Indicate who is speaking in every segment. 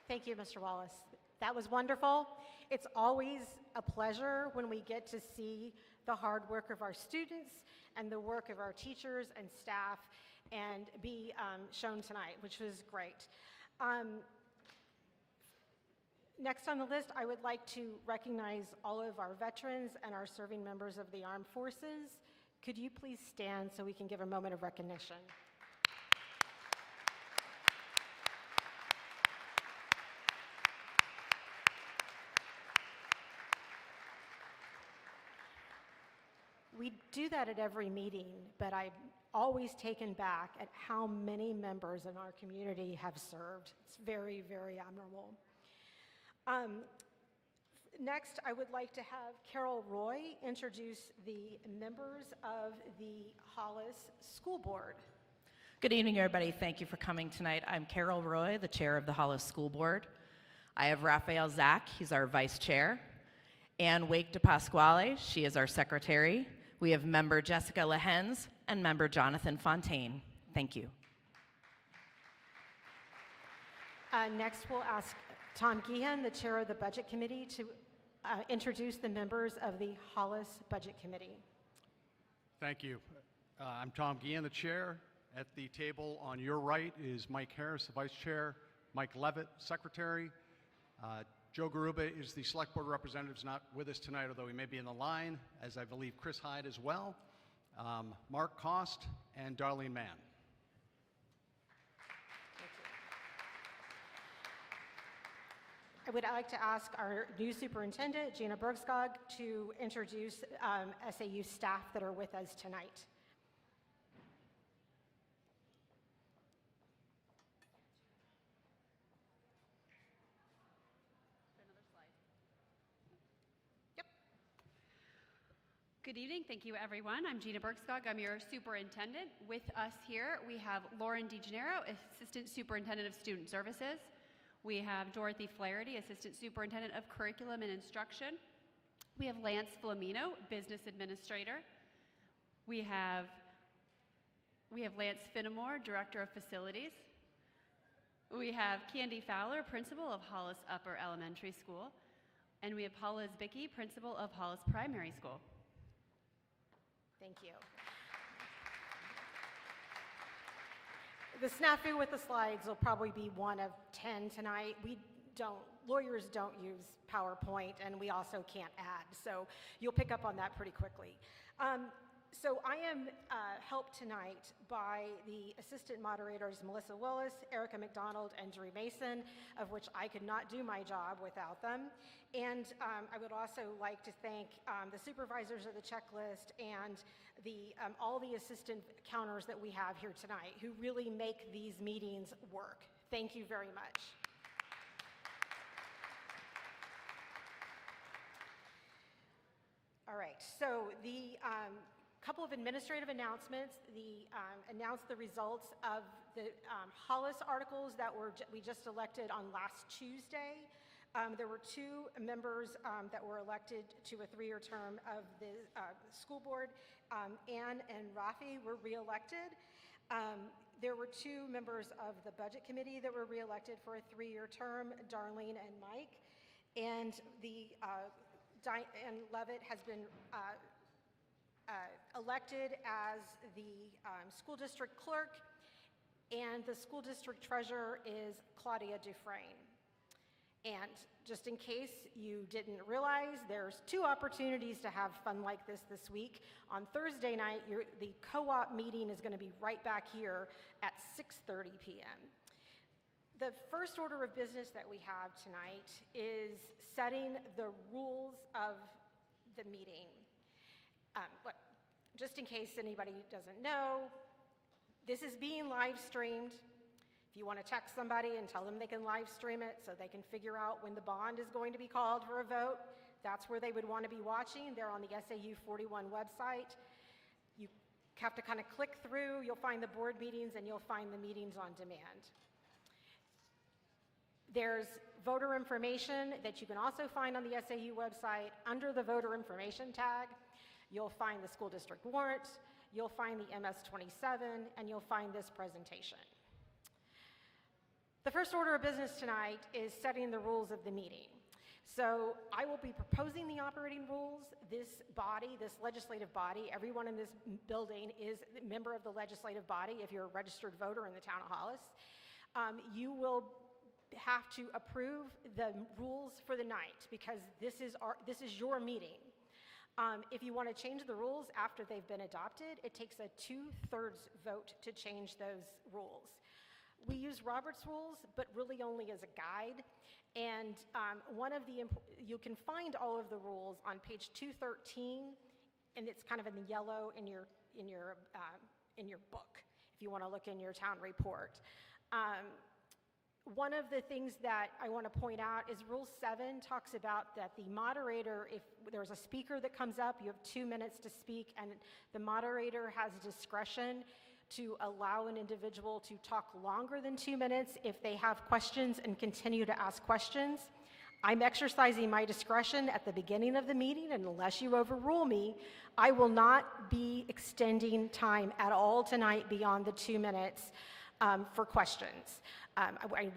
Speaker 1: Thank you, Mr. Wallace. That was wonderful. It's always a pleasure when we get to see the hard work of our students and the work of our teachers and staff and be shown tonight, which was great. Next on the list, I would like to recognize all of our veterans and our serving members of the armed forces. Could you please stand so we can give a moment of recognition? We do that at every meeting, but I'm always taken back at how many members in our community have served. It's very, very admirable. Next, I would like to have Carol Roy introduce the members of the Hollis School Board.
Speaker 2: Good evening, everybody. Thank you for coming tonight. I'm Carol Roy, the chair of the Hollis School Board. I have Raphael Zach, he's our vice chair. Ann Wake DePasquale, she is our secretary. We have member Jessica Lehens and member Jonathan Fontaine. Thank you.
Speaker 1: Next, we'll ask Tom Gehan, the chair of the Budget Committee, to introduce the members of the Hollis Budget Committee.
Speaker 3: Thank you. I'm Tom Gehan, the chair. At the table on your right is Mike Harris, the vice chair, Mike Levitt, secretary. Joe Garuba is the select board representative, is not with us tonight, although he may be in the line, as I believe Chris Hyde as well. Mark Cost and Darlene Mann.
Speaker 1: I would like to ask our new superintendent, Gina Bergskog, to introduce SAU staff that are with us tonight.
Speaker 4: Good evening. Thank you, everyone. I'm Gina Bergskog. I'm your superintendent. With us here, we have Lauren DeGennaro, Assistant Superintendent of Student Services. We have Dorothy Flaherty, Assistant Superintendent of Curriculum and Instruction. We have Lance Flamino, Business Administrator. We have Lance Finnemore, Director of Facilities. We have Candy Fowler, Principal of Hollis Upper Elementary School. And we have Paula Zbicki, Principal of Hollis Primary School.
Speaker 1: Thank you. The snafu with the slides will probably be one of 10 tonight. Lawyers don't use PowerPoint, and we also can't add, so you'll pick up on that pretty quickly. So I am helped tonight by the assistant moderators Melissa Willis, Erica McDonald, and Drew Mason, of which I could not do my job without them. And I would also like to thank the supervisors of the checklist and all the assistant counters that we have here tonight who really make these meetings work. Thank you very much. All right, so the couple of administrative announcements. Announced the results of the Hollis articles that we just elected on last Tuesday. There were two members that were elected to a 3-year term of the school board. Ann and Rafi were reelected. There were two members of the budget committee that were reelected for a 3-year term, Darlene and Mike. And Diane Levitt has been elected as the school district clerk, and the school district treasurer is Claudia Dufresne. And just in case you didn't realize, there's 2 opportunities to have fun like this week. On Thursday night, the co-op meeting is going to be right back here at 6:30 p.m. The first order of business that we have tonight is setting the rules of the meeting. Just in case anybody doesn't know, this is being live streamed. If you want to text somebody and tell them they can live stream it so they can figure out when the bond is going to be called for a vote, that's where they would want to be watching. They're on the SAU 41 website. You have to kind of click through, you'll find the board meetings and you'll find the meetings on demand. There's voter information that you can also find on the SAU website. Under the voter information tag, you'll find the school district warrant, you'll find the MS-27, and you'll find this presentation. The first order of business tonight is setting the rules of the meeting. So I will be proposing the operating rules. This body, this legislative body, everyone in this building is a member of the legislative body if you're a registered voter in the town of Hollis. You will have to approve the rules for the night because this is your meeting. If you want to change the rules after they've been adopted, it takes a 2/3 vote to change those rules. We use Robert's rules, but really only as a guide. And you can find all of the rules on page 213, and it's kind of in the yellow in your book, if you want to look in your town report. One of the things that I want to point out is Rule 7 talks about that the moderator, if there's a speaker that comes up, you have 2 minutes to speak, and the moderator has discretion to allow an individual to talk longer than 2 minutes if they have questions and continue to ask questions. I'm exercising my discretion at the beginning of the meeting, and unless you overrule me, I will not be extending time at all tonight beyond the 2 minutes for questions.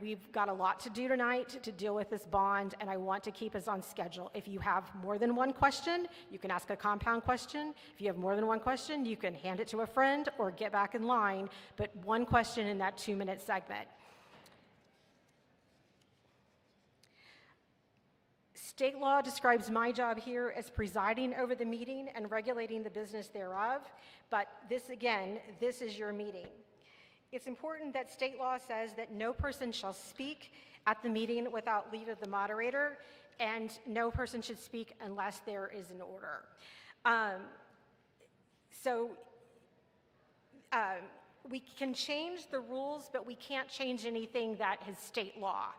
Speaker 1: We've got a lot to do tonight to deal with this bond, and I want to keep us on schedule. If you have more than one question, you can ask a compound question. If you have more than one question, you can hand it to a friend or get back in line, but one question in that 2-minute segment. State law describes my job here as presiding over the meeting and regulating the business thereof, but this is your meeting. It's important that state law says that no person shall speak at the meeting without leave of the moderator, and no person should speak unless there is an order. We can change the rules, but we can't change anything that is state law.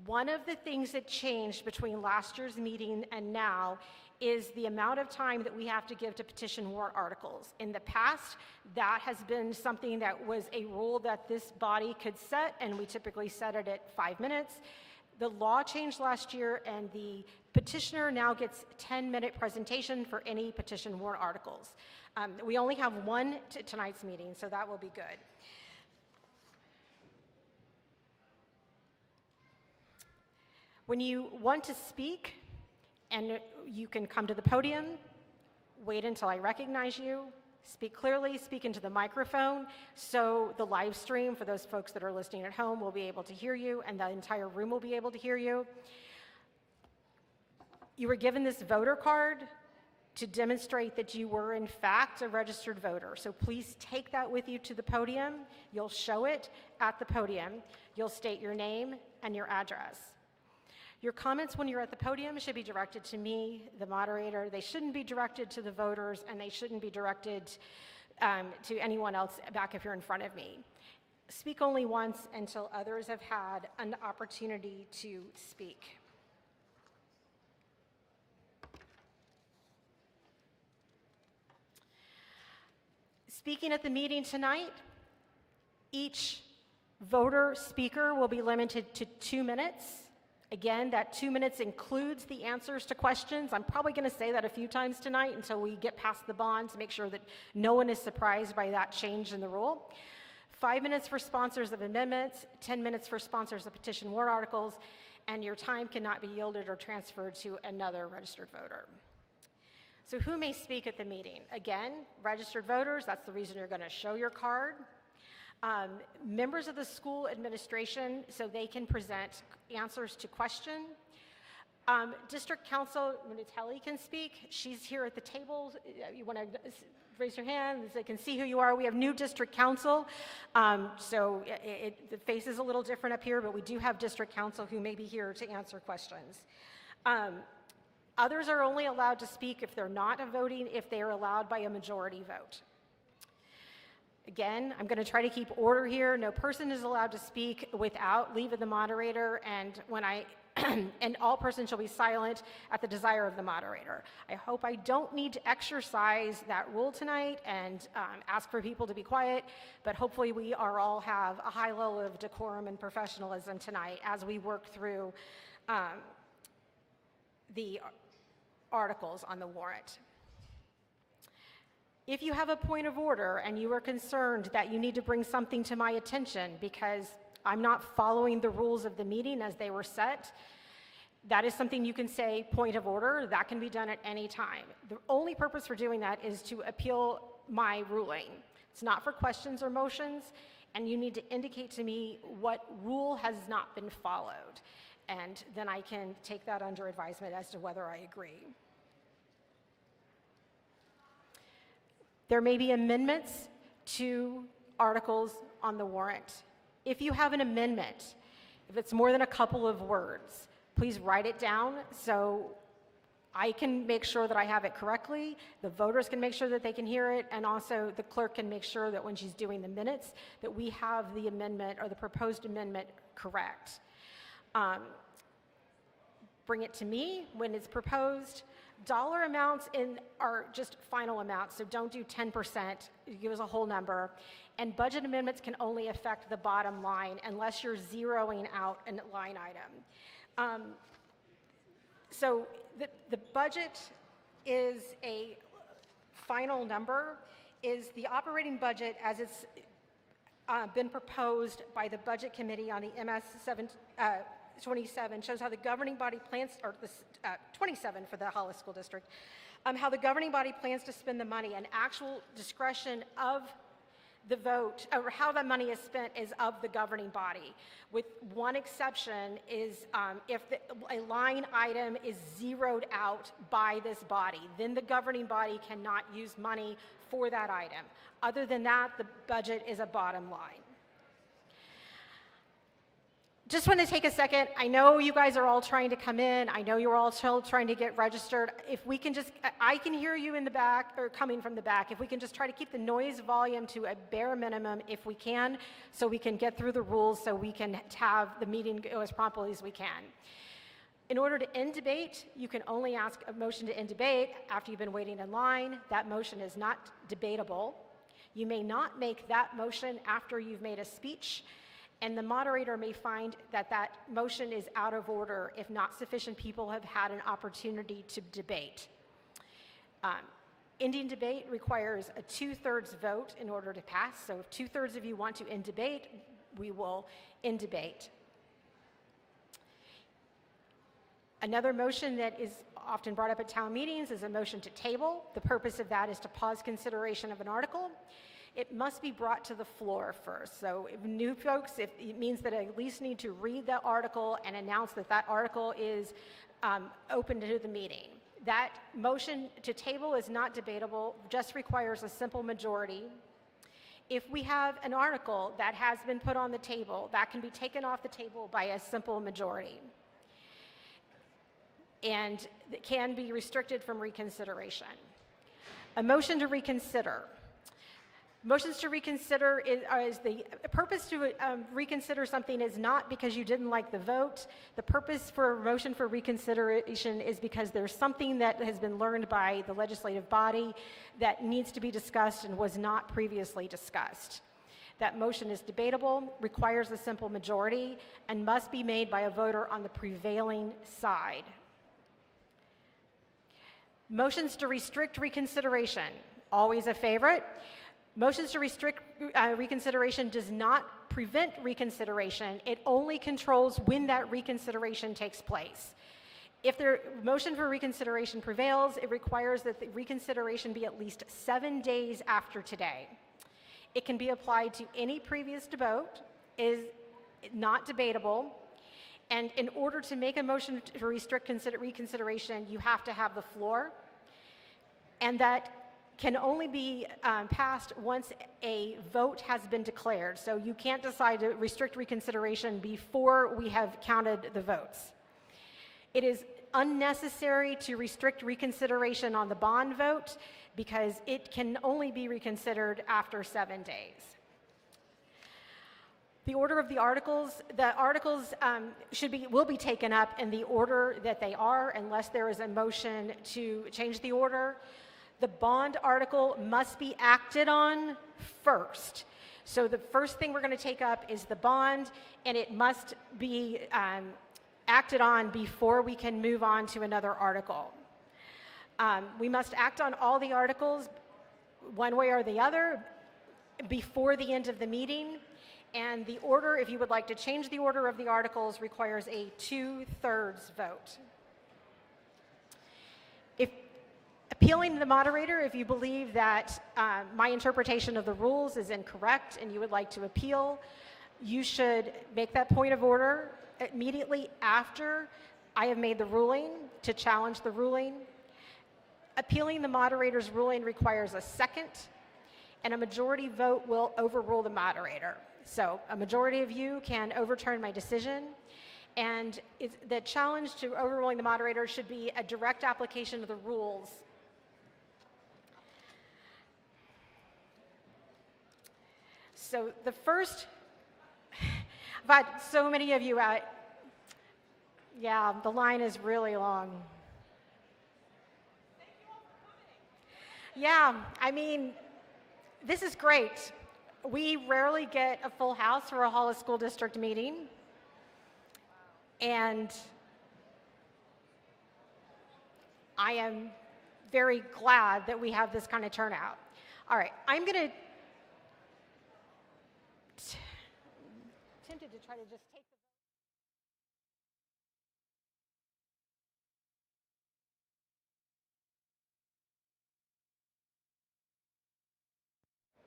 Speaker 1: One of the things that changed between last year's meeting and now is the amount of time that we have to give to petition warrant articles. In the past, that has been something that was a rule that this body could set, and we typically set it at 5 minutes. The law changed last year, and the petitioner now gets a 10-minute presentation for any petition warrant articles. We only have one tonight's meeting, so that will be good. When you want to speak, and you can come to the podium, wait until I recognize you, speak clearly, speak into the microphone, so the live stream, for those folks that are listening at home, will be able to hear you, and the entire room will be able to hear you. You were given this voter card to demonstrate that you were, in fact, a registered voter. So please take that with you to the podium. You'll show it at the podium. You'll state your name and your address. Your comments when you're at the podium should be directed to me, the moderator. They shouldn't be directed to the voters, and they shouldn't be directed to anyone else back if you're in front of me. Speak only once until others have had an opportunity to speak. Speaking at the meeting tonight, each voter speaker will be limited to 2 minutes. Again, that 2 minutes includes the answers to questions. I'm probably going to say that a few times tonight until we get past the bond to make sure that no one is surprised by that change in the rule. 5 minutes for sponsors of amendments, 10 minutes for sponsors of petition warrant articles, and your time cannot be yielded or transferred to another registered voter. So who may speak at the meeting? Again, registered voters, that's the reason you're going to show your card. Members of the school administration, so they can present answers to questions. District Council Minatelli can speak. She's here at the table. You want to raise your hand so they can see who you are. We have new District Council, so the face is a little different up here, but we do have District Council who may be here to answer questions. Others are only allowed to speak if they're not voting, if they are allowed by a majority vote. Again, I'm going to try to keep order here. No person is allowed to speak without leave of the moderator, and and all persons shall be silent at the desire of the moderator. I hope I don't need to exercise that rule tonight and ask for people to be quiet, but hopefully we all have a high level of decorum and professionalism tonight as we work through the articles on the warrant. If you have a point of order and you are concerned that you need to bring something to my attention because I'm not following the rules of the meeting as they were set, that is something you can say, point of order. That can be done at any time. The only purpose for doing that is to appeal my ruling. It's not for questions or motions, and you need to indicate to me what rule has not been followed. And then I can take that under advisement as to whether I agree. There may be amendments to articles on the warrant. If you have an amendment, if it's more than a couple of words, please write it down so I can make sure that I have it correctly, the voters can make sure that they can hear it, and also the clerk can make sure that when she's doing the minutes that we have the amendment or the proposed amendment correct. Bring it to me when it's proposed. Dollar amounts are just final amounts, so don't do 10%, give us a whole number. And budget amendments can only affect the bottom line unless you're zeroing out a line item. So the budget is a final number, is the operating budget as it's been proposed by the Budget Committee on the MS 27 shows how the governing body plans, or the 27 for the Hollis School District, how the governing body plans to spend the money, and actual discretion of the vote, or how that money is spent, is of the governing body. With one exception is if a line item is zeroed out by this body, then the governing body cannot use money for that item. Other than that, the budget is a bottom line. Just want to take a second. I know you guys are all trying to come in. I know you're all still trying to get registered. If we can just, I can hear you in the back, or coming from the back. If we can just try to keep the noise volume to a bare minimum if we can, so we can get through the rules, so we can have the meeting go as promptly as we can. In order to end debate, you can only ask a motion to end debate after you've been waiting in line. That motion is not debatable. You may not make that motion after you've made a speech, and the moderator may find that that motion is out of order if not sufficient people have had an opportunity to debate. Ending debate requires a 2/3 vote in order to pass, so if 2/3 of you want to end debate, we will end debate. Another motion that is often brought up at town meetings is a motion to table. The purpose of that is to pause consideration of an article. It must be brought to the floor first. So if new folks, it means that I at least need to read the article and announce that that article is open to the meeting. That motion to table is not debatable, just requires a simple majority. If we have an article that has been put on the table, that can be taken off the table by a simple majority. And it can be restricted from reconsideration. A motion to reconsider. Motions to reconsider is the purpose to reconsider something is not because you didn't like the vote. The purpose for a motion for reconsideration is because there's something that has been learned by the legislative body that needs to be discussed and was not previously discussed. That motion is debatable, requires a simple majority, and must be made by a voter on the prevailing side. Motions to restrict reconsideration, always a favorite. Motions to restrict reconsideration does not prevent reconsideration. It only controls when that reconsideration takes place. If the motion for reconsideration prevails, it requires that the reconsideration be at least 7 days after today. It can be applied to any previous vote, is not debatable, and in order to make a motion to restrict reconsideration, you have to have the floor, and that can only be passed once a vote has been declared. So you can't decide to restrict reconsideration before we have counted the votes. It is unnecessary to restrict reconsideration on the bond vote because it can only be reconsidered after 7 days. The order of the articles will be taken up in the order that they are unless there is a motion to change the order. The bond article must be acted on first. So the first thing we're going to take up is the bond, and it must be acted on before we can move on to another article. We must act on all the articles one way or the other before the end of the meeting, And the order, if you would like to change the order of the articles, requires a 2/3 vote. If appealing to the moderator, if you believe that my interpretation of the rules is incorrect and you would like to appeal, you should make that point of order immediately after I have made the ruling to challenge the ruling. Appealing the moderator's ruling requires a second, and a majority vote will overrule the moderator. So a majority of you can overturn my decision, and the challenge to overruling the moderator should be a direct application of the rules. So the first, I've had so many of you out. Yeah, the line is really long. Yeah, I mean, this is great. We rarely get a full house for a Hollis School District meeting. And I am very glad that we have this kind of turnout. All right, I'm going to tempted to try to just take the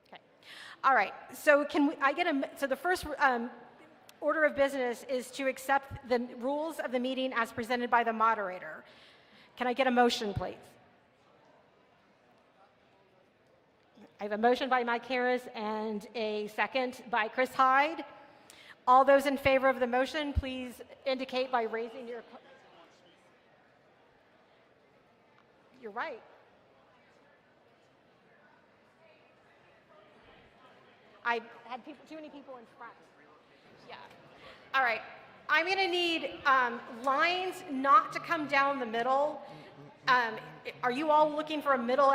Speaker 1: Okay. All right. So so the first order of business is to accept the rules of the meeting as presented by the moderator. Can I get a motion, please? I have a motion by Mike Harris and a second by Chris Hyde. All those in favor of the motion, please indicate by raising your... You're right. I had too many people in front. Yeah. All right. I'm going to need lines not to come down the middle. Are you all looking for a middle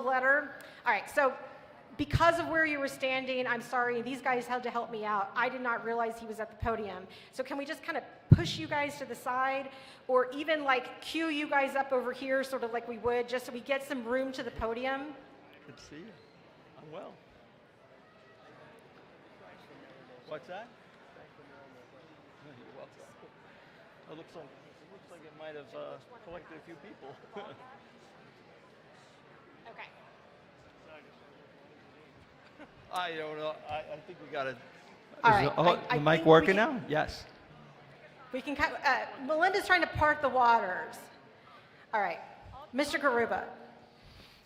Speaker 1: letter? All right. So because of where you were standing, I'm sorry, these guys had to help me out. I did not realize he was at the podium. So can we just kind of push you guys to the side, or even like cue you guys up over here, sort of like we would, just so we get some room to the podium?
Speaker 5: Good to see you. I'm well. What's that? You're welcome. It looks like it might have collected a few people.
Speaker 1: Okay.
Speaker 5: I don't know. I think we got to.
Speaker 1: All right.
Speaker 5: The mic working now? Yes.
Speaker 1: We can. Melinda's trying to part the waters. All right, Mr. Garuba.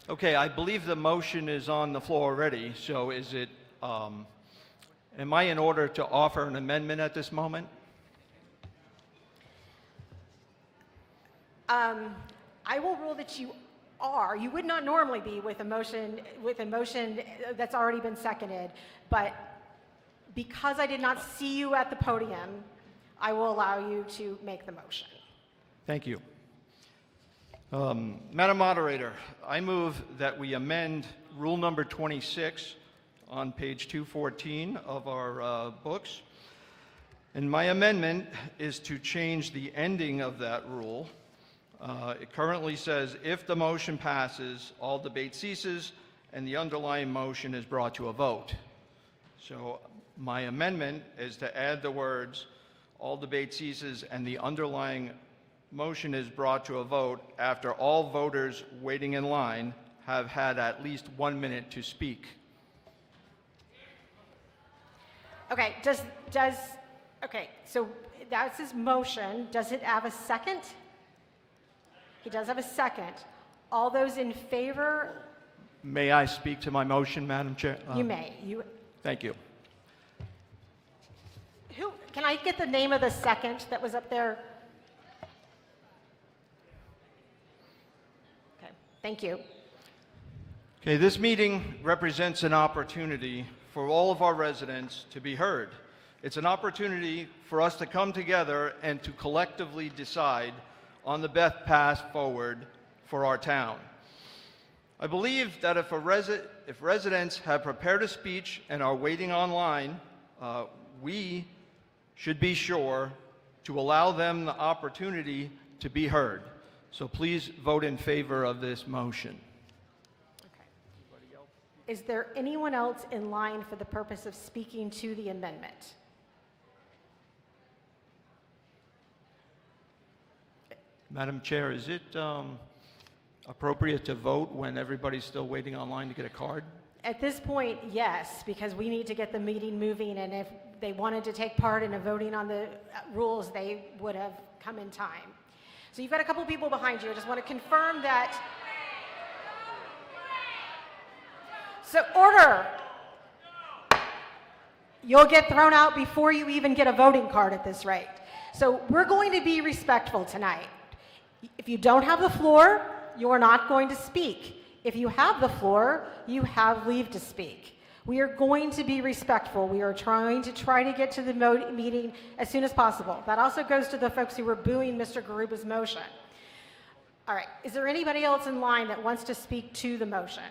Speaker 5: Okay, I believe the motion is on the floor already. So is it? Am I in order to offer an amendment at this moment?
Speaker 1: I will rule that you are. You would not normally be with a motion that's already been seconded, but because I did not see you at the podium, I will allow you to make the motion.
Speaker 5: Thank you. Madam Moderator, I move that we amend rule number 26 on page 214 of our books. And my amendment is to change the ending of that rule. It currently says, if the motion passes, all debate ceases, and the underlying motion is brought to a vote. So my amendment is to add the words, all debate ceases, and the underlying motion is brought to a vote after all voters waiting in line have had at least 1 minute to speak.
Speaker 1: Okay, okay, so that's his motion. Does it have a second? He does have a second. All those in favor?
Speaker 5: May I speak to my motion, Madam Chair?
Speaker 1: You may.
Speaker 5: Thank you.
Speaker 1: Can I get the name of the second that was up there? Okay, thank you.
Speaker 5: Okay, this meeting represents an opportunity for all of our residents to be heard. It's an opportunity for us to come together and to collectively decide on the best path forward for our town. I believe that if residents have prepared a speech and are waiting online, we should be sure to allow them the opportunity to be heard. So please vote in favor of this motion.
Speaker 1: Okay. Is there anyone else in line for the purpose of speaking to the amendment?
Speaker 5: Madam Chair, is it appropriate to vote when everybody's still waiting online to get a card?
Speaker 1: At this point, yes, because we need to get the meeting moving, and if they wanted to take part in a voting on the rules, they would have come in time. So you've got a couple people behind you. I just want to confirm that. So order. You'll get thrown out before you even get a voting card at this rate. So we're going to be respectful tonight. If you don't have the floor, you are not going to speak. If you have the floor, you have leave to speak. We are going to be respectful. We are trying to get to the meeting as soon as possible. That also goes to the folks who were booing Mr. Garuba's motion. All right, is there anybody else in line that wants to speak to the motion?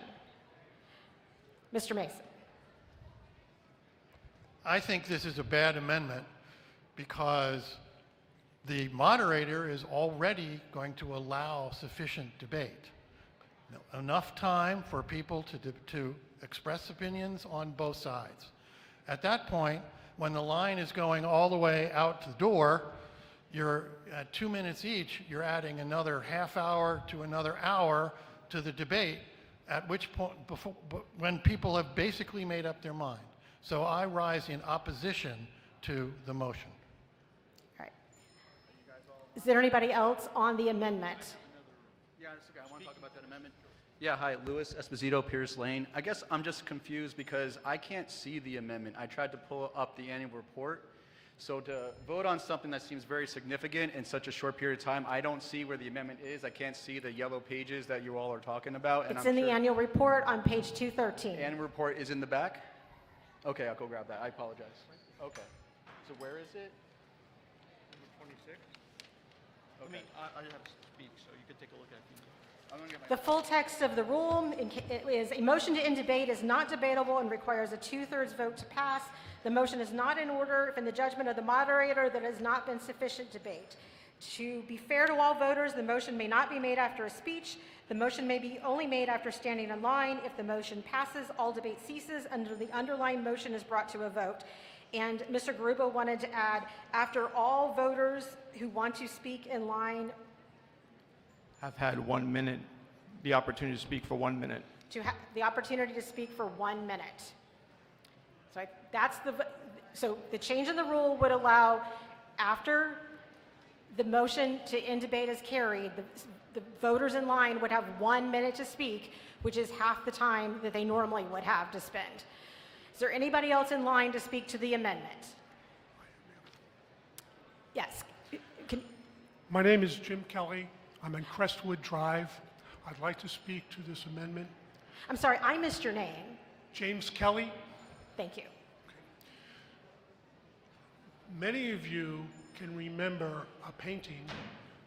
Speaker 1: Mr. Mason.
Speaker 6: I think this is a bad amendment because the moderator is already going to allow sufficient debate. Enough time for people to express opinions on both sides. At that point, when the line is going all the way out to the door, you're at 2 minutes each, you're adding another half hour to another hour to the debate, at which point, when people have basically made up their mind. So I rise in opposition to the motion.
Speaker 1: All right. Is there anybody else on the amendment?
Speaker 7: Yeah, it's okay. I want to talk about that amendment. Yeah, hi, Louis Esposito, Pierce Lane. I guess I'm just confused because I can't see the amendment. I tried to pull up the annual report. So to vote on something that seems very significant in such a short period of time, I don't see where the amendment is. I can't see the yellow pages that you all are talking about.
Speaker 1: It's in the annual report on page 213.
Speaker 7: The annual report is in the back? Okay, I'll go grab that. I apologize. Okay. So where is it?
Speaker 5: Number 26?
Speaker 7: Okay.
Speaker 5: I have to speak, so you can take a look at it.
Speaker 7: I'm gonna get my
Speaker 1: The full text of the rule is a motion to end debate is not debatable and requires a 2/3 vote to pass. The motion is not in order if in the judgment of the moderator there has not been sufficient debate. To be fair to all voters, the motion may not be made after a speech. The motion may be only made after standing in line. If the motion passes, all debate ceases until the underlying motion is brought to a vote. And Mr. Garuba wanted to add, after all voters who want to speak in line
Speaker 5: Have had 1 minute, the opportunity to speak for 1 minute.
Speaker 1: to have the opportunity to speak for 1 minute. So so the change in the rule would allow, after the motion to end debate is carried, the voters in line would have 1 minute to speak, which is half the time that they normally would have to spend. Is there anybody else in line to speak to the amendment? Yes.
Speaker 8: My name is Jim Kelly. I'm on Crestwood Drive. I'd like to speak to this amendment.
Speaker 1: I'm sorry, I missed your name.
Speaker 8: James Kelly.
Speaker 1: Thank you.
Speaker 8: Many of you can remember a painting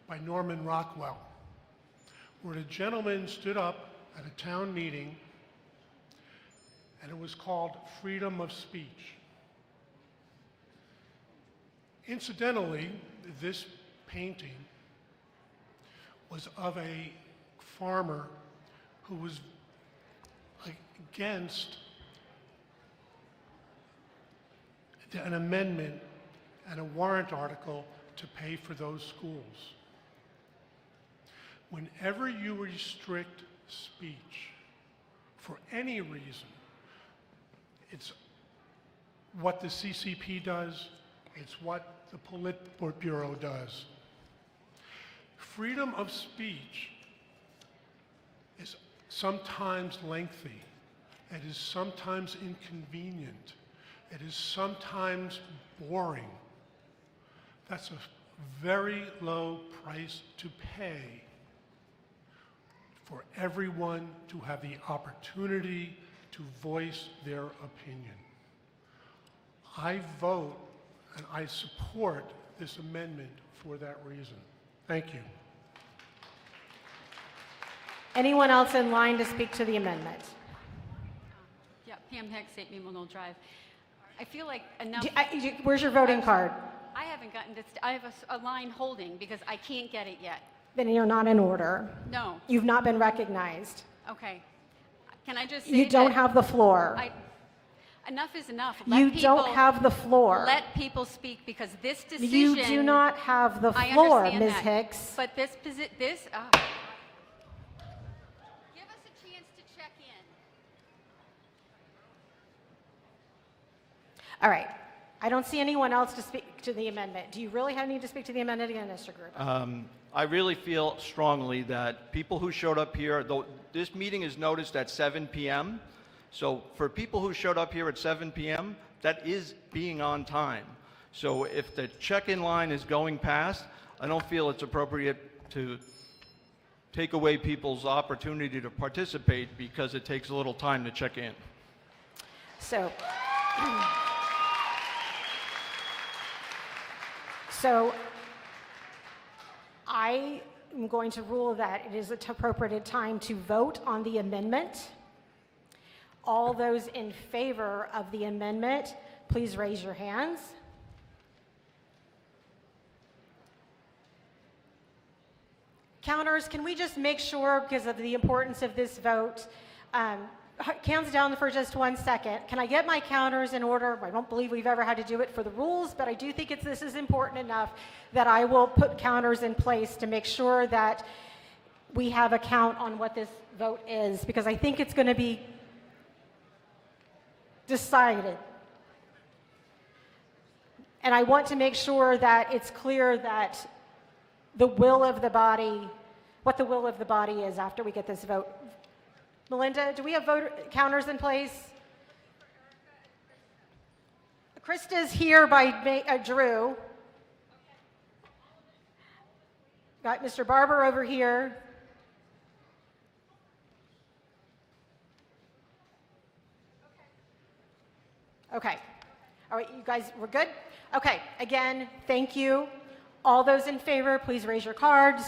Speaker 8: by Norman Rockwell, where a gentleman stood up at a town meeting, and it was called Freedom of Speech. Incidentally, this painting was of a farmer who was against an amendment and a warrant article to pay for those schools. Whenever you restrict speech for any reason, it's what the CCP does, it's what the Politburo does. Freedom of speech is sometimes lengthy, it is sometimes inconvenient, it is sometimes boring. That's a very low price to pay for everyone to have the opportunity to voice their opinion. I vote and I support this amendment for that reason. Thank you.
Speaker 1: Anyone else in line to speak to the amendment?
Speaker 4: Yeah, Pam Hicks, 8 Maple Drive. I feel like enough.
Speaker 1: Where's your voting card?
Speaker 4: I haven't gotten this. I have a line holding because I can't get it yet.
Speaker 1: Then you're not in order.
Speaker 4: No.
Speaker 1: You've not been recognized.
Speaker 4: Okay. Can I just say
Speaker 1: You don't
Speaker 4: that
Speaker 1: have the floor.
Speaker 4: enough is enough.
Speaker 1: You don't have the floor.
Speaker 4: Let people speak because this decision.
Speaker 1: You do not have the
Speaker 4: I
Speaker 1: floor,
Speaker 4: understand
Speaker 1: Ms.
Speaker 4: that.
Speaker 1: Hicks.
Speaker 4: But this. Give us a chance to check in.
Speaker 1: All right. I don't see anyone else to speak to the amendment. Do you really need to speak to the amendment again, Mr. Gruber?
Speaker 5: I really feel strongly that people who showed up here, though this meeting is noticed at 7 p.m., so for people who showed up here at 7 p.m., that is being on time. So if the check-in line is going past, I don't feel it's appropriate to take away people's opportunity to participate because it takes a little time to check in.
Speaker 1: So, I am going to rule that it is an appropriate time to vote on the amendment. All those in favor of the amendment, please raise your hands. Counters, can we just make sure, because of the importance of this vote, hands down for just 1 second. Can I get my counters in order? I don't believe we've ever had to do it for the rules, but I do think this is important enough that I will put counters in place to make sure that we have a count on what this vote is, because I think it's going to be decided. And I want to make sure that it's clear that the will of the body, what the will of the body is after we get this vote. Melinda, do we have counters in place? Krista's here by Drew. Got Mr. Barber over here. Okay. All right, you guys, we're good? Okay, again, thank you. All those in favor, please raise your cards.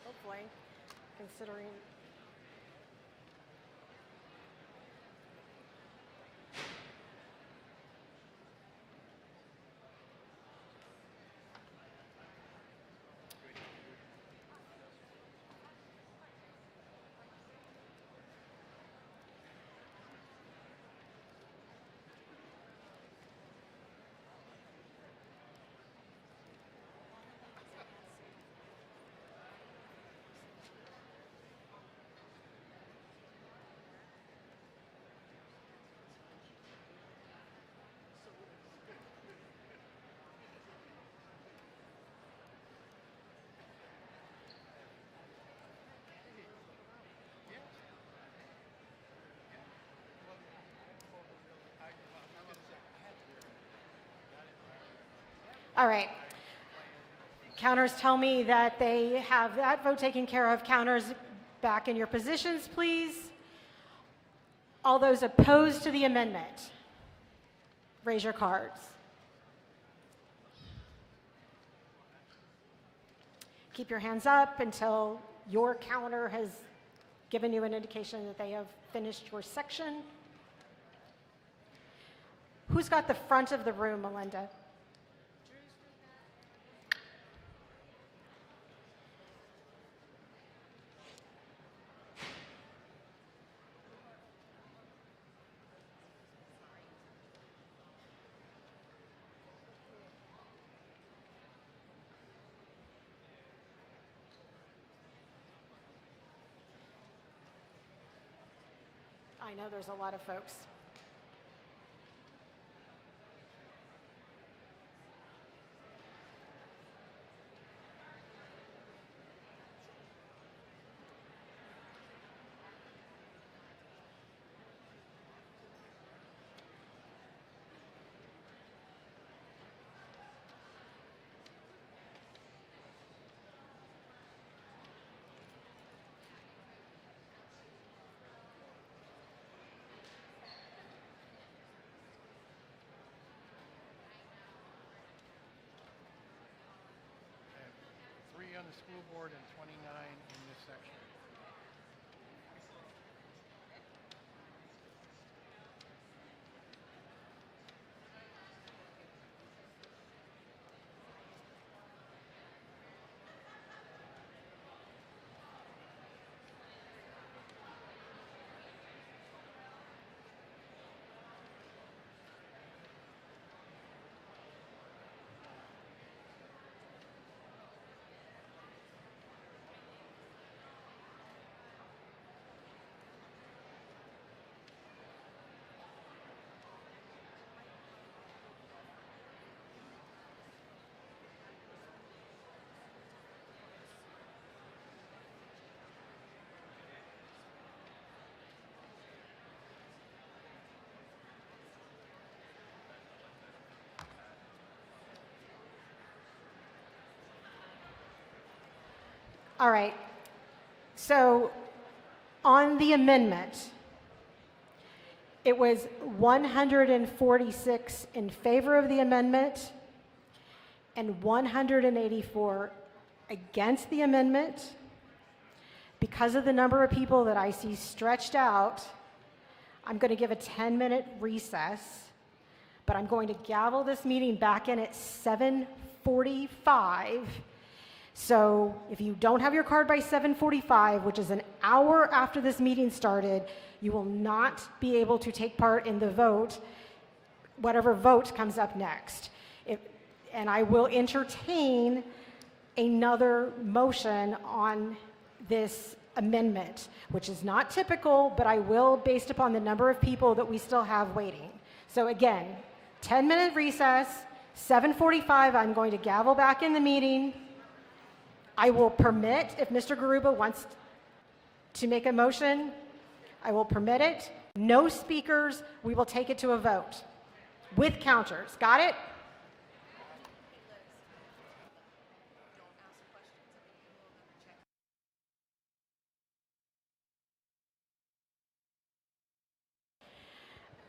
Speaker 1: Hopefully, considering. All right. Counters tell me that they have that vote taken care of. Counters back in your positions, please. All those opposed to the amendment, raise your cards. Keep your hands up until your counter has given you an indication that they have finished your section. Who's got the front of the room, Melinda? I know there's a lot of folks.
Speaker 6: I have 3 on the school board and 29 in this section.
Speaker 1: All right. So on the amendment, it was 146 in favor of the amendment and 184 against the amendment. Because of the number of people that I see stretched out, I'm going to give a 10-minute recess, but I'm going to gavel this meeting back in at 7:45. So if you don't have your card by 7:45, which is an hour after this meeting started, you will not be able to take part in the vote, whatever vote comes up next. And I will entertain another motion on this amendment, which is not typical, but I will based upon the number of people that we still have waiting. So again, 10-minute recess, 7:45, I'm going to gavel back in the meeting. I will permit, if Mr. Garuba wants to make a motion, I will permit it. No speakers, we will take it to a vote with counters. Got it?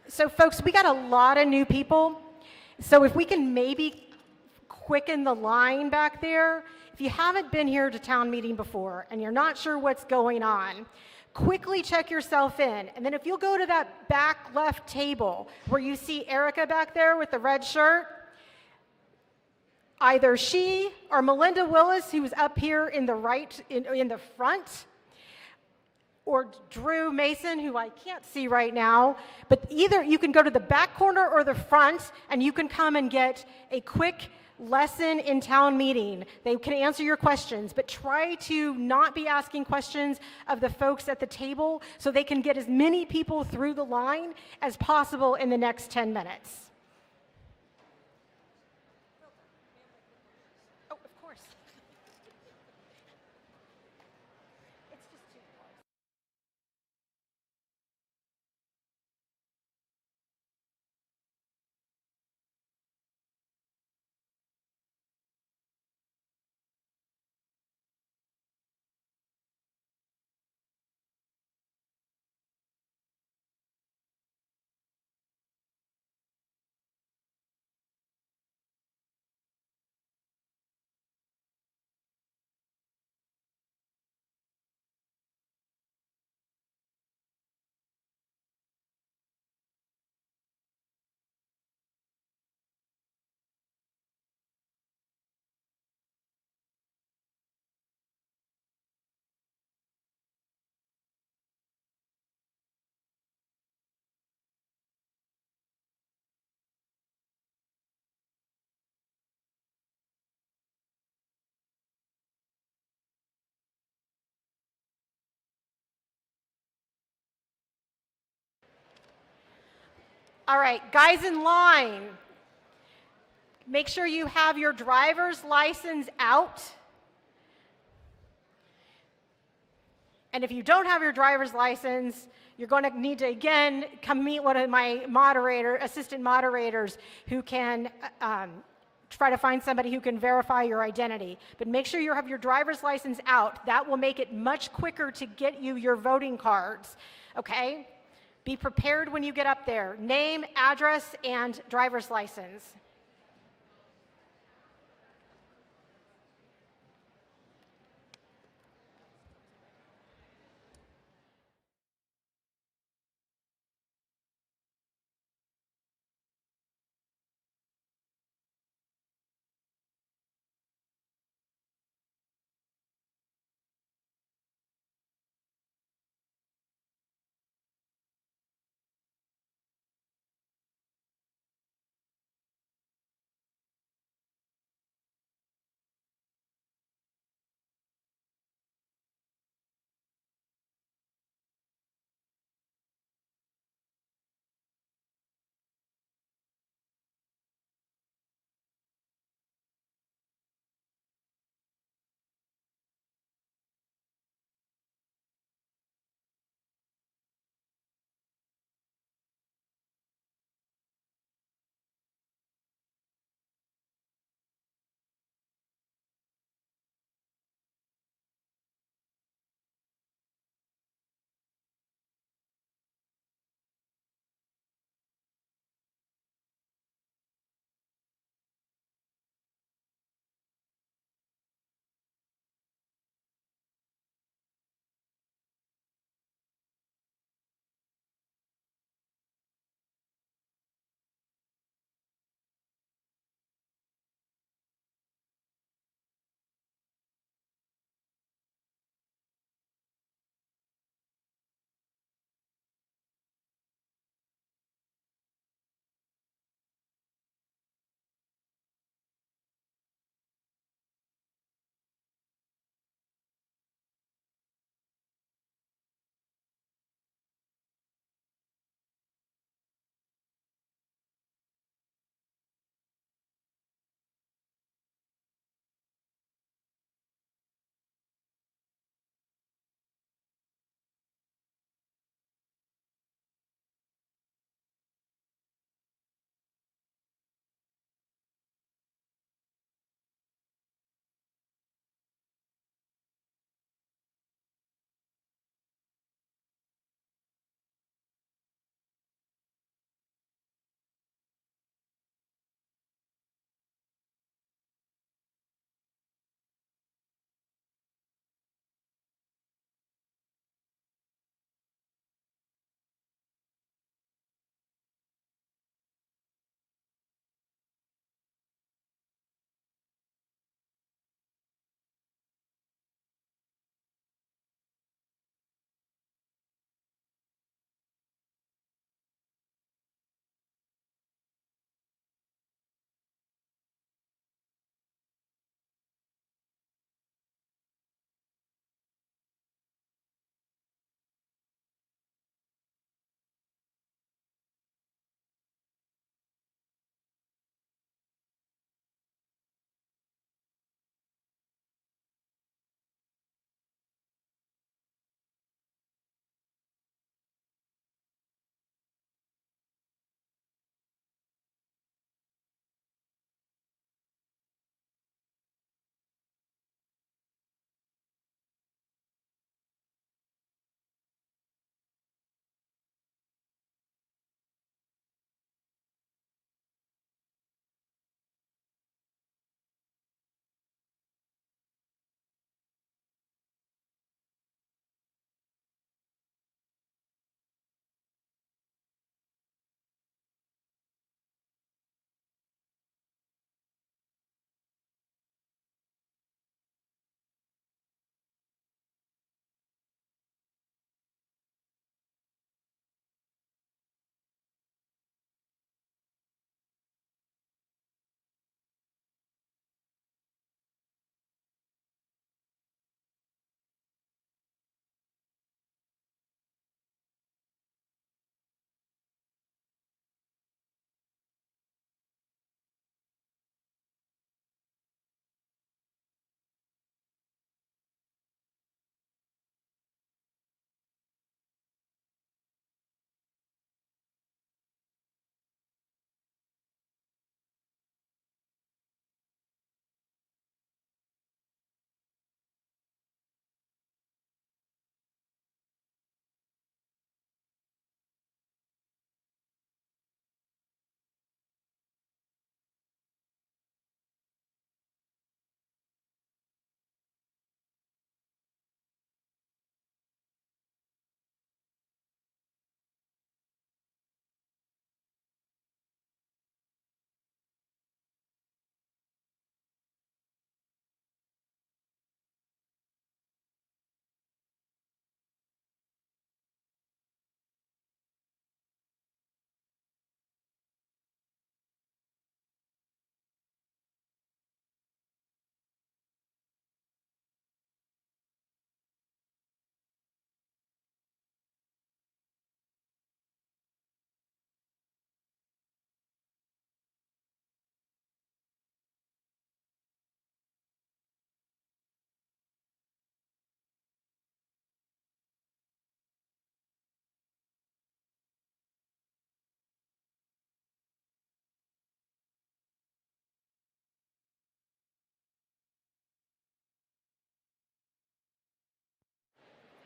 Speaker 1: So folks, we got a lot of new people. So if we can maybe quicken the line back there. If you haven't been here to town meeting before and you're not sure what's going on, quickly check yourself in. And then if you'll go to that back left table where you see Erica back there with the red shirt, either she or Melinda Willis, who's up here in the right, in the front, or Drew Mason, who I can't see right now, but either you can go to the back corner or the front and you can come and get a quick lesson in town meeting. They can answer your questions, but try to not be asking questions of the folks at the table so they can get as many people through the line as possible in the next 10 minutes. All right, guys in line, make sure you have your driver's license out. And if you don't have your driver's license, you're going to need to, again, come meet one of my assistant moderators who can try to find somebody who can verify your identity. But make sure you have your driver's license out. That will make it much quicker to get you your voting cards, okay? Be prepared when you get up there. Name, address, and driver's license.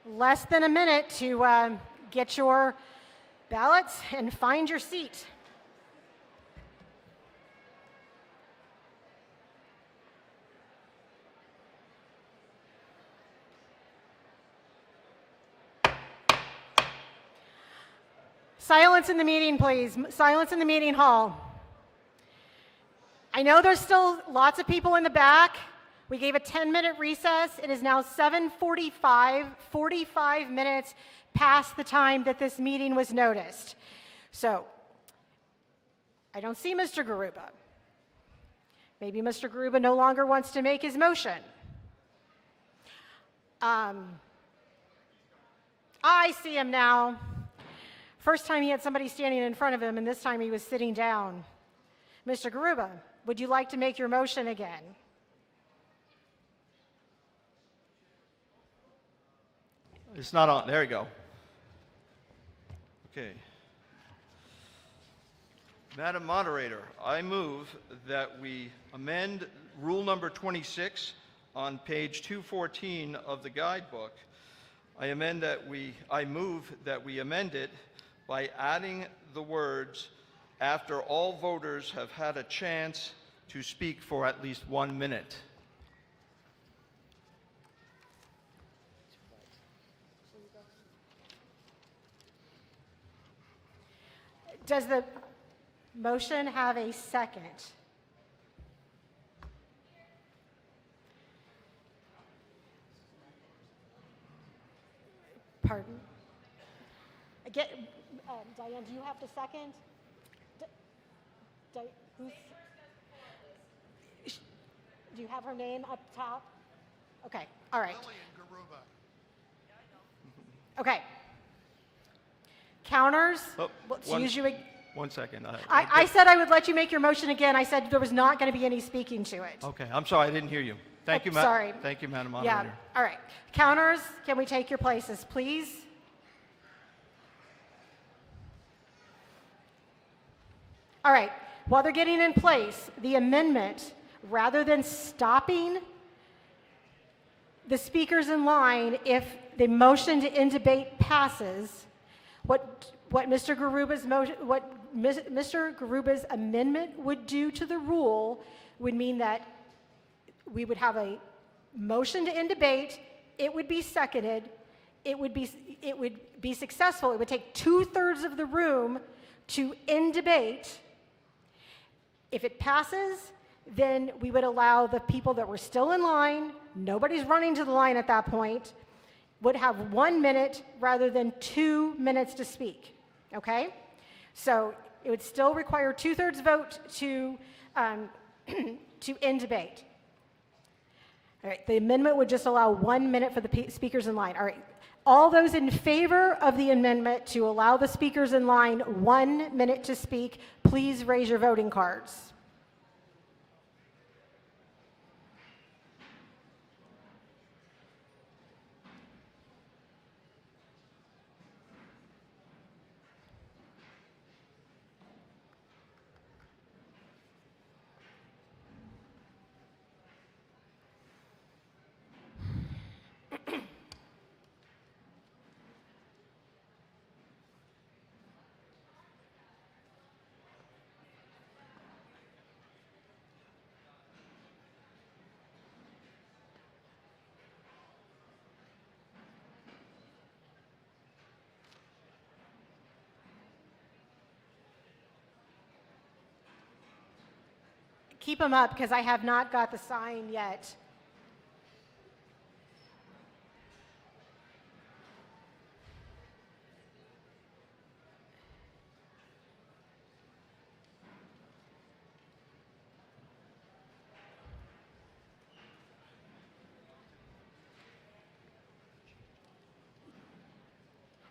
Speaker 1: less than a minute to get your ballots and find your seat. Silence in the meeting, please. Silence in the meeting hall. I know there's still lots of people in the back. We gave a 10-minute recess. It is now 7:45, 45 minutes past the time that this meeting was noticed. So, I don't see Mr. Garuba. Maybe Mr. Garuba no longer wants to make his motion. I see him now. First time he had somebody standing in front of him, and this time he was sitting down. Mr. Garuba, would you like to make your motion again?
Speaker 5: It's not on. There we go. Okay. Madam Moderator, I move that we amend rule number 26 on page 214 of the guidebook. I move that we amend it by adding the words, "after all voters have had a chance to speak for at least 1 minute."
Speaker 1: Does the motion have a second? Pardon? Again, Diane, do you have to second? Do you have her name up top? Okay, all right. Okay. Counters?
Speaker 5: Oh,
Speaker 1: Let's
Speaker 5: one-
Speaker 1: use you.
Speaker 5: 1 second.
Speaker 1: I said I would let you make your motion again. I said there was not going to be any speaking to it.
Speaker 5: Okay, I'm sorry, I didn't hear you. Thank you,
Speaker 1: sorry.
Speaker 5: Thank you, Madam
Speaker 1: Yeah,
Speaker 5: Moderator.
Speaker 1: all right. Counters, can we take your places, please? All right, while they're getting in place, the amendment, rather than stopping the speakers in line if the motion to end debate passes, what Mr. Garuba's amendment would do to the rule would mean that we would have a motion to end debate, it would be seconded, it would be successful. It would take 2/3 of the room to end debate. If it passes, then we would allow the people that were still in line, nobody's running to the line at that point, would have 1 minute rather than 2 minutes to speak, okay? So it would still require 2/3 vote to end debate. All right, the amendment would just allow 1 minute for the speakers in line. All right, all those in favor of the amendment to allow the speakers in line 1 minute to speak, please raise your voting cards. Keep them up because I have not got the sign yet.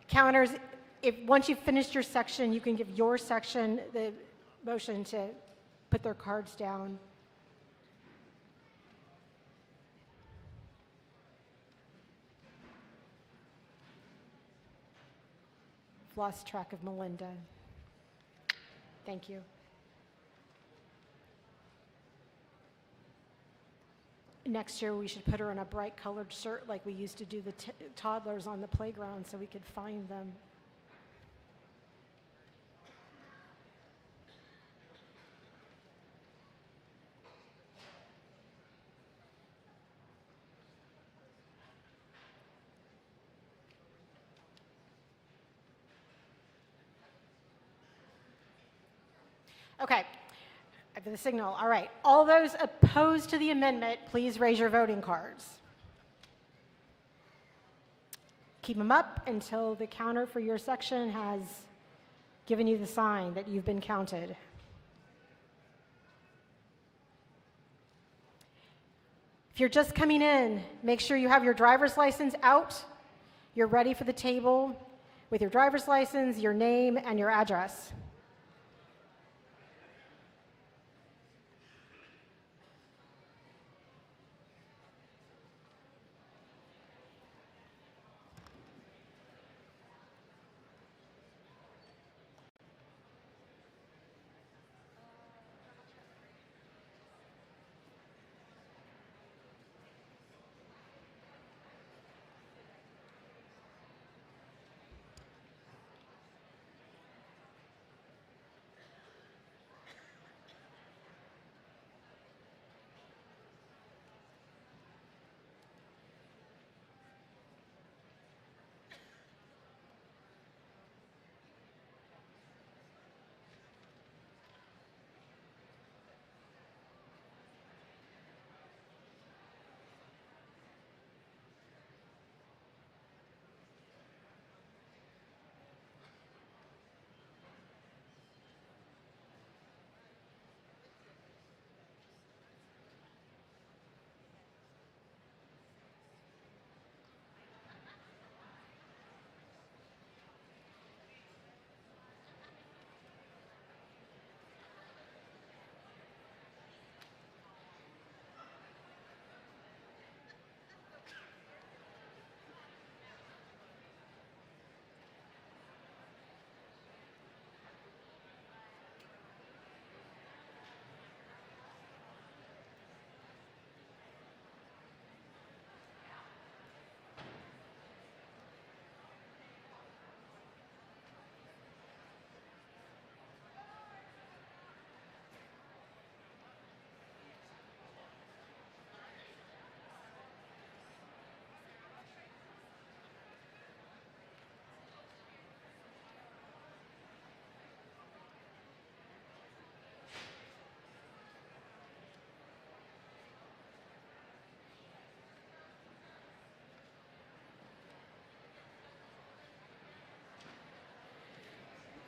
Speaker 1: Counters, if once you've finished your section, you can give your section the motion to put their cards down. I've lost track of Melinda. Thank you. next year we should put her in a bright colored shirt like we used to do the toddlers on the playground so we could find them. Okay, I have the signal. All right. All those opposed to the amendment, please raise your voting cards. Keep them up until the counter for your section has given you the sign that you've been counted. If you're just coming in, make sure you have your driver's license out. You're ready for the table with your driver's license, your name, and your address.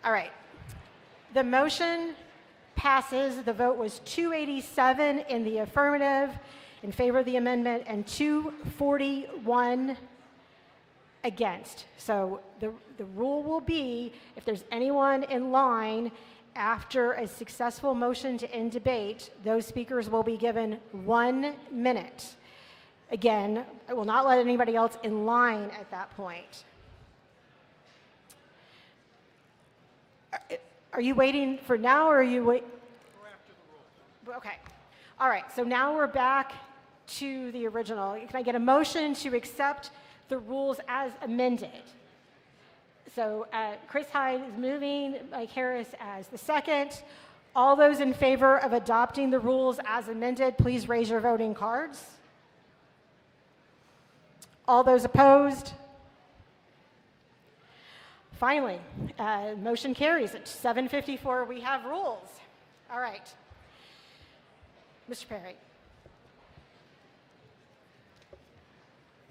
Speaker 1: All right. The motion passes. The vote was 287 in the affirmative in favor of the amendment and 241 against. So the rule will be if there's anyone in line after a successful motion to end debate, those speakers will be given 1 minute. Again, I will not let anybody else in line at that point. Are you waiting for now, or are you wait? Or after the rule. Okay. All right. So now we're back to the original. Can I get a motion to accept the rules as amended? So Chris Hyde is moving, Mike Harris as the second. All those in favor of adopting the rules as amended, please raise your voting cards. All those opposed? Finally, motion carries. At 7:54, we have rules. All right. Mr. Perry.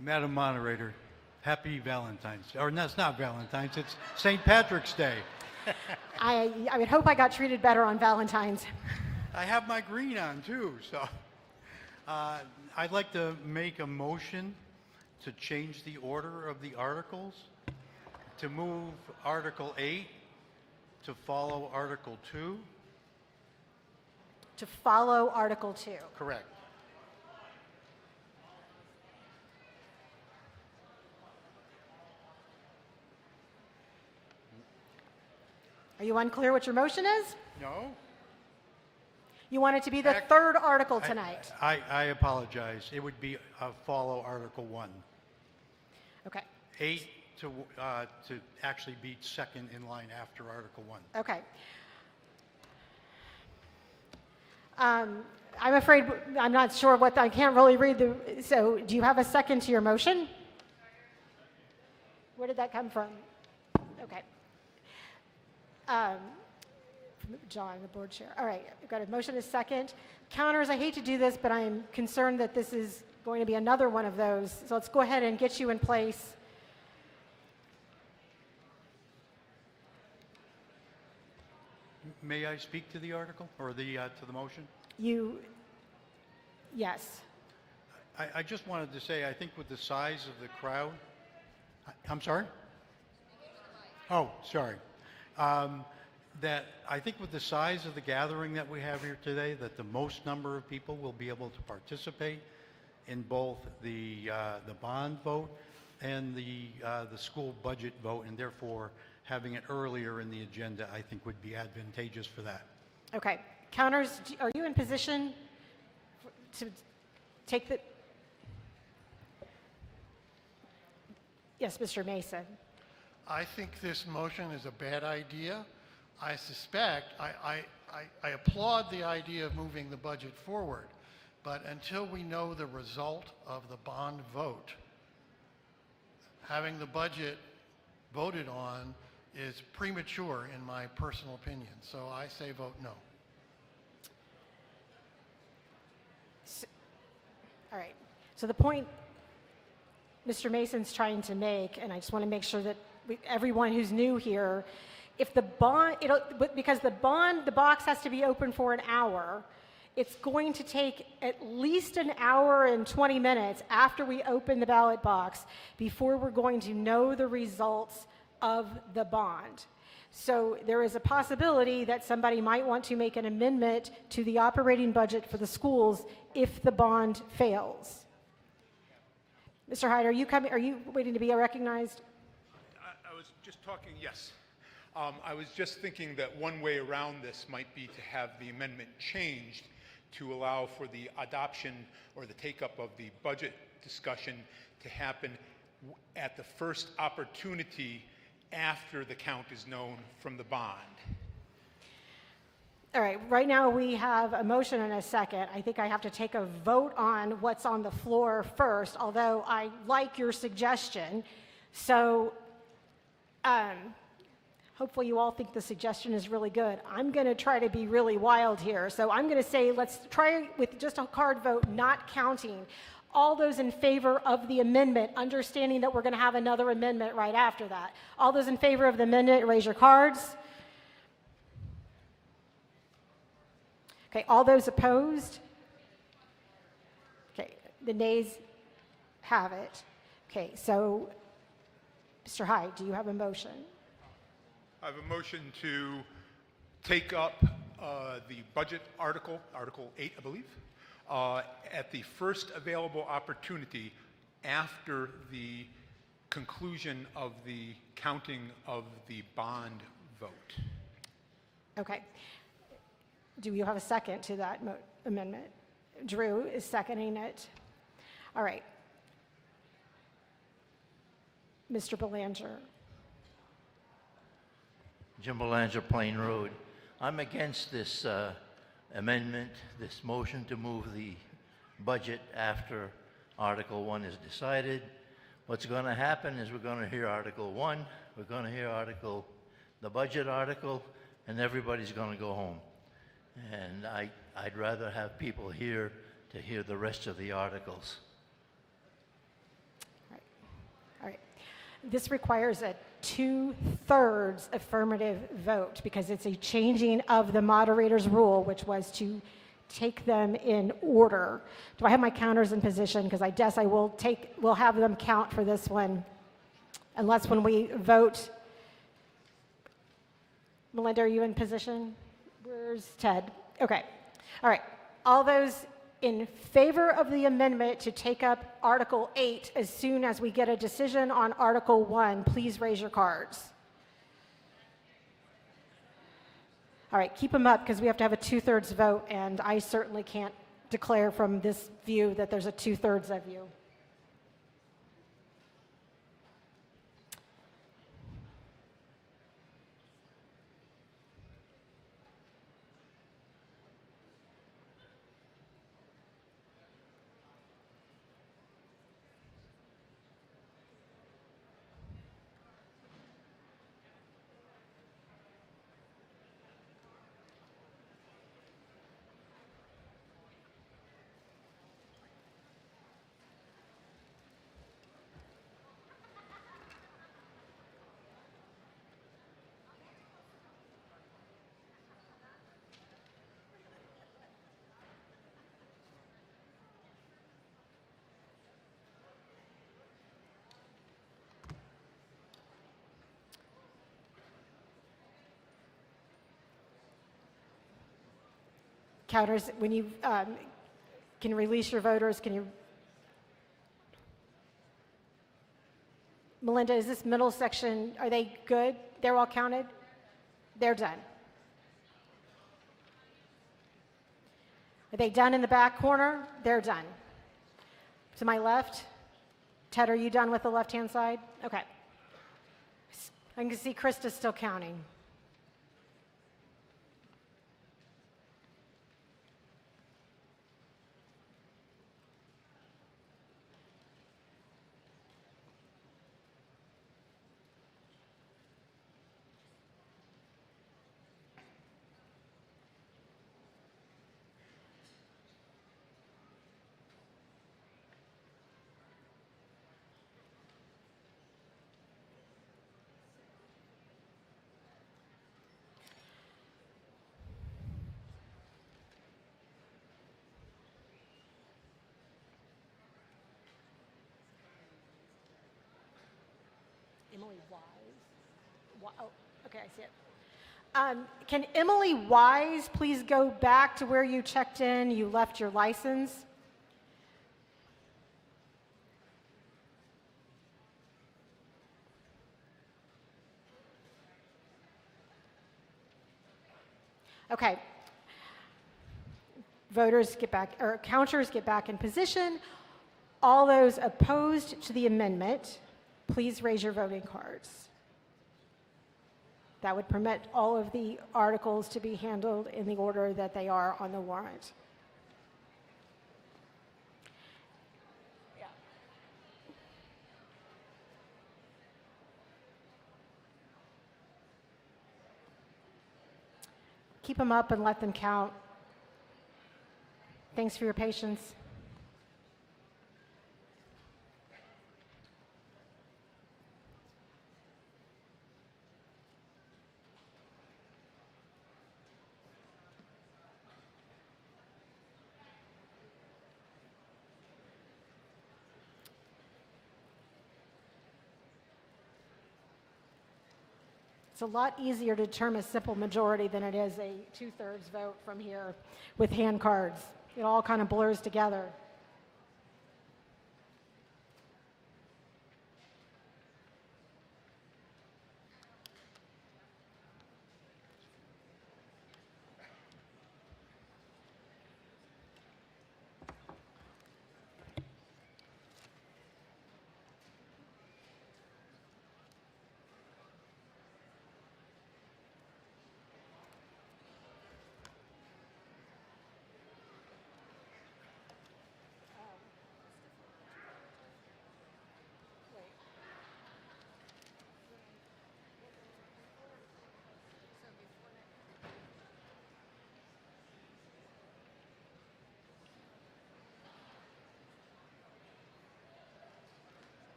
Speaker 9: Madam Moderator, happy Valentine's. Or no, it's not Valentine's, it's St. Patrick's Day.
Speaker 1: I would hope I got treated better on Valentine's.
Speaker 9: I have my green on too, so. I'd like to make a motion to change the order of the articles, to move Article 8 to follow Article 2.
Speaker 1: To follow Article 2.
Speaker 9: Correct.
Speaker 1: Are you unclear what your motion is?
Speaker 9: No?
Speaker 1: You want it to be the third article tonight.
Speaker 9: I apologize. It would be follow Article 1.
Speaker 1: Okay,
Speaker 9: 8 to actually be second in line after Article 1.
Speaker 1: okay. I'm afraid, I'm not sure what, I can't really read so do you have a second to your motion? Where did that come from? Okay. John, the board chair. All right, I've got a motion, a second. Counters, I hate to do this, but I'm concerned that this is going to be another one of those. So let's go ahead and get you in place.
Speaker 9: May I speak to the article or to the motion?
Speaker 1: Yes.
Speaker 9: I just wanted to say, I think with the size of the crowd, I'm sorry? Oh, sorry. That I think with the size of the gathering that we have here today, that the most number of people will be able to participate in both the bond vote and the school budget vote, and therefore having it earlier in the agenda, I think would be advantageous for that.
Speaker 1: Okay. Counters, are you in position to take the... Yes, Mr. Mason.
Speaker 6: I think this motion is a bad idea. I suspect, I applaud the idea of moving the budget forward, but until we know the result of the bond vote, having the budget voted on is premature in my personal opinion. So I say vote no.
Speaker 1: All right. So the point Mr. Mason's trying to make, and I just want to make sure that everyone who's new here, if the bond, because the box has to be open for an hour, it's going to take at least an hour and 20 minutes after we open the ballot box before we're going to know the results of the bond. So there is a possibility that somebody might want to make an amendment to the operating budget for the schools if the bond fails. Mr. Hyde, are you waiting to be recognized?
Speaker 10: I was just talking, yes. I was just thinking that one way around this might be to have the amendment changed to allow for the adoption or the take-up of the budget discussion to happen at the first opportunity after the count is known from the bond.
Speaker 1: All right, right now we have a motion and a second. I think I have to take a vote on what's on the floor first, although I like your suggestion. So hopefully you all think the suggestion is really good. I'm going to try to be really wild here. So I'm going to say let's try with just a card vote, not counting. All those in favor of the amendment, understanding that we're going to have another amendment right after that. All those in favor of the amendment, raise your cards. Okay, all those opposed? Okay, the nays have it. Okay, so Mr. Hyde, do you have a motion?
Speaker 10: I have a motion to take up the budget article, Article 8, I believe, at the first available opportunity after the conclusion of the counting of the bond vote.
Speaker 1: Okay. Do you have a second to that amendment? Drew is seconding it. All right. Mr. Belanger.
Speaker 11: Jim Belanger, Plain Road. I'm against this amendment, this motion to move the budget after Article 1 is decided. What's going to happen is we're going to hear Article 1, we're going to hear the budget article, and everybody's going to go home. And I'd rather have people here to hear the rest of the articles.
Speaker 1: All right. This requires a 2/3 affirmative vote because it's a changing of the moderator's rule, which was to take them in order. Do I have my counters in position? Because I guess we'll have them count for this one, unless when we vote. Melinda, are you in position? Where's Ted? Okay. All right. All those in favor of the amendment to take up Article 8 as soon as we get a decision on Article 1, please raise your cards. All right, keep them up because we have to have a 2/3 vote, and I certainly can't declare from this view that there's a 2/3 of you. Counters, when you can release your voters, can you? Melinda, is this middle section, are they good? They're all counted? They're done. Are they done in the back corner? They're done. To my left? Ted, are you done with the left-hand side? Okay. I can see Krista's still counting. Emily Wise. Oh, okay, I see it. Can Emily Wise please go back to where you checked in? You left your license. Okay. Voters get back, or counters get back in position. All those opposed to the amendment, please raise your voting cards. That would permit all of the articles to be handled in the order that they are on the warrant. Yeah. Keep them up and let them count. Thanks for your patience. It's a lot easier to determine a simple majority than it is a 2/3 vote from here with hand cards. It all kind of blurs together.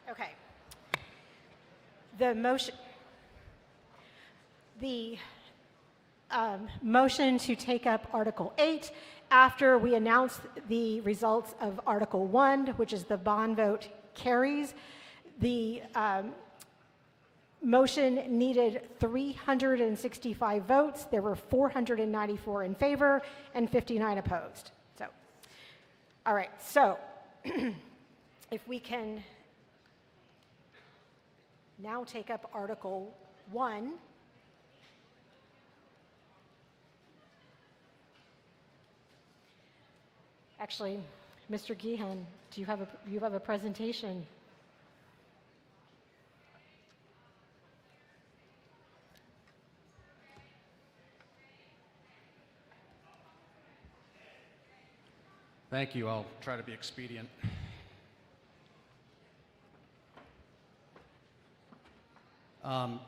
Speaker 1: Okay. The motion to take up Article 8 after we announce the results of Article 1, which is the bond vote carries. The motion needed 365 votes. There were 494 in favor and 59 opposed. So, all right, so if we can now take up Article 1. Actually, Mr. Gehan, do you have a presentation?
Speaker 3: Thank you. I'll try to be expedient. The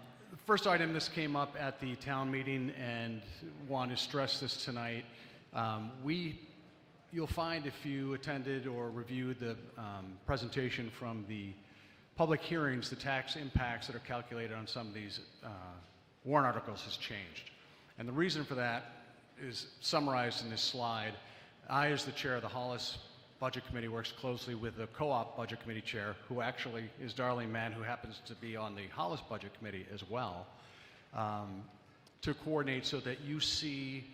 Speaker 3: first item, this came up at the town meeting, and want to stress this tonight. You'll find if you attended or reviewed the presentation from the public hearings, the tax impacts that are calculated on some of these warrant articles has changed. And the reason for that is summarized in this slide. I, as the chair of the Hollis Budget Committee, works closely with the Co-op Budget Committee chair, who actually is Darlene Mann, who happens to be on the Hollis Budget Committee as well, to coordinate so that you see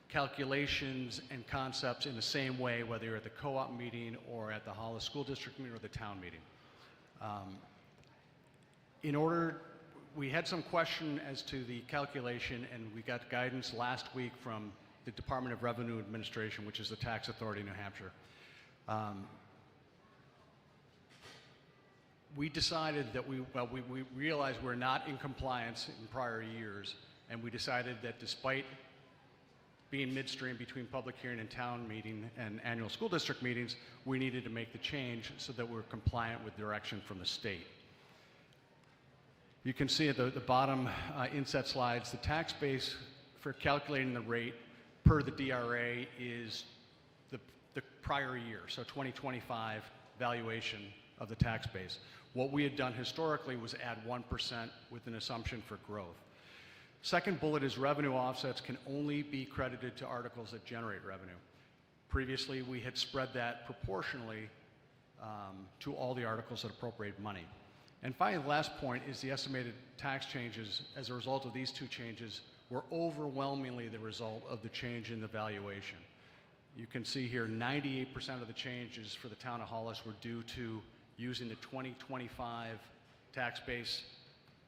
Speaker 3: calculations and concepts in the same way, whether you're at the co-op meeting or at the Hollis School District meeting or the town meeting. We had some question as to the calculation, and we got guidance last week from the Department of Revenue Administration, which is the tax authority in New Hampshire. We decided that we realized we're not in compliance in prior years, and we decided that despite being midstream between public hearing and town meeting and annual school district meetings, we needed to make the change so that we're compliant with direction from the state. You can see at the bottom inset slides, the tax base for calculating the rate per the DRA is the prior year, so 2025 valuation of the tax base. What we had done historically was add 1% with an assumption for growth. Second bullet is revenue offsets can only be credited to articles that generate revenue. Previously, we had spread that proportionally to all the articles that appropriate money. And finally, the last point is the estimated tax changes as a result of these two changes were overwhelmingly the result of the change in the valuation. You can see here 98% of the changes for the town of Hollis were due to using the 2025 tax base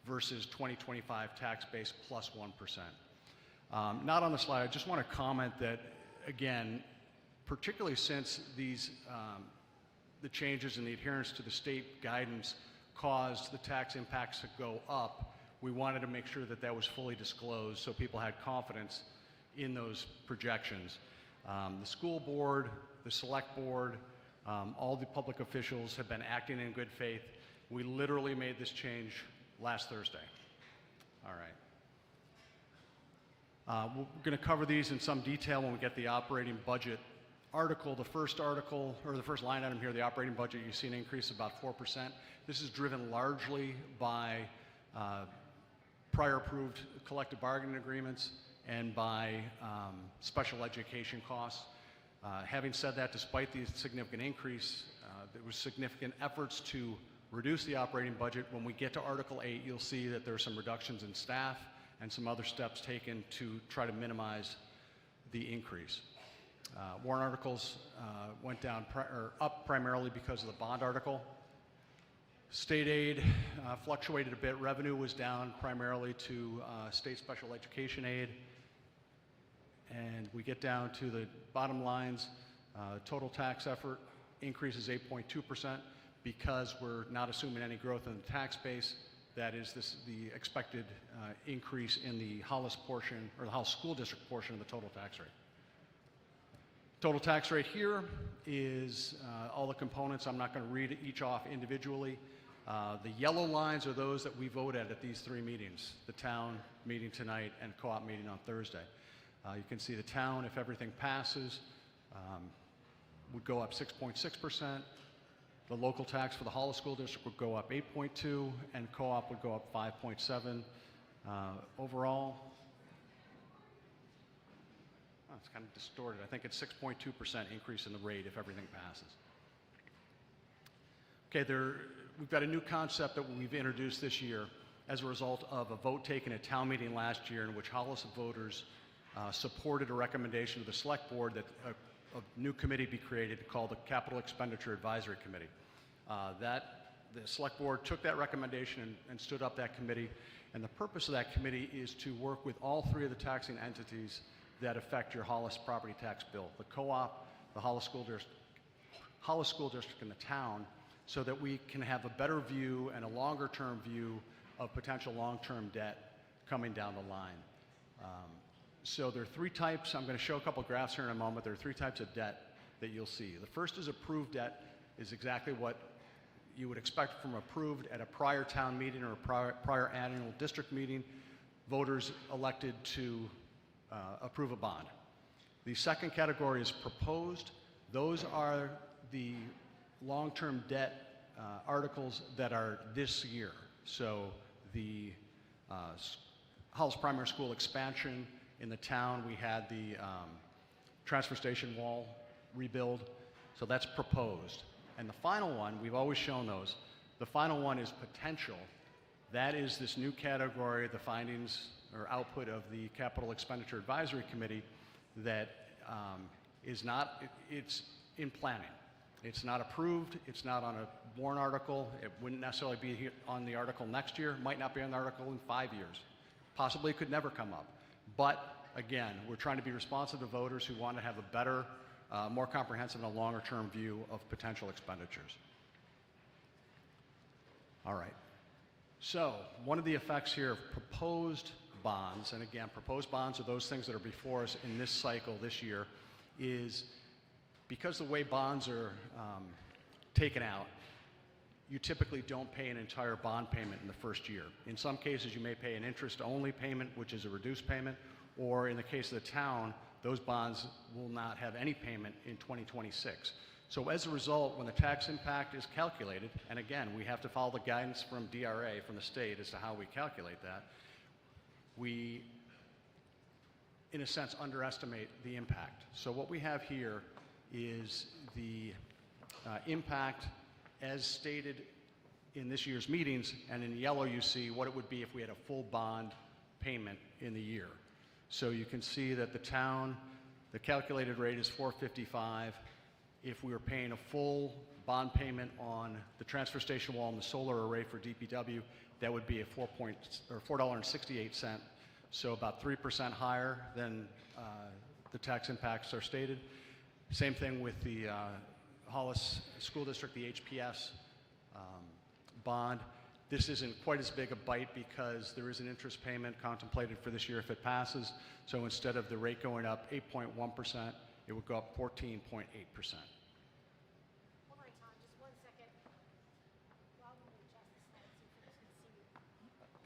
Speaker 3: versus 2025 tax base plus 1%. Not on the slide, I just want to comment that, again, particularly since these, the changes in the adherence to the state guidance caused the tax impacts to go up, we wanted to make sure that that was fully disclosed so people had confidence in those projections. The school board, the select board, all the public officials have been acting in good faith. We literally made this change last Thursday. All right. We're going to cover these in some detail when we get the operating budget article. The first article, or the first line item here, the operating budget, you see an increase of about 4%. This is driven largely by prior approved collective bargaining agreements and by special education costs. Having said that, despite the significant increase, there was significant efforts to reduce the operating budget. When we get to Article 8, you'll see that there are some reductions in staff and some other steps taken to try to minimize the increase. Warrant articles went down up primarily because of the bond article. State aid fluctuated a bit. Revenue was down primarily to state special education aid. And we get down to the bottom lines. Total tax effort increases 8.2% because we're not assuming any growth in the tax base. That is the expected increase in the Hollis portion, or the Hollis School District portion of the total tax rate. Total tax rate here is all the components. I'm not going to read each off individually. The yellow lines are those that we vote at these three meetings, the town meeting tonight and co-op meeting on Thursday. You can see the town, if everything passes, would go up 6.6%. The local tax for the Hollis School District would go up 8.2%, and co-op would go up 5.7%. Overall, it's kind of distorted. I think it's 6.2% increase in the rate if everything passes. Okay, we've got a new concept that we've introduced this year as a result of a vote taken at town meeting last year in which Hollis voters supported a recommendation of the select board that a new committee be created called the Capital Expenditure Advisory Committee. The select board took that recommendation and stood up that committee, and the purpose of that committee is to work with all three of the taxing entities that affect your Hollis property tax bill, the co-op, the Hollis School District, and the town, so that we can have a better view and a longer term view of potential long-term debt coming down the line. So there are three types. I'm going to show a couple graphs here in a moment. There are three types of debt that you'll see. The first is approved debt, is exactly what you would expect from approved at a prior town meeting or a prior annual district meeting. Voters elected to approve a bond. The second category is proposed. Those are the long-term debt articles that are this year. So the Hollis Primary School expansion in the town, we had the transfer station wall rebuild, so that's proposed. And the final one, we've always shown those, the final one is potential. That is this new category, the findings or output of the Capital Expenditure Advisory Committee that is not, it's in planning. It's not approved, it's not on a warrant article, it wouldn't necessarily be on the article next year, might not be on the article in 5 years. Possibly it could never come up. But again, we're trying to be responsive to voters who want to have a better, more comprehensive and a longer term view of potential expenditures. All right. So one of the effects here of proposed bonds, and again, proposed bonds are those things that are before us in this cycle this year, is because the way bonds are taken out, you typically don't pay an entire bond payment in the first year. In some cases, you may pay an interest-only payment, which is a reduced payment, or in the case of the town, those bonds will not have any payment in 2026. So as a result, when the tax impact is calculated, and again, we have to follow the guidance from DRA, from the state, as to how we calculate that, we, in a sense, underestimate the impact. So what we have here is the impact as stated in this year's meetings, and in yellow you see what it would be if we had a full bond payment in the year. So you can see that the town, the calculated rate is $455. If we were paying a full bond payment on the transfer station wall and the solar array for DPW, that would be a $4.68, so about 3% higher than the tax impacts are stated. Same thing with the Hollis School District, the HPS bond. This isn't quite as big a bite because there is an interest payment contemplated for this year if it passes. So instead of the rate going up 8.1%, it would go up 14.8%.
Speaker 1: Hold on, Tom, just 1 second. While we adjust the slides so folks can see,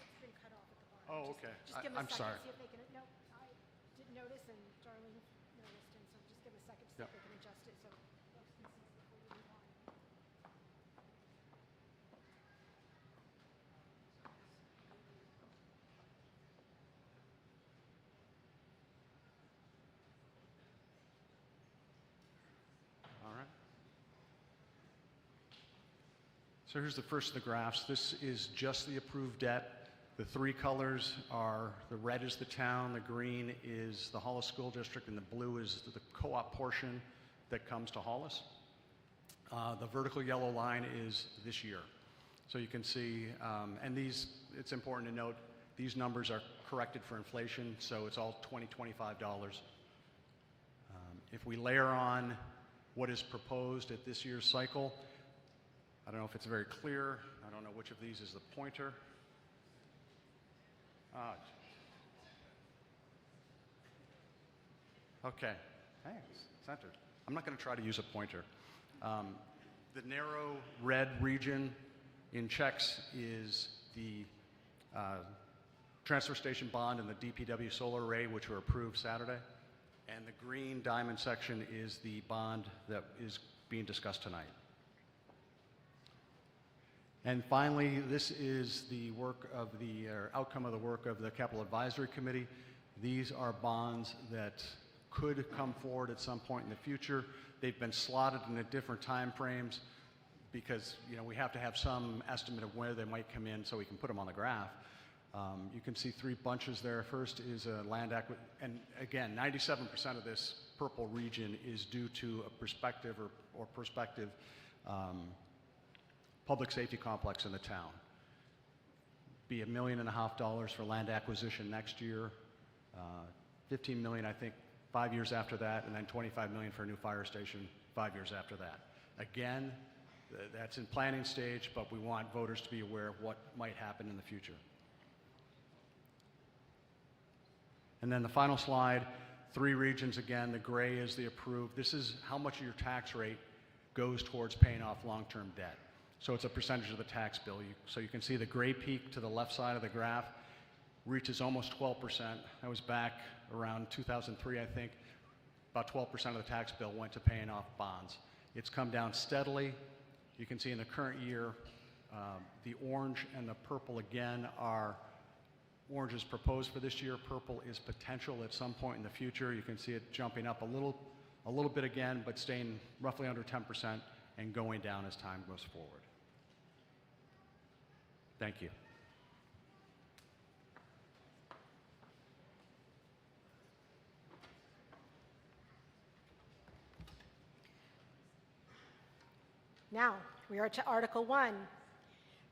Speaker 1: it's been cut off at the bottom.
Speaker 3: Oh, okay.
Speaker 1: Just give them a
Speaker 3: I'm
Speaker 1: second,
Speaker 3: sorry.
Speaker 1: see if they can, no, I didn't notice and Darlene noticed, and so just give them a second to see
Speaker 3: Yep.
Speaker 1: if they can adjust it so folks can see before we move on.
Speaker 3: All right. So here's the first of the graphs. This is just the approved debt. The three colors are, the red is the town, the green is the Hollis School District, and the blue is the co-op portion that comes to Hollis. The vertical yellow line is this year. So you can see, and these, it's important to note, these numbers are corrected for inflation, so it's all $20-25. If we layer on what is proposed at this year's cycle, I don't know if it's very clear. I don't know which of these is the pointer. Okay, hey, it's centered. I'm not going to try to use a pointer. The narrow red region in checks is the transfer station bond and the DPW solar array, which were approved Saturday. And the green diamond section is the bond that is being discussed tonight. And finally, this is the work of the, or outcome of the work of the Capital Advisory Committee. These are bonds that could come forward at some point in the future. They've been slotted into different time frames. because, you know, we have to have some estimate of where they might come in so we can put them on the graph. You can see 3 bunches there. First is a land acquisition, and again, 97% of this purple region is due to a prospective or prospective public safety complex in the town. Be $1.5 million for land acquisition next year, 15 million, I think, 5 years after that, and then 25 million for a new fire station 5 years after that. Again, that's in planning stage, but we want voters to be aware of what might happen in the future. And then the final slide, 3 regions again. The gray is the approved. This is how much of your tax rate goes towards paying off long-term debt. So it's a percentage of the tax bill. So you can see the gray peak to the left side of the graph reaches almost 12%. That was back around 2003, I think. About 12% of the tax bill went to paying off bonds. It's come down steadily. You can see in the current year, the orange and the purple again are orange is proposed for this year. Purple is potential at some point in the future. You can see it jumping up a little bit again, but staying roughly under 10% and going down as time goes forward. Thank you.
Speaker 1: Now, we are to Article 1,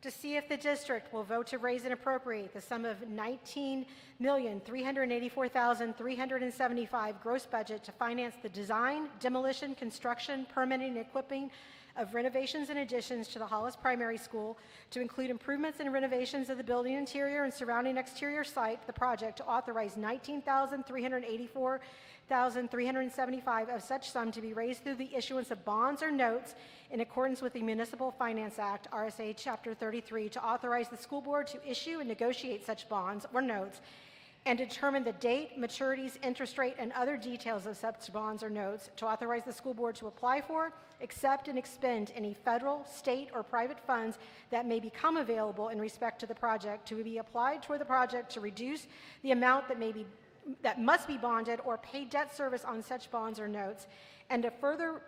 Speaker 1: to see if the district will vote to raise and appropriate the sum of $19,384,375 gross budget to finance the design, demolition, construction, permitting, and equipping of renovations and additions to the Hollis Primary School to include improvements and renovations of the building interior and surrounding exterior site, the project to authorize $19,384,375 of such sum to be raised through the issuance of bonds or notes in accordance with the Municipal Finance Act, RSA Chapter 33, to authorize the school board to issue and negotiate such bonds or notes and determine the date, maturities, interest rate, and other details of such bonds or notes, to authorize the school board to apply for, accept, and expend any federal, state, or private funds that may become available in respect to the project to be applied toward the project to reduce the amount that must be bonded or pay debt service on such bonds or notes, and to further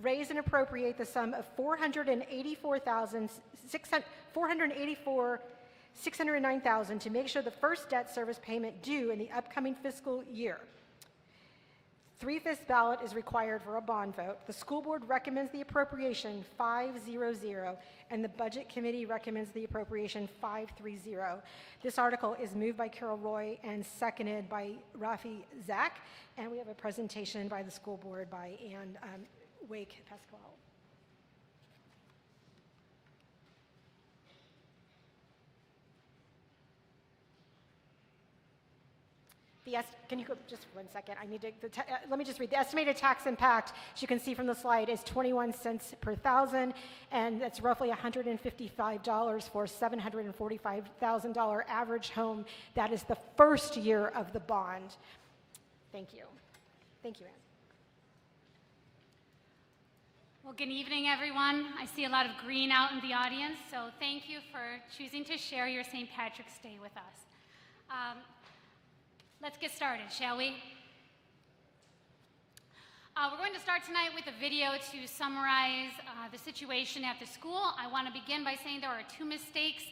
Speaker 1: raise and appropriate the sum of $609,000 to make sure the first debt service payment due in the upcoming fiscal year. 3/5 ballot is required for a bond vote. The school board recommends the appropriation 5-0-0, and the budget committee recommends the appropriation 5-3-0. This article is moved by Carol Roy and seconded by Rafi Zach, and we have a presentation by the school board by Ann Wake Pasquale. Can you go just 1 second? I need to, let me just read. The estimated tax impact, as you can see from the slide, is 21 cents per thousand, and that's roughly $155 for $745,000 average home. That is the first year of the bond. Thank you. Thank you, Ann.
Speaker 12: Well, good evening, everyone. I see a lot of green out in the audience, so thank you for choosing to share your St. Patrick's Day with us. Let's get started, shall we? We're going to start tonight with a video to summarize the situation at the school. I want to begin by saying there are 2 mistakes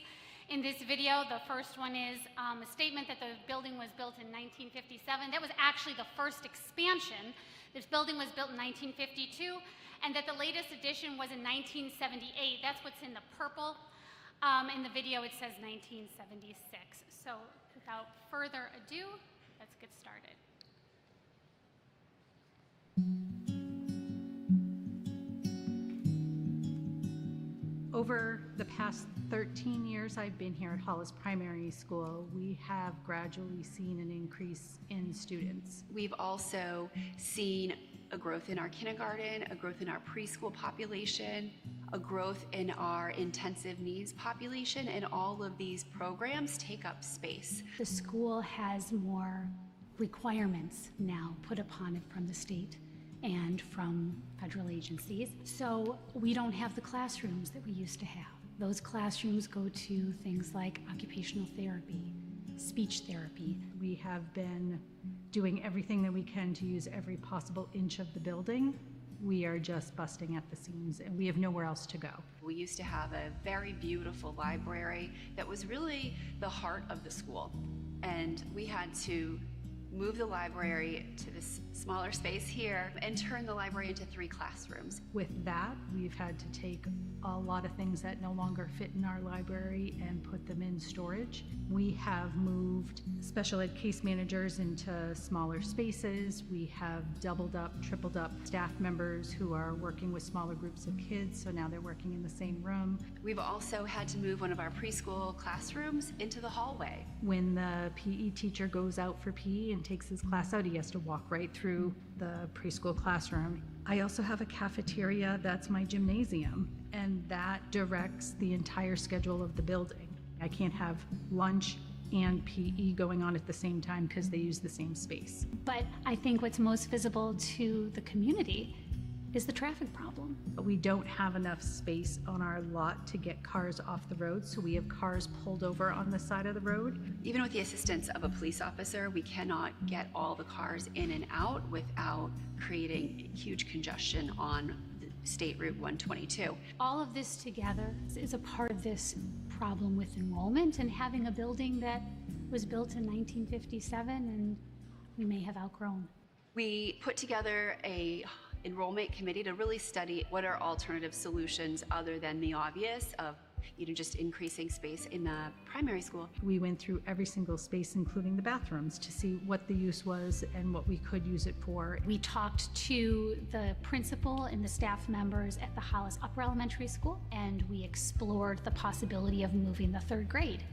Speaker 12: in this video. The first one is a statement that the building was built in 1957. That was actually the first expansion. This building was built in 1952, and that the latest addition was in 1978. That's what's in the purple. In the video, it says 1976. So without further ado, let's get started.
Speaker 13: Over the past 13 years I've been here at Hollis Primary School, we have gradually seen an increase in students.
Speaker 14: We've also seen a growth in our kindergarten, a growth in our preschool population, a growth in our intensive needs population, and all of these programs take up space.
Speaker 15: The school has more requirements now put upon it from the state and from federal agencies. So we don't have the classrooms that we used to have. Those classrooms go to things like occupational therapy, speech therapy.
Speaker 13: We have been doing everything that we can to use every possible inch of the building. we are just busting at the seams and we have nowhere else to go.
Speaker 14: We used to have a very beautiful library that was really the heart of the school. And we had to move the library to this smaller space here and turn the library into 3 classrooms.
Speaker 13: With that, we've had to take a lot of things that no longer fit in our library and put them in storage. We have moved special ed case managers into smaller spaces. We have doubled up, tripled up staff members who are working with smaller groups of kids, so now they're working in the same room.
Speaker 14: We've also had to move one of our preschool classrooms into the hallway.
Speaker 13: When the PE teacher goes out for PE and takes his class out, he has to walk right through the preschool classroom. I also have a cafeteria that's my gymnasium, and that directs the entire schedule of the building. I can't have lunch and PE going on at the same time because they use the same space.
Speaker 15: But I think what's most visible to the community is the traffic problem.
Speaker 13: We don't have enough space on our lot to get cars off the road, so we have cars pulled over on the side of the road.
Speaker 14: Even with the assistance of a police officer, we cannot get all the cars in and out without creating huge congestion on the State Route 122.
Speaker 15: All of this together is a part of this problem with enrollment and having a building that was built in 1957 and we may have outgrown.
Speaker 14: We put together a enrollment committee to really study what are alternative solutions other than the obvious of just increasing space in the primary school.
Speaker 13: We went through every single space, including the bathrooms, to see what the use was and what we could use it for.
Speaker 15: We talked to the principal and the staff members at the Hollis Upper Elementary School, and we explored the possibility of moving the 3rd grade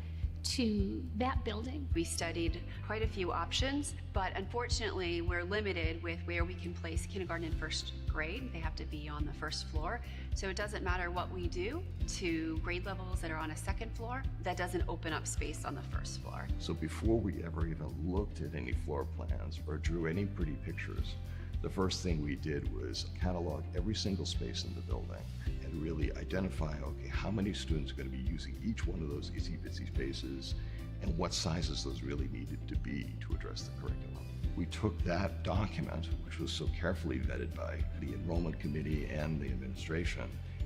Speaker 15: to that building.
Speaker 14: We studied quite a few options, but unfortunately we're limited with where we can place kindergarten and 1st grade. They have to be on the 1st floor. So it doesn't matter what we do to grade levels that are on a 2nd floor, that doesn't open up space on the 1st floor.
Speaker 16: So before we ever even looked at any floor plans or drew any pretty pictures, the first thing we did was catalog every single space in the building and really identify, okay, how many students are going to be using each one of those itsy bitsy spaces and what sizes those really needed to be to address the curriculum. We took that document, which was so carefully vetted by the enrollment committee and the administration,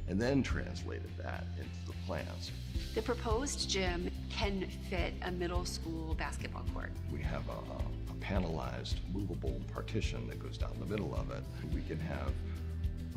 Speaker 16: and then translated that into the plans.
Speaker 14: The proposed gym can fit a middle school basketball court.
Speaker 16: We have a panelized, movable partition that goes down the middle of it. We can have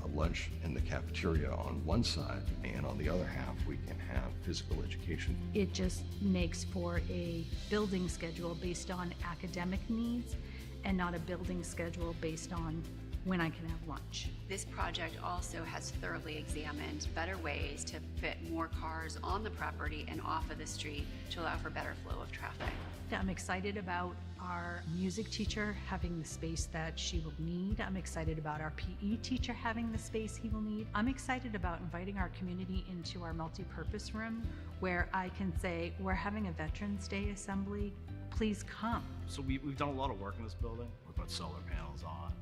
Speaker 16: a lunch in the cafeteria on one side, and on the other half, we can have physical education.
Speaker 13: It just makes for a building schedule based on academic needs and not a building schedule based on when I can have lunch.
Speaker 14: This project also has thoroughly examined better ways to fit more cars on the property and off of the street to allow for better flow of traffic.
Speaker 13: I'm excited about our music teacher having the space that she will need. I'm excited about our PE teacher having the space he will need. I'm excited about inviting our community into our multi-purpose room where I can say, we're having a Veterans Day assembly, please come.
Speaker 17: So we've done a lot of work in this building. We put solar panels on,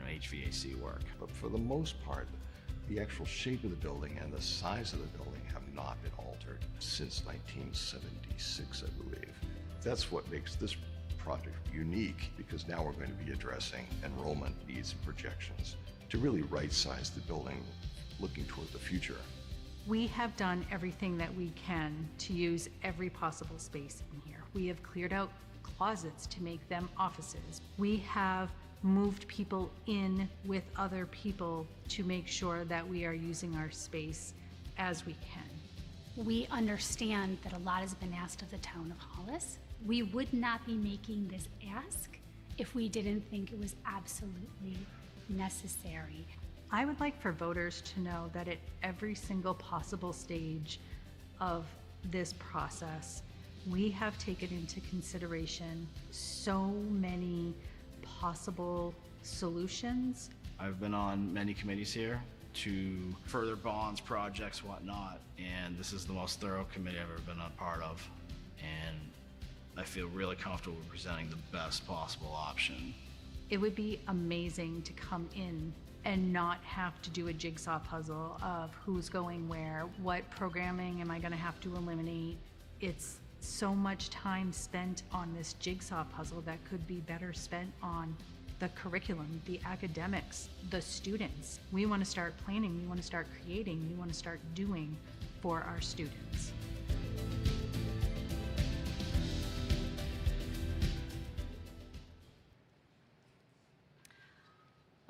Speaker 17: HVAC work.
Speaker 16: But for the most part, the actual shape of the building and the size of the building have not been altered since 1976, I believe. That's what makes this project unique, because now we're going to be addressing enrollment needs and projections to really right-size the building looking toward the future.
Speaker 13: We have done everything that we can to use every possible space in here. We have cleared out closets to make them offices. We have moved people in with other people to make sure that we are using our space as we can.
Speaker 15: We understand that a lot has been asked of the town of Hollis. We would not be making this ask if we didn't think it was absolutely necessary.
Speaker 13: I would like for voters to know that at every single possible stage of this process, we have taken into consideration so many possible solutions.
Speaker 17: I've been on many committees here to further bonds, projects, whatnot, and this is the most thorough committee I've ever been a part of. And I feel really comfortable with presenting the best possible option.
Speaker 13: It would be amazing to come in and not have to do a jigsaw puzzle of who's going where, what programming am I going to have to eliminate. It's so much time spent on this jigsaw puzzle that could be better spent on the curriculum, the academics, the students. We want to start planning, we want to start creating, we want to start doing for our students.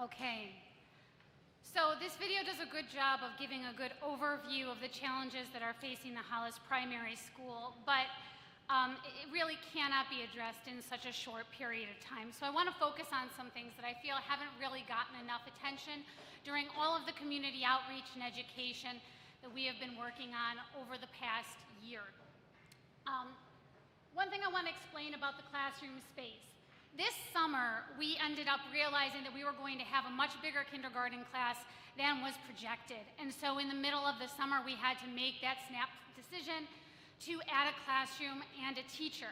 Speaker 12: Okay. So this video does a good job of giving a good overview of the challenges that are facing the Hollis Primary School, but it really cannot be addressed in such a short period of time. So I want to focus on some things that I feel haven't really gotten enough attention during all of the community outreach and education that we have been working on over the past year. One thing I want to explain about the classroom space. This summer, we ended up realizing that we were going to have a much bigger kindergarten class than was projected. And so in the middle of the summer, we had to make that snap decision to add a classroom and a teacher.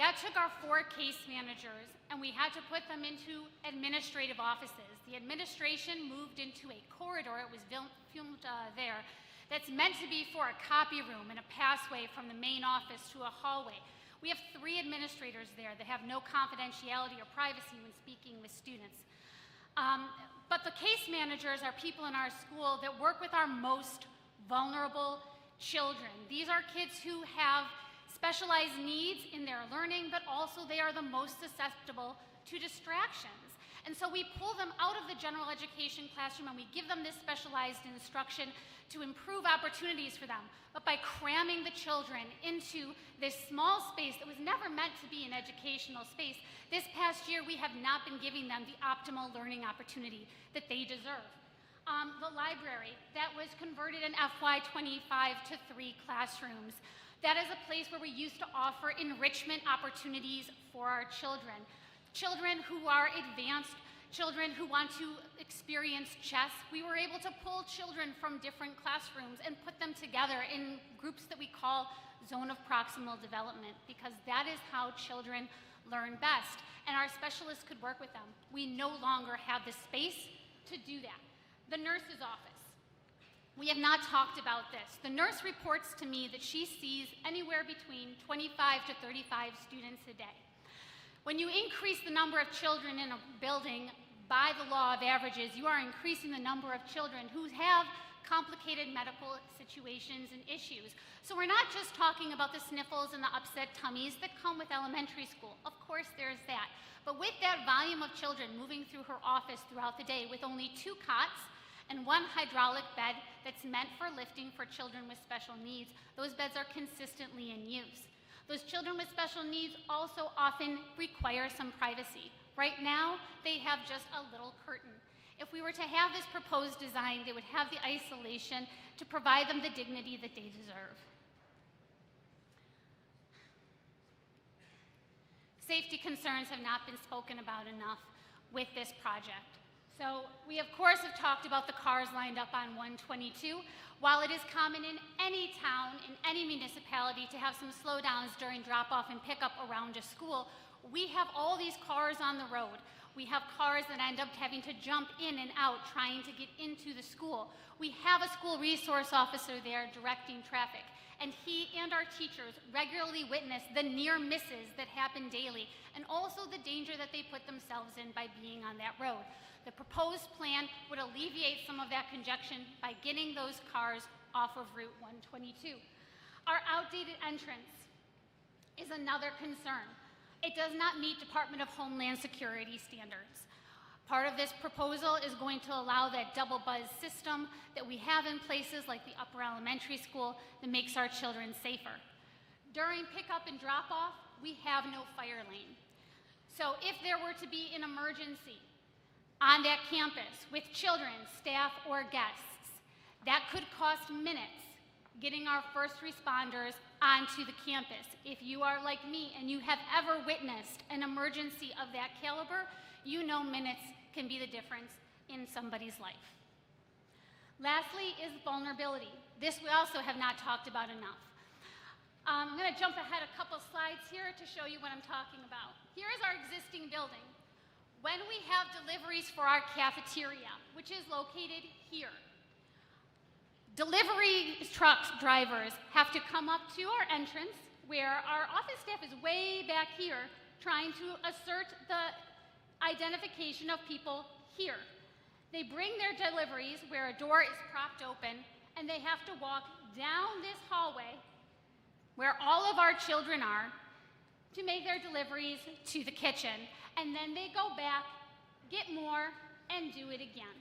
Speaker 12: That took our 4 case managers, and we had to put them into administrative offices. The administration moved into a corridor, it was filmed there, that's meant to be for a copy room and a passway from the main office to a hallway. We have 3 administrators there that have no confidentiality or privacy when speaking with students. But the case managers are people in our school that work with our most vulnerable children. These are kids who have specialized needs in their learning, but also they are the most susceptible to distractions. And so we pull them out of the general education classroom and we give them this specialized instruction to improve opportunities for them. But by cramming the children into this small space that was never meant to be an educational space, this past year we have not been giving them the optimal learning opportunity that they deserve. The library, that was converted in FY25 to 3 classrooms. That is a place where we used to offer enrichment opportunities for our children. Children who are advanced, children who want to experience chess. We were able to pull children from different classrooms and put them together in groups that we call zone of proximal development, because that is how children learn best. And our specialists could work with them. We no longer have the space to do that. The nurse's office. We have not talked about this. The nurse reports to me that she sees anywhere between 25 to 35 students a day. When you increase the number of children in a building by the law of averages, you are increasing the number of children who have complicated medical situations and issues. So we're not just talking about the sniffles and the upset tummies that come with elementary school. Of course there's that. But with that volume of children moving through her office throughout the day with only 2 cots and 1 hydraulic bed that's meant for lifting for children with special needs, those beds are consistently in use. Those children with special needs also often require some privacy. Right now, they have just a little curtain. If we were to have this proposed design, they would have the isolation to provide them the dignity that they deserve. Safety concerns have not been spoken about enough with this project. So we, of course, have talked about the cars lined up on 122. While it is common in any town, in any municipality, to have some slowdowns during drop-off and pickup around a school, we have all these cars on the road. We have cars that end up having to jump in and out trying to get into the school. We have a school resource officer there directing traffic, and he and our teachers regularly witness the near misses that happen daily, and also the danger that they put themselves in by being on that road. The proposed plan would alleviate some of that congestion by getting those cars off of Route 122. Our outdated entrance is another concern. It does not meet Department of Homeland Security standards. Part of this proposal is going to allow that double buzz system that we have in places like the upper elementary school that makes our children safer. During pickup and drop-off, we have no fire lane. So if there were to be an emergency on that campus with children, staff, or guests, that could cost minutes getting our first responders onto the campus. If you are like me and you have ever witnessed an emergency of that caliber, you know minutes can be the difference in somebody's life. Lastly is vulnerability. This we also have not talked about enough. I'm going to jump ahead a couple slides here to show you what I'm talking about. Here is our existing building. When we have deliveries for our cafeteria, which is located here, delivery trucks drivers have to come up to our entrance where our office staff is way back here trying to assert the identification of people here. They bring their deliveries where a door is propped open, and they have to walk down this hallway where all of our children are to make their deliveries to the kitchen. And then they go back, get more, and do it again.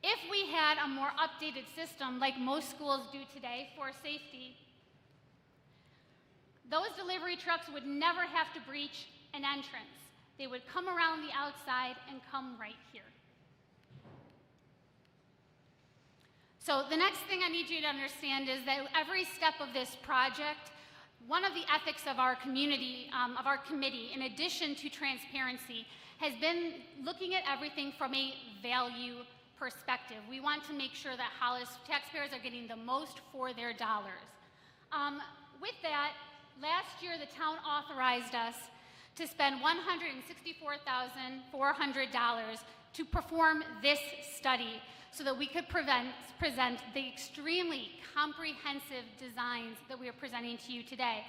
Speaker 12: If we had a more updated system like most schools do today for safety, those delivery trucks would never have to breach an entrance. They would come around the outside and come right here. So the next thing I need you to understand is that every step of this project, one of the ethics of our community, of our committee, in addition to transparency, has been looking at everything from a value perspective. We want to make sure that Hollis taxpayers are getting the most for their dollars. With that, last year the town authorized us to spend $164,400 to perform this study so that we could present the extremely comprehensive designs that we are presenting to you today.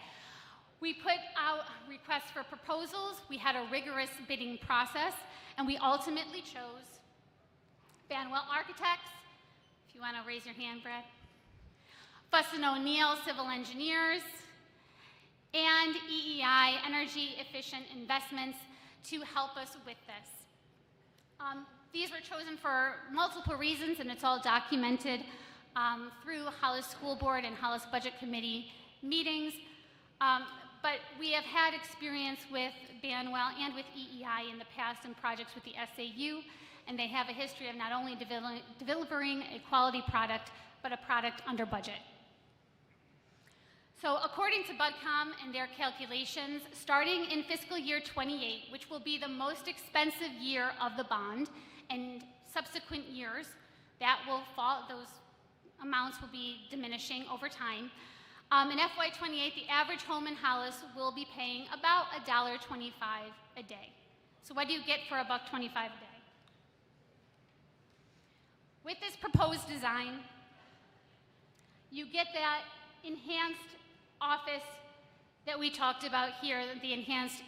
Speaker 12: We put out requests for proposals, we had a rigorous bidding process, and we ultimately chose Banwell Architects, if you want to raise your hand, Brad, Fussin O'Neill Civil Engineers, and EEI, Energy Efficient Investments, to help us with this. These were chosen for multiple reasons, and it's all documented through Hollis School Board and Hollis Budget Committee meetings. But we have had experience with Banwell and with EEI in the past in projects with the SAU, and they have a history of not only delivering a quality product, but a product under budget. So according to BudCom and their calculations, starting in fiscal year 28, which will be the most expensive year of the bond, and subsequent years, that will fall, those amounts will be diminishing over time. In FY28, the average home in Hollis will be paying about $1.25 a day. So what do you get for $1.25 a day? With this proposed design, you get that enhanced office that we talked about here, the enhanced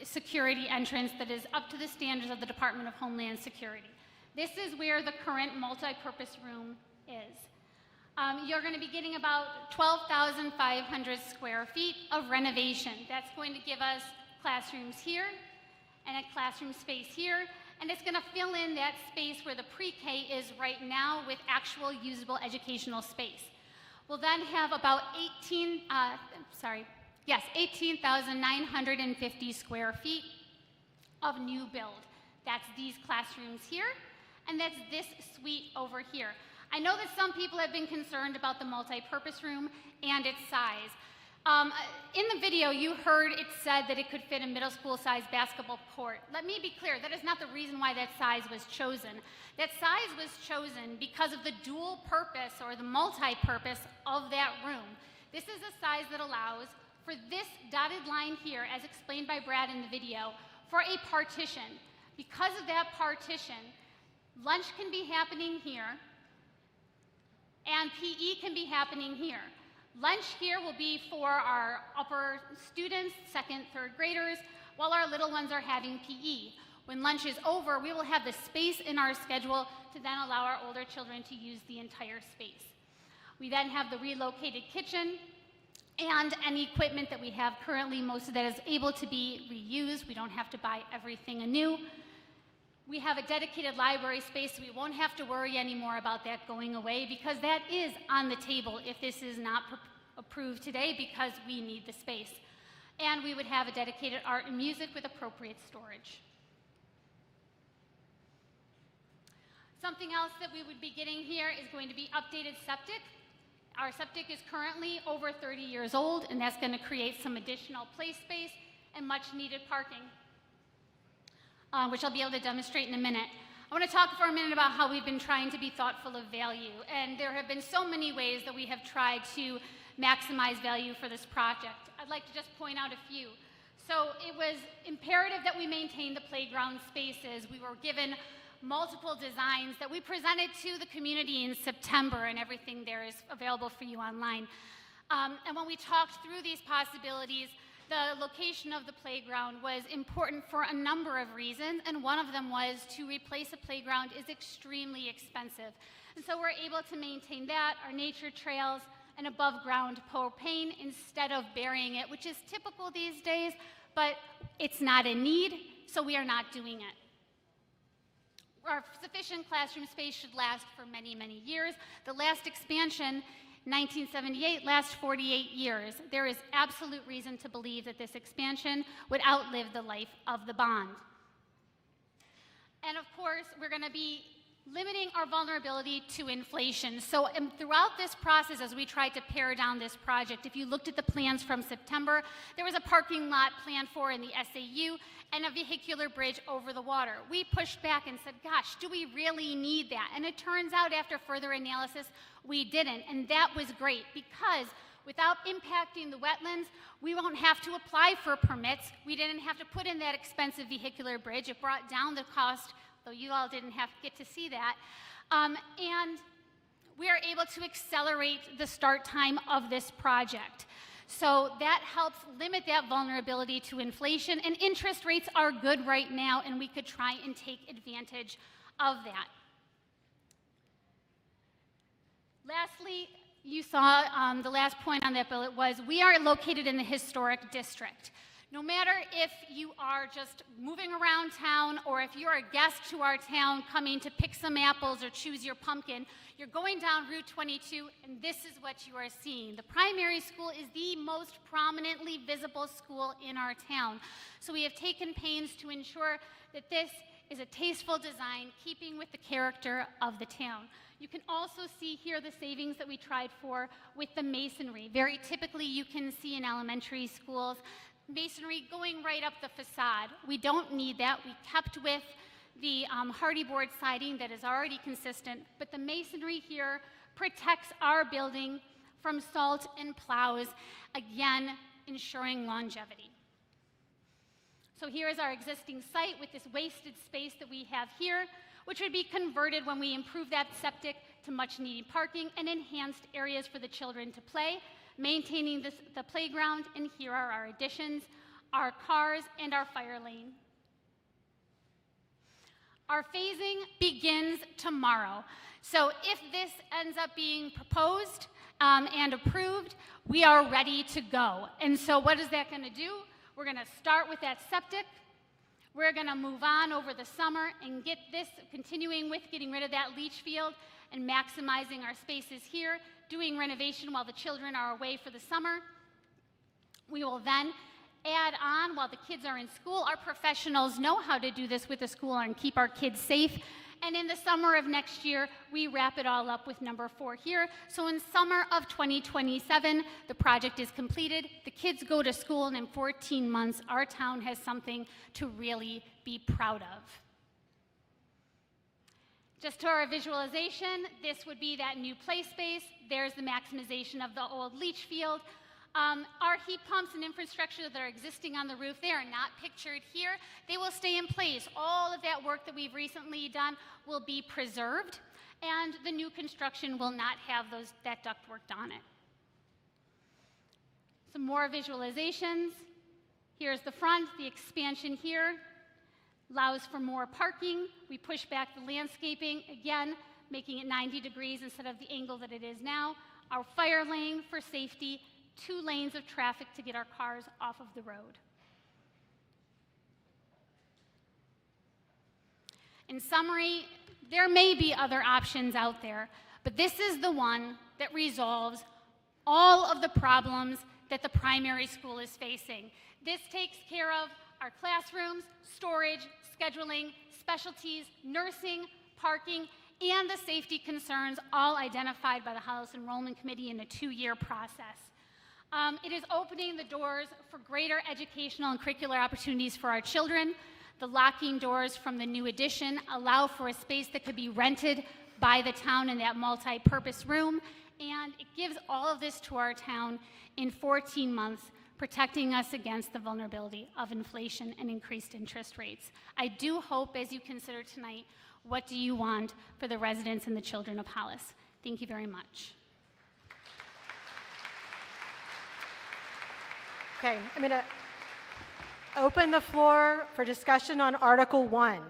Speaker 12: security entrance that is up to the standards of the Department of Homeland Security. This is where the current multi-purpose room is. You're going to be getting about 12,500 square feet of renovation. That's going to give us classrooms here and a classroom space here, and it's going to fill in that space where the pre-K is right now with actual usable educational space. We'll then have about 18,950 square feet of new build. That's these classrooms here, and that's this suite over here. I know that some people have been concerned about the multi-purpose room and its size. In the video, you heard it said that it could fit a middle school-sized basketball court. Let me be clear, that is not the reason why that size was chosen. That size was chosen because of the dual purpose or the multi-purpose of that room. This is a size that allows for this dotted line here, as explained by Brad in the video, for a partition. Because of that partition, lunch can be happening here, and PE can be happening here. Lunch here will be for our upper students, second, third graders, while our little ones are having PE. When lunch is over, we will have the space in our schedule to then allow our older children to use the entire space. We then have the relocated kitchen and any equipment that we have currently, most of that is able to be reused. We don't have to buy everything anew. We have a dedicated library space, so we won't have to worry anymore about that going away, because that is on the table if this is not approved today, because we need the space. And we would have a dedicated art and music with appropriate storage. Something else that we would be getting here is going to be updated septic. Our septic is currently over 30 years old, and that's going to create some additional play space and much needed parking, which I'll be able to demonstrate in a minute. I want to talk for a minute about how we've been trying to be thoughtful of value. And there have been so many ways that we have tried to maximize value for this project. I'd like to just point out a few. So it was imperative that we maintain the playground spaces. We were given multiple designs that we presented to the community in September, and everything there is available for you online. And when we talked through these possibilities, the location of the playground was important for a number of reasons, and one of them was to replace a playground is extremely expensive. And so we're able to maintain that, our nature trails, and above ground propane instead of burying it, which is typical these days, but it's not a need, so we are not doing it. Our sufficient classroom space should last for many, many years. The last expansion, 1978, lasts 48 years. There is absolute reason to believe that this expansion would outlive the life of the bond. And of course, we're going to be limiting our vulnerability to inflation. So throughout this process, as we tried to pare down this project, if you looked at the plans from September, there was a parking lot planned for in the SAU and a vehicular bridge over the water. We pushed back and said, gosh, do we really need that? And it turns out after further analysis, we didn't. And that was great because without impacting the wetlands, we won't have to apply for permits. We didn't have to put in that expensive vehicular bridge. It brought down the cost, though you all didn't get to see that. And we are able to accelerate the start time of this project. So that helps limit that vulnerability to inflation, and interest rates are good right now, and we could try and take advantage of that. Lastly, you saw the last point on that bullet was we are located in the historic district. No matter if you are just moving around town or if you're a guest to our town coming to pick some apples or choose your pumpkin, you're going down Route 22 and this is what you are seeing. The primary school is the most prominently visible school in our town. So we have taken pains to ensure that this is a tasteful design keeping with the character of the town. You can also see here the savings that we tried for with the masonry. Very typically you can see in elementary schools masonry going right up the facade. We don't need that. We kept with the hardy board siding that is already consistent, but the masonry here protects our building from salt and plows, again, ensuring longevity. So here is our existing site with this wasted space that we have here, which would be converted when we improve that septic to much needed parking and enhanced areas for the children to play, maintaining the playground, and here are our additions, our cars, and our fire lane. Our phasing begins tomorrow. So if this ends up being proposed and approved, we are ready to go. And so what is that going to do? We're going to start with that septic. We're going to move on over the summer and get this, continuing with getting rid of that leach field and maximizing our spaces here, doing renovation while the children are away for the summer. We will then add on while the kids are in school. Our professionals know how to do this with the school and keep our kids safe. And in the summer of next year, we wrap it all up with number 4 here. So in summer of 2027, the project is completed. The kids go to school, and in 14 months, our town has something to really be proud of. Just to our visualization, this would be that new play space. There's the maximization of the old leach field. Our heat pumps and infrastructure that are existing on the roof, they are not pictured here. They will stay in place. All of that work that we've recently done will be preserved, and the new construction will not have that ductwork on it. Some more visualizations. Here's the front. The expansion here allows for more parking. We push back the landscaping, again, making it 90 degrees instead of the angle that it is now. Our fire lane for safety, 2 lanes of traffic to get our cars off of the road. In summary, there may be other options out there, but this is the one that resolves all of the problems that the primary school is facing. This takes care of our classrooms, storage, scheduling, specialties, nursing, parking, and the safety concerns, all identified by the Hollis Enrollment Committee in a 2-year process. It is opening the doors for greater educational and curricular opportunities for our children. The locking doors from the new addition allow for a space that could be rented by the town in that multi-purpose room, and it gives all of this to our town in 14 months, protecting us against the vulnerability of inflation and increased interest rates. I do hope, as you consider tonight, what do you want for the residents and the children of Hollis? Thank you very much.
Speaker 1: Okay, I'm going to open the floor for discussion on Article 1.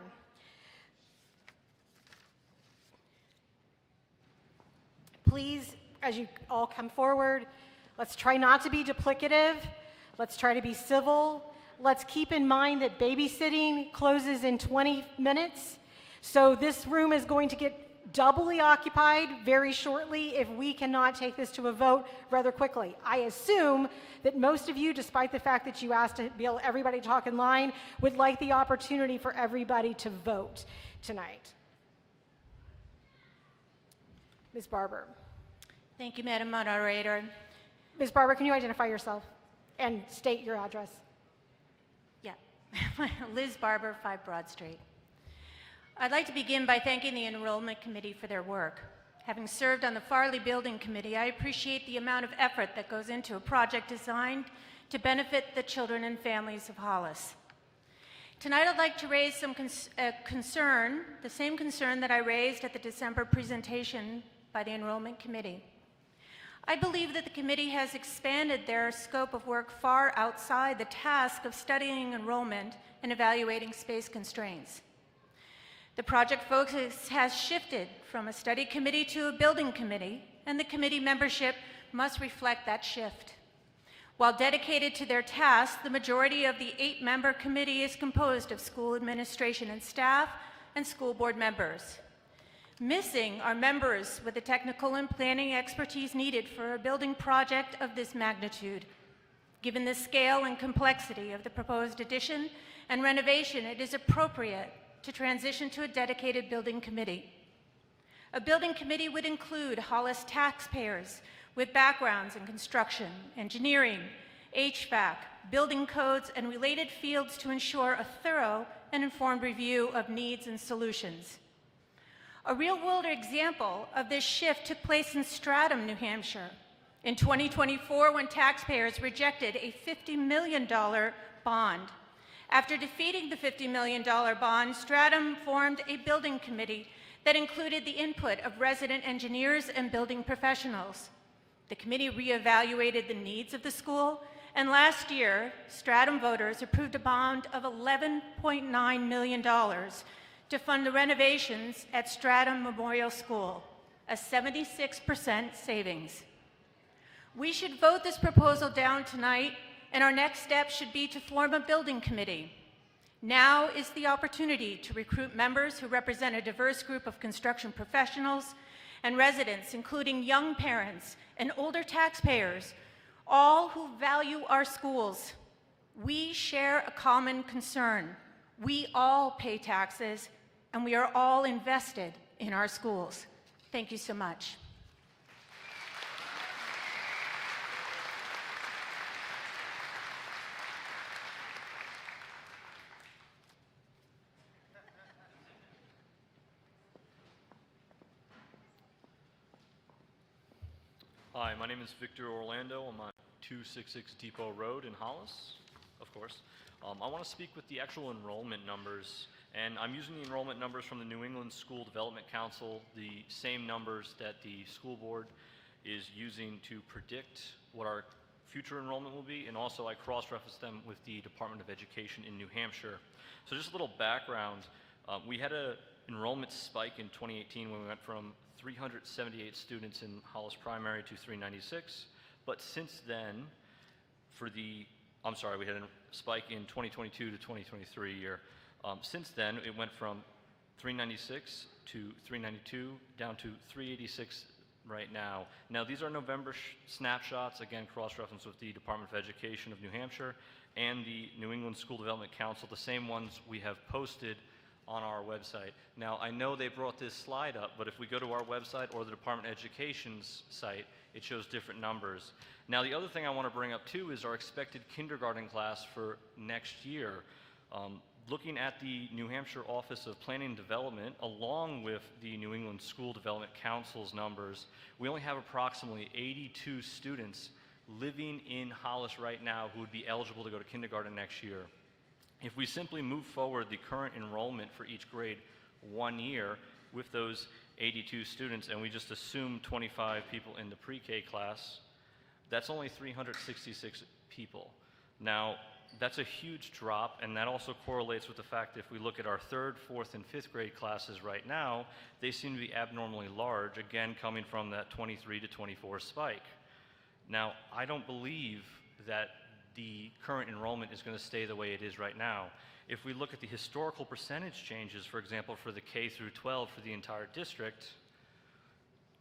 Speaker 1: Please, as you all come forward, let's try not to be duplicative. Let's try to be civil. Let's keep in mind that babysitting closes in 20 minutes. So this room is going to get doubly occupied very shortly if we cannot take this to a vote rather quickly. I assume that most of you, despite the fact that you asked to be able everybody to talk in line, would like the opportunity for everybody to vote tonight. Ms. Barber.
Speaker 18: Thank you, Madam Moderator.
Speaker 1: Ms. Barber, can you identify yourself and state your address?
Speaker 18: Yeah, Liz Barber, 5 Broad Street. I'd like to begin by thanking the Enrollment Committee for their work. Having served on the Farley Building Committee, I appreciate the amount of effort that goes into a project designed to benefit the children and families of Hollis. Tonight I'd like to raise some concern, the same concern that I raised at the December presentation by the Enrollment Committee. I believe that the committee has expanded their scope of work far outside the task of studying enrollment and evaluating space constraints. The project focus has shifted from a study committee to a building committee, and the committee membership must reflect that shift. While dedicated to their task, the majority of the 8-member committee is composed of school administration and staff and school board members. Missing are members with the technical and planning expertise needed for a building project of this magnitude. Given the scale and complexity of the proposed addition and renovation, it is appropriate to transition to a dedicated building committee. A building committee would include Hollis taxpayers with backgrounds in construction, engineering, HVAC, building codes, and related fields to ensure a thorough and informed review of needs and solutions. A real-world example of this shift took place in Stratham, New Hampshire, in 2024 when taxpayers rejected a $50 million bond. After defeating the $50 million bond, Stratham formed a building committee that included the input of resident engineers and building professionals. The committee reevaluated the needs of the school, and last year, Stratham voters approved a bond of $11.9 million to fund the renovations at Stratham Memorial School, a 76% savings. We should vote this proposal down tonight, and our next step should be to form a building committee. Now is the opportunity to recruit members who represent a diverse group of construction professionals and residents, including young parents and older taxpayers, all who value our schools. We share a common concern. We all pay taxes, and we are all invested in our schools. Thank you so much.
Speaker 19: Hi, my name is Victor Orlando. I'm on 266 Depot Road in Hollis, of course. I want to speak with the actual enrollment numbers, and I'm using the enrollment numbers from the New England School Development Council, the same numbers that the school board is using to predict what our future enrollment will be, and also I cross-reference them with the Department of Education in New Hampshire. So just a little background, we had an enrollment spike in 2018 when we went from 378 students in Hollis Primary to 396, but since then, we had a spike in 2022 to 2023 year. Since then, it went from 396 to 392, down to 386 right now. Now, these are November snapshots, again, cross-reference with the Department of Education of New Hampshire and the New England School Development Council, the same ones we have posted on our website. Now, I know they brought this slide up, but if we go to our website or the Department of Education's site, it shows different numbers. Now, the other thing I want to bring up too is our expected kindergarten class for next year. Looking at the New Hampshire Office of Planning and Development, along with the New England School Development Council's numbers, we only have approximately 82 students living in Hollis right now who would be eligible to go to kindergarten next year. If we simply move forward the current enrollment for each grade 1 year with those 82 students, and we just assume 25 people in the pre-K class, that's only 366 people. Now, that's a huge drop, and that also correlates with the fact that if we look at our 3rd, 4th, and 5th grade classes right now, they seem to be abnormally large, again coming from that 23 to 24 spike. Now, I don't believe that the current enrollment is going to stay the way it is right now. If we look at the historical percentage changes, for example, for the K through 12 for the entire district,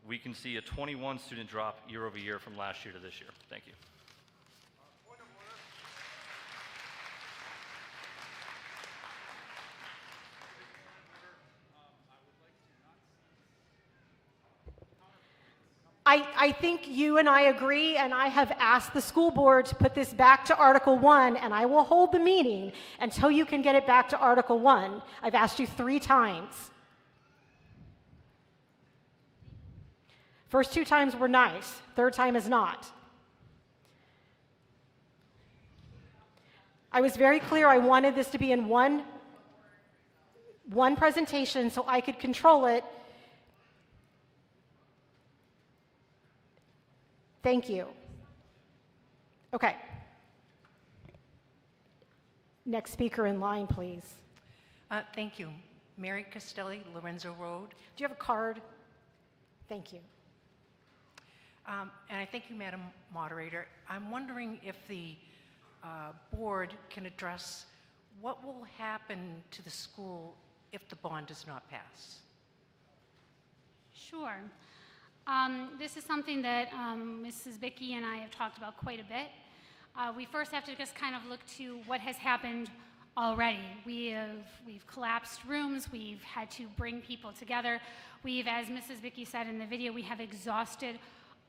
Speaker 19: we can see a 21 student drop year over year from last year to this year. Thank you.
Speaker 1: I think you and I agree, and I have asked the school board to put this back to Article 1, and I will hold the meeting until you can get it back to Article 1. I've asked you 3 times. First 2 times were nice, 3rd time is not. I was very clear I wanted this to be in one presentation so I could control it. Thank you. Okay. Next speaker in line, please.
Speaker 20: Thank you. Mary Castelli, Lorenzo Road.
Speaker 1: Do you have a card? Thank you.
Speaker 20: And I thank you, Madam Moderator. I'm wondering if the board can address what will happen to the school if the bond does not pass.
Speaker 12: Sure. This is something that Mrs. Bickey and I have talked about quite a bit. We first have to just kind of look to what has happened already. We've collapsed rooms, we've had to bring people together. We've, as Mrs. Bickey said in the video, we have exhausted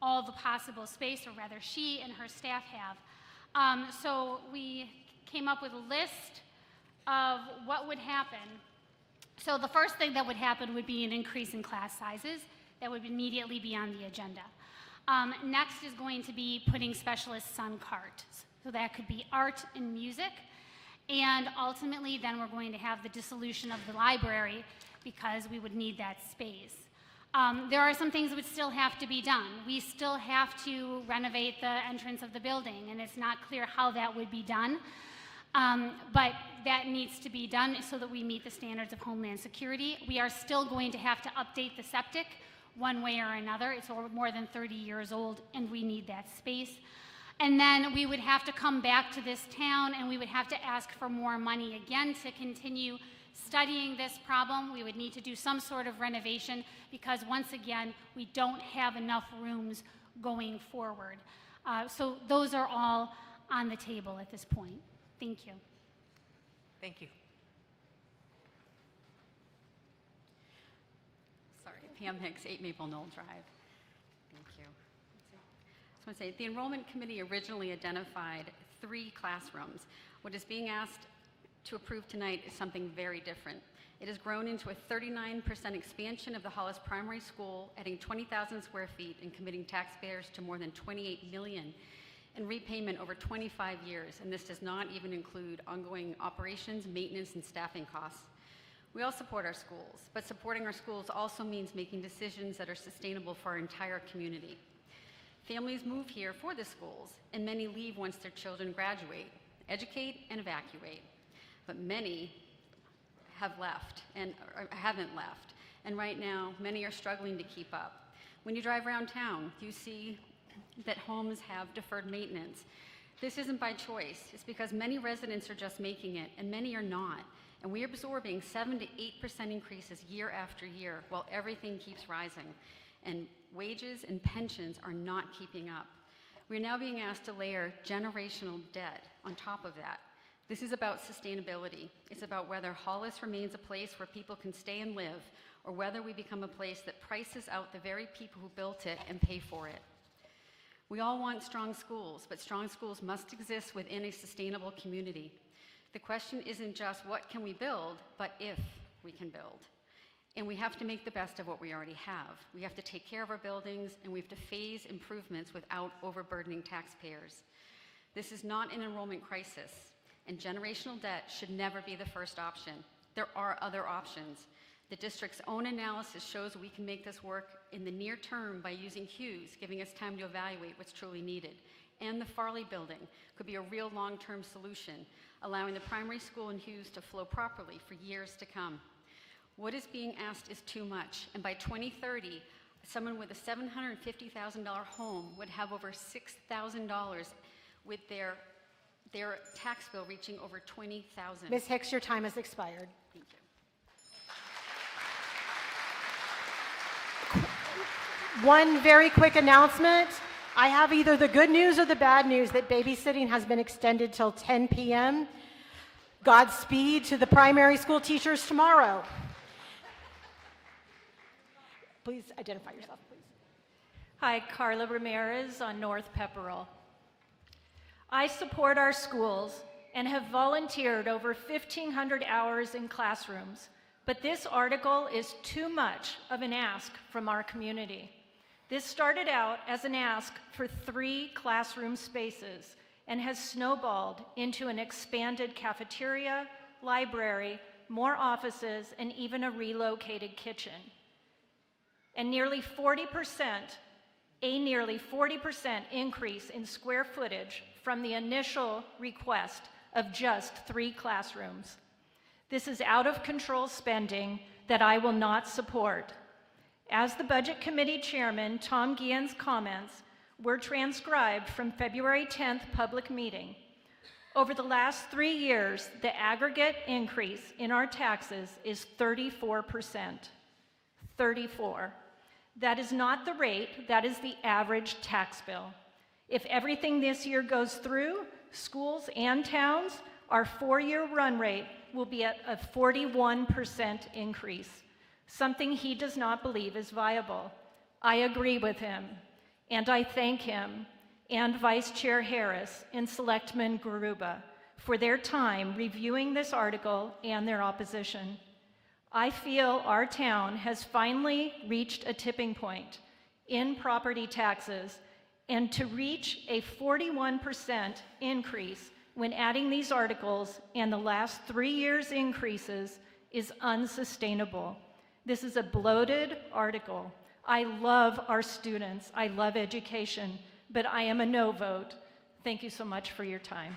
Speaker 12: all the possible space, or rather she and her staff have. So we came up with a list of what would happen. So the first thing that would happen would be an increase in class sizes. That would immediately be on the agenda. Next is going to be putting specialists on carts. So that could be art and music. And ultimately, then we're going to have the dissolution of the library because we would need that space. There are some things that would still have to be done. We still have to renovate the entrance of the building, and it's not clear how that would be done. But that needs to be done so that we meet the standards of Homeland Security. We are still going to have to update the septic one way or another. It's more than 30 years old, and we need that space. And then we would have to come back to this town, and we would have to ask for more money again to continue studying this problem. We would need to do some sort of renovation because, once again, we don't have enough rooms going forward. So those are all on the table at this point. Thank you.
Speaker 20: Thank you.
Speaker 21: Sorry, Pam Hicks, 8 Maple Knoll Drive. Thank you. I just want to say, the Enrollment Committee originally identified 3 classrooms. What is being asked to approve tonight is something very different. It has grown into a 39% expansion of the Hollis Primary School, adding 20,000 square feet and committing taxpayers to more than $28 million in repayment over 25 years, and this does not even include ongoing operations, maintenance, and staffing costs. We all support our schools, but supporting our schools also means making decisions that are sustainable for our entire community. Families move here for the schools, and many leave once their children graduate, educate, and evacuate. But many have left and haven't left, and right now, many are struggling to keep up. When you drive around town, you see that homes have deferred maintenance. This isn't by choice. It's because many residents are just making it, and many are not. And we are absorbing 7 to 8% increases year after year while everything keeps rising. And wages and pensions are not keeping up. We're now being asked to layer generational debt on top of that. This is about sustainability. It's about whether Hollis remains a place where people can stay and live, or whether we become a place that prices out the very people who built it and pay for it. We all want strong schools, but strong schools must exist within a sustainable community. The question isn't just what can we build, but if we can build. And we have to make the best of what we already have. We have to take care of our buildings, and we have to phase improvements without overburdening taxpayers. This is not an enrollment crisis, and generational debt should never be the first option. There are other options. The district's own analysis shows we can make this work in the near term by using CUES, giving us time to evaluate what's truly needed. and the Farley Building could be a real long-term solution, allowing the primary school in Hughes to flow properly for years to come. What is being asked is too much, and by 2030, someone with a $750,000 home would have over $6,000 with their tax bill reaching over $20,000.
Speaker 1: Ms. Hicks, your time has expired.
Speaker 21: Thank you.
Speaker 1: One very quick announcement. I have either the good news or the bad news that babysitting has been extended till 10 p.m. Godspeed to the primary school teachers tomorrow. Please identify yourself, please.
Speaker 2: Hi, Carla Ramirez on North Pepperell. I support our schools and have volunteered over 1,500 hours in classrooms, but this article is too much of an ask from our community. This started out as an ask for 3 classroom spaces and has snowballed into an expanded cafeteria, library, more offices, and even a relocated kitchen. And nearly 40% increase in square footage from the initial request of just 3 classrooms. This is out of control spending that I will not support. As the Budget Committee Chairman, Tom Guillen's comments were transcribed from February 10th public meeting. Over the last 3 years, the aggregate increase in our taxes is 34%. 34. That is not the rate, that is the average tax bill. If everything this year goes through, schools and towns, our 4-year run rate will be at a 41% increase, something he does not believe is viable. I agree with him, and I thank him and Vice Chair Harris and Selectman Garuba for their time reviewing this article and their opposition. I feel our town has finally reached a tipping point in property taxes, and to reach a 41% increase when adding these articles and the last 3 years' increases is unsustainable. This is a bloated article. I love our students, I love education, but I am a no vote. Thank you so much for your time.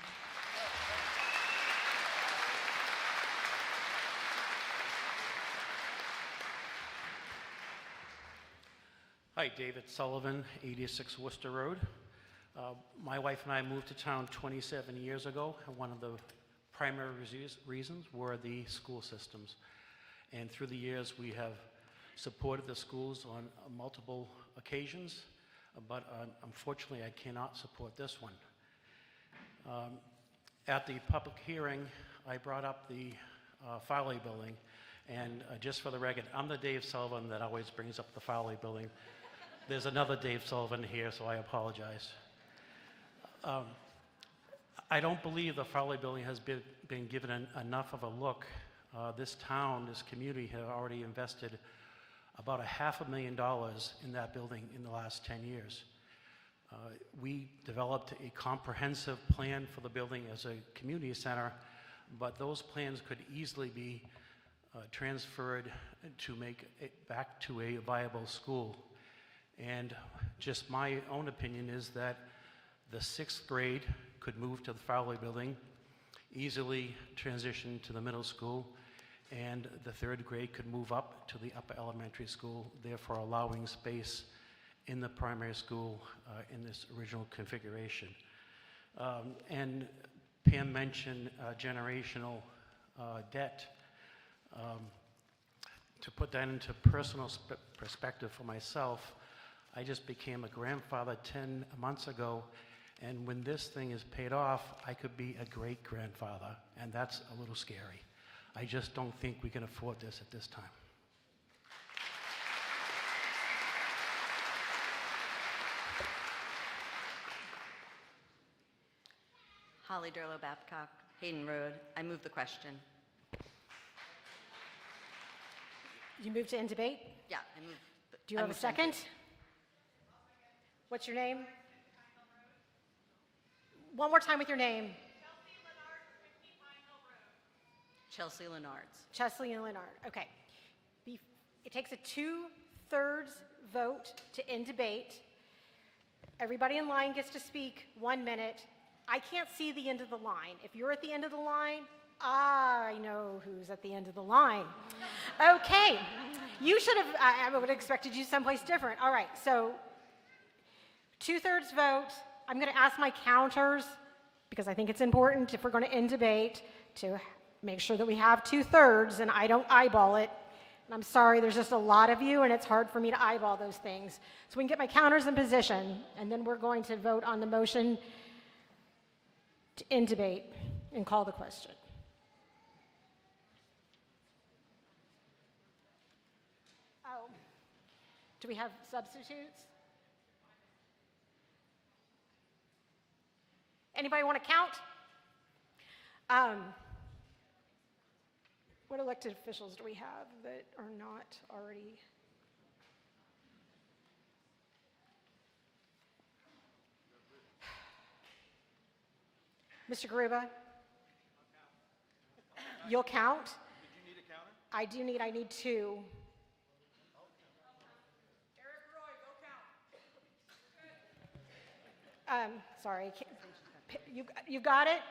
Speaker 22: Hi, David Sullivan, 86 Worcester Road. My wife and I moved to town 27 years ago, and one of the primary reasons were the school systems. And through the years, we have supported the schools on multiple occasions, but unfortunately, I cannot support this one. At the public hearing, I brought up the Farley Building, and just for the record, I'm the Dave Sullivan that always brings up the Farley Building. There's another Dave Sullivan here, so I apologize. I don't believe the Farley Building has been given enough of a look. This town, this community, have already invested about $500,000 in that building in the last 10 years. We developed a comprehensive plan for the building as a community center, but those plans could easily be transferred to make it back to a viable school. And just my own opinion is that the 6th grade could move to the Farley Building, easily transition to the middle school, and the 3rd grade could move up to the upper elementary school, therefore allowing space in the primary school in this original configuration. And Pam mentioned generational debt. To put that into personal perspective for myself, I just became a grandfather 10 months ago, and when this thing is paid off, I could be a great-grandfather, and that's a little scary. I just don't think we can afford this at this time.
Speaker 23: Holly Durlow Babcock, Hayden Road. I move the question.
Speaker 1: You move to end debate?
Speaker 23: Yeah, I move.
Speaker 1: Do you have a second? What's your name? One more time with your name.
Speaker 23: Chelsea Lennards.
Speaker 1: Chesley and Leonard. Okay. It takes a 2/3 vote to end debate. Everybody in line gets to speak 1 minute. I can't see the end of the line. If you're at the end of the line, I know who's at the end of the line. Okay, you should have, I would have expected you someplace different. All right, so 2/3 vote. I'm going to ask my counters, because I think it's important if we're going to end debate, to make sure that we have 2/3 and I don't eyeball it. And I'm sorry, there's just a lot of you and it's hard for me to eyeball those things. So we can get my counters in position, and then we're going to vote on the motion to end debate and call the question. Oh, do we have substitutes? Anybody want to count? What elected officials do we have that are not already? Mr. Garuba? You'll count? Did you need a counter? I need 2. Sorry, you got it?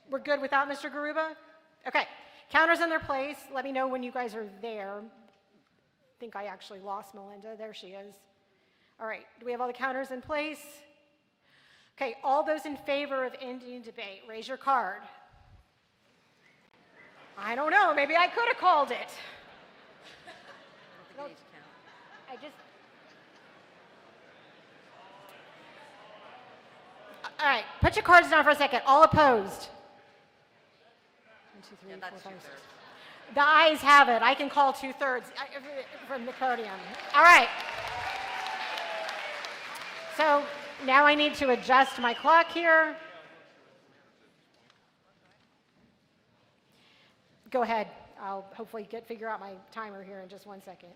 Speaker 1: We're good without Mr. Garuba? Okay, counters in their place. Let me know when you guys are there. I think I actually lost Melinda. There she is. All right, do we have all the counters in place? Okay, all those in favor of ending debate, raise your card. I don't know, maybe I could have called it. All right, put your cards down for a second. All opposed? 1, 2, 3, 4, 5, 6. The ayes have it. I can call 2/3 from the podium. All right. So now I need to adjust my clock here. Go ahead. I'll hopefully figure out my timer here in just 1 second.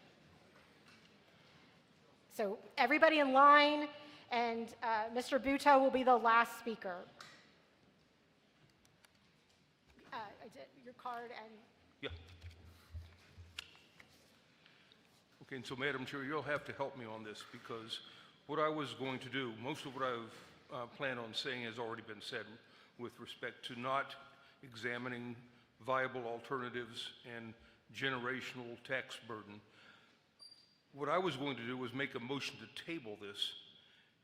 Speaker 1: So everybody in line, and Mr. Buto will be the last speaker. I did your card and.
Speaker 4: Yeah. Okay, and so Madam Chair, you'll have to help me on this, because what I was going to do, most of what I've planned on saying has already been said with respect to not examining viable alternatives and generational tax burden. What I was going to do was make a motion to table this,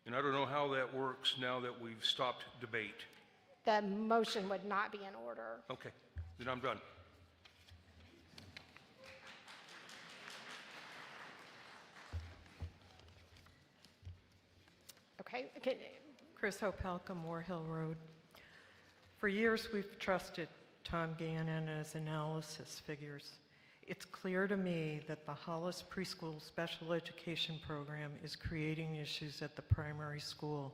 Speaker 4: and I don't know how that works now that we've stopped debate.
Speaker 1: The motion would not be in order.
Speaker 4: Okay, then I'm done.
Speaker 1: Okay.
Speaker 7: Chris Opelka, Moore Hill Road. For years, we've trusted Tom Gannon and his analysis figures. It's clear to me that the Hollis Preschool Special Education Program is creating issues at the primary school.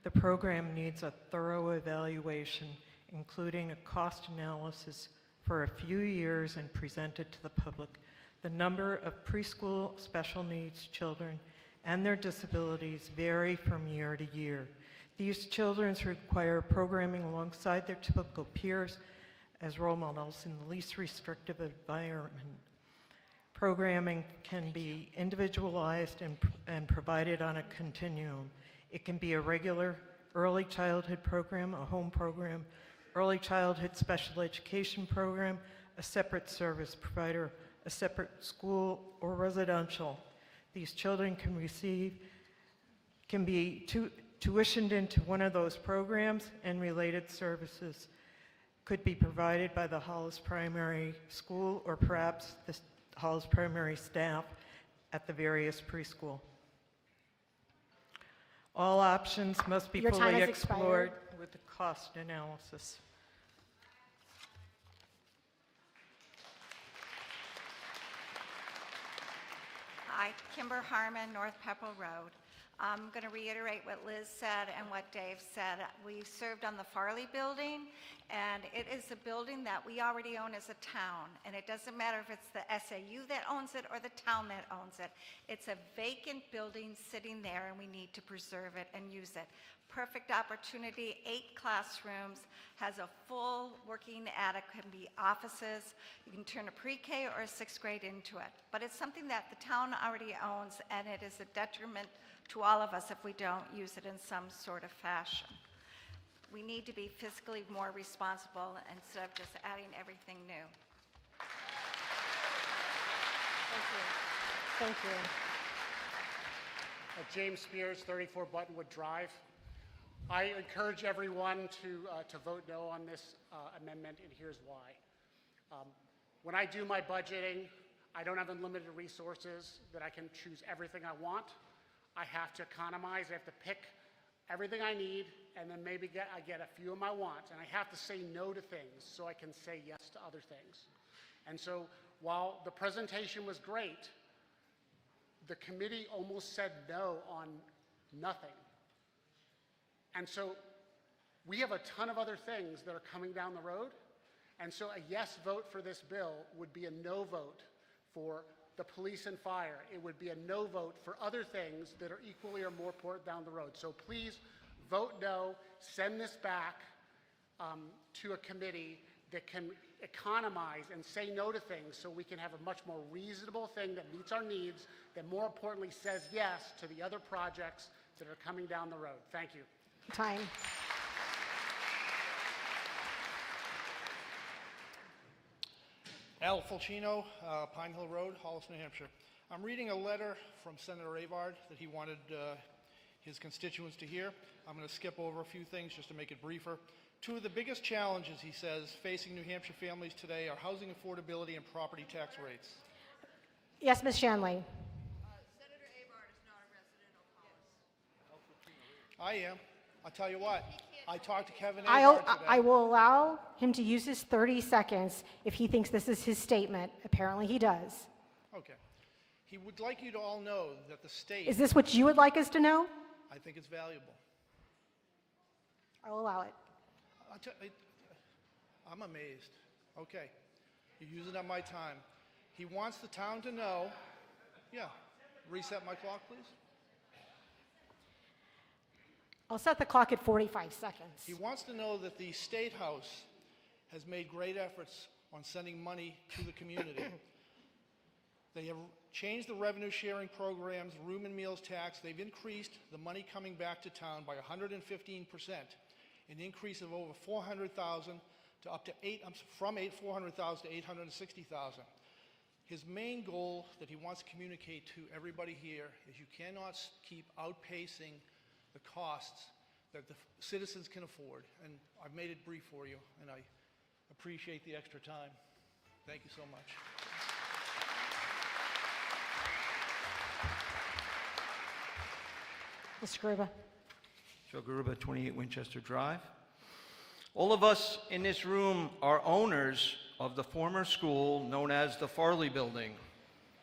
Speaker 7: The program needs a thorough evaluation, including a cost analysis for a few years and presented to the public. The number of preschool special needs children and their disabilities vary from year to year. These children require programming alongside their typical peers as role models in the least restrictive environment. Programming can be individualized and provided on a continuum. It can be a regular early childhood program, a home program, early childhood special education program, a separate service provider, a separate school, or residential. These children can be tuitioned into one of those programs, and related services could be provided by the Hollis Primary School or perhaps the Hollis Primary staff at the various preschool. All options must be fully explored with the cost analysis.
Speaker 8: Hi, Kimber Harmon, North Pepperell Road. I'm going to reiterate what Liz said and what Dave said. We served on the Farley building, and it is a building that we already own as a town. And it doesn't matter if it's the SAU that owns it or the town that owns it. It's a vacant building sitting there, and we need to preserve it and use it. Perfect opportunity, 8 classrooms, has a full working attic, can be offices. You can turn a pre-K or a 6th grade into it. But it's something that the town already owns, and it is a detriment to all of us if we don't use it in some sort of fashion. We need to be fiscally more responsible instead of just adding everything new.
Speaker 1: Thank you.
Speaker 5: James Spears, 34 Buttonwood Drive. I encourage everyone to vote no on this amendment, and here's why. When I do my budgeting, I don't have unlimited resources that I can choose everything I want. I have to economize. I have to pick everything I need, and then maybe I get a few of my wants, and I have to say no to things so I can say yes to other things. And so while the presentation was great, the committee almost said no on nothing. And so we have a ton of other things that are coming down the road, and so a yes vote for this bill would be a no vote for the police and fire. It would be a no vote for other things that are equally or more important down the road. So please vote no, send this back to a committee that can economize and say no to things so we can have a much more reasonable thing that meets our needs, that more importantly says yes to the other projects that are coming down the road. Thank you.
Speaker 1: Time.
Speaker 6: Al Fulcino, Pine Hill Road, Hollis, New Hampshire. I'm reading a letter from Senator Avard that he wanted his constituents to hear. I'm going to skip over a few things just to make it briefer. 2 of the biggest challenges, he says, facing New Hampshire families today are housing affordability and property tax rates.
Speaker 1: Yes, Ms. Shanley.
Speaker 6: Senator Avard is not a resident of Hollis. I am. I'll tell you what. I talked to Kevin Avard today.
Speaker 1: I will allow him to use his 30 seconds if he thinks this is his statement. Apparently he does.
Speaker 6: Okay. He would like you to all know that the state...
Speaker 1: Is this what you would like us to know?
Speaker 6: I think it's valuable.
Speaker 1: I'll allow it.
Speaker 6: I'm amazed. Okay. You're using up my time. He wants the town to know... Yeah. Reset my clock, please.
Speaker 1: I'll set the clock at 45 seconds.
Speaker 6: He wants to know that the State House has made great efforts on sending money to the community. They have changed the revenue sharing programs, room and meals tax. They've increased the money coming back to town by 115%, an increase of over 400,000 to up to from 400,000 to 860,000. His main goal that he wants to communicate to everybody here is you cannot keep outpacing the costs that the citizens can afford. And I've made it brief for you, and I appreciate the extra time. Thank you so much.
Speaker 1: Mr. Gruba.
Speaker 9: Joe Garuba, 28 Winchester Drive. All of us in this room are owners of the former school known as the Farley Building.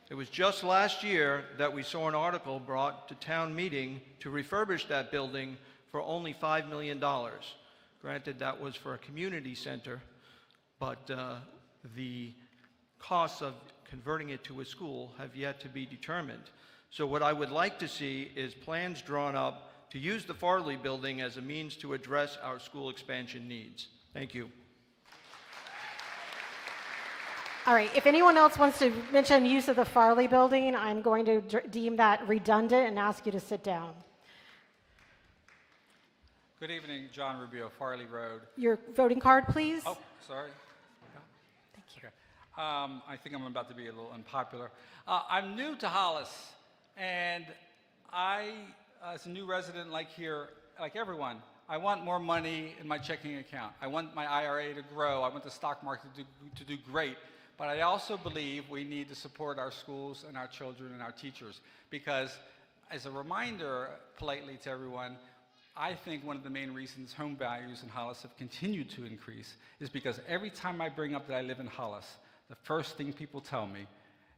Speaker 9: It was just last year that we saw an article brought to town meeting to refurbish that building for only $5 million. Granted, that was for a community center, but the costs of converting it to a school have yet to be determined. So what I would like to see is plans drawn up to use the Farley Building as a means to address our school expansion needs. Thank you.
Speaker 1: All right, if anyone else wants to mention use of the Farley Building, I'm going to deem that redundant and ask you to sit down.
Speaker 24: Good evening, John Rubio, Farley Road.
Speaker 1: Your voting card, please.
Speaker 24: Oh, sorry. Thank you. Okay. I think I'm about to be a little unpopular. I'm new to Hollis, and I, as a new resident like everyone, I want more money in my checking account. I want my IRA to grow. I want the stock market to do great. But I also believe we need to support our schools and our children and our teachers, because as a reminder, politely to everyone, I think one of the main reasons home values in Hollis have continued to increase is because every time I bring up that I live in Hollis, the first thing people tell me,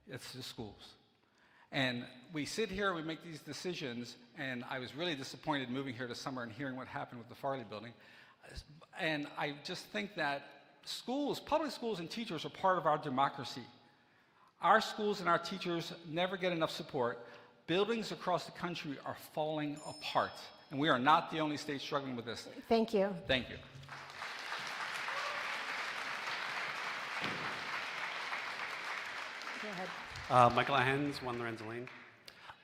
Speaker 24: it's the schools. And we sit here, we make these decisions, and I was really disappointed moving here this summer and hearing what happened with the Farley Building. And I just think that schools, public schools and teachers are part of our democracy. Our schools and our teachers never get enough support. Buildings across the country are falling apart. and we are not the only state struggling with this.
Speaker 1: Thank you.
Speaker 24: Thank you.
Speaker 1: Go ahead.
Speaker 3: Michael Ahens, 1 Lorenzo Lane.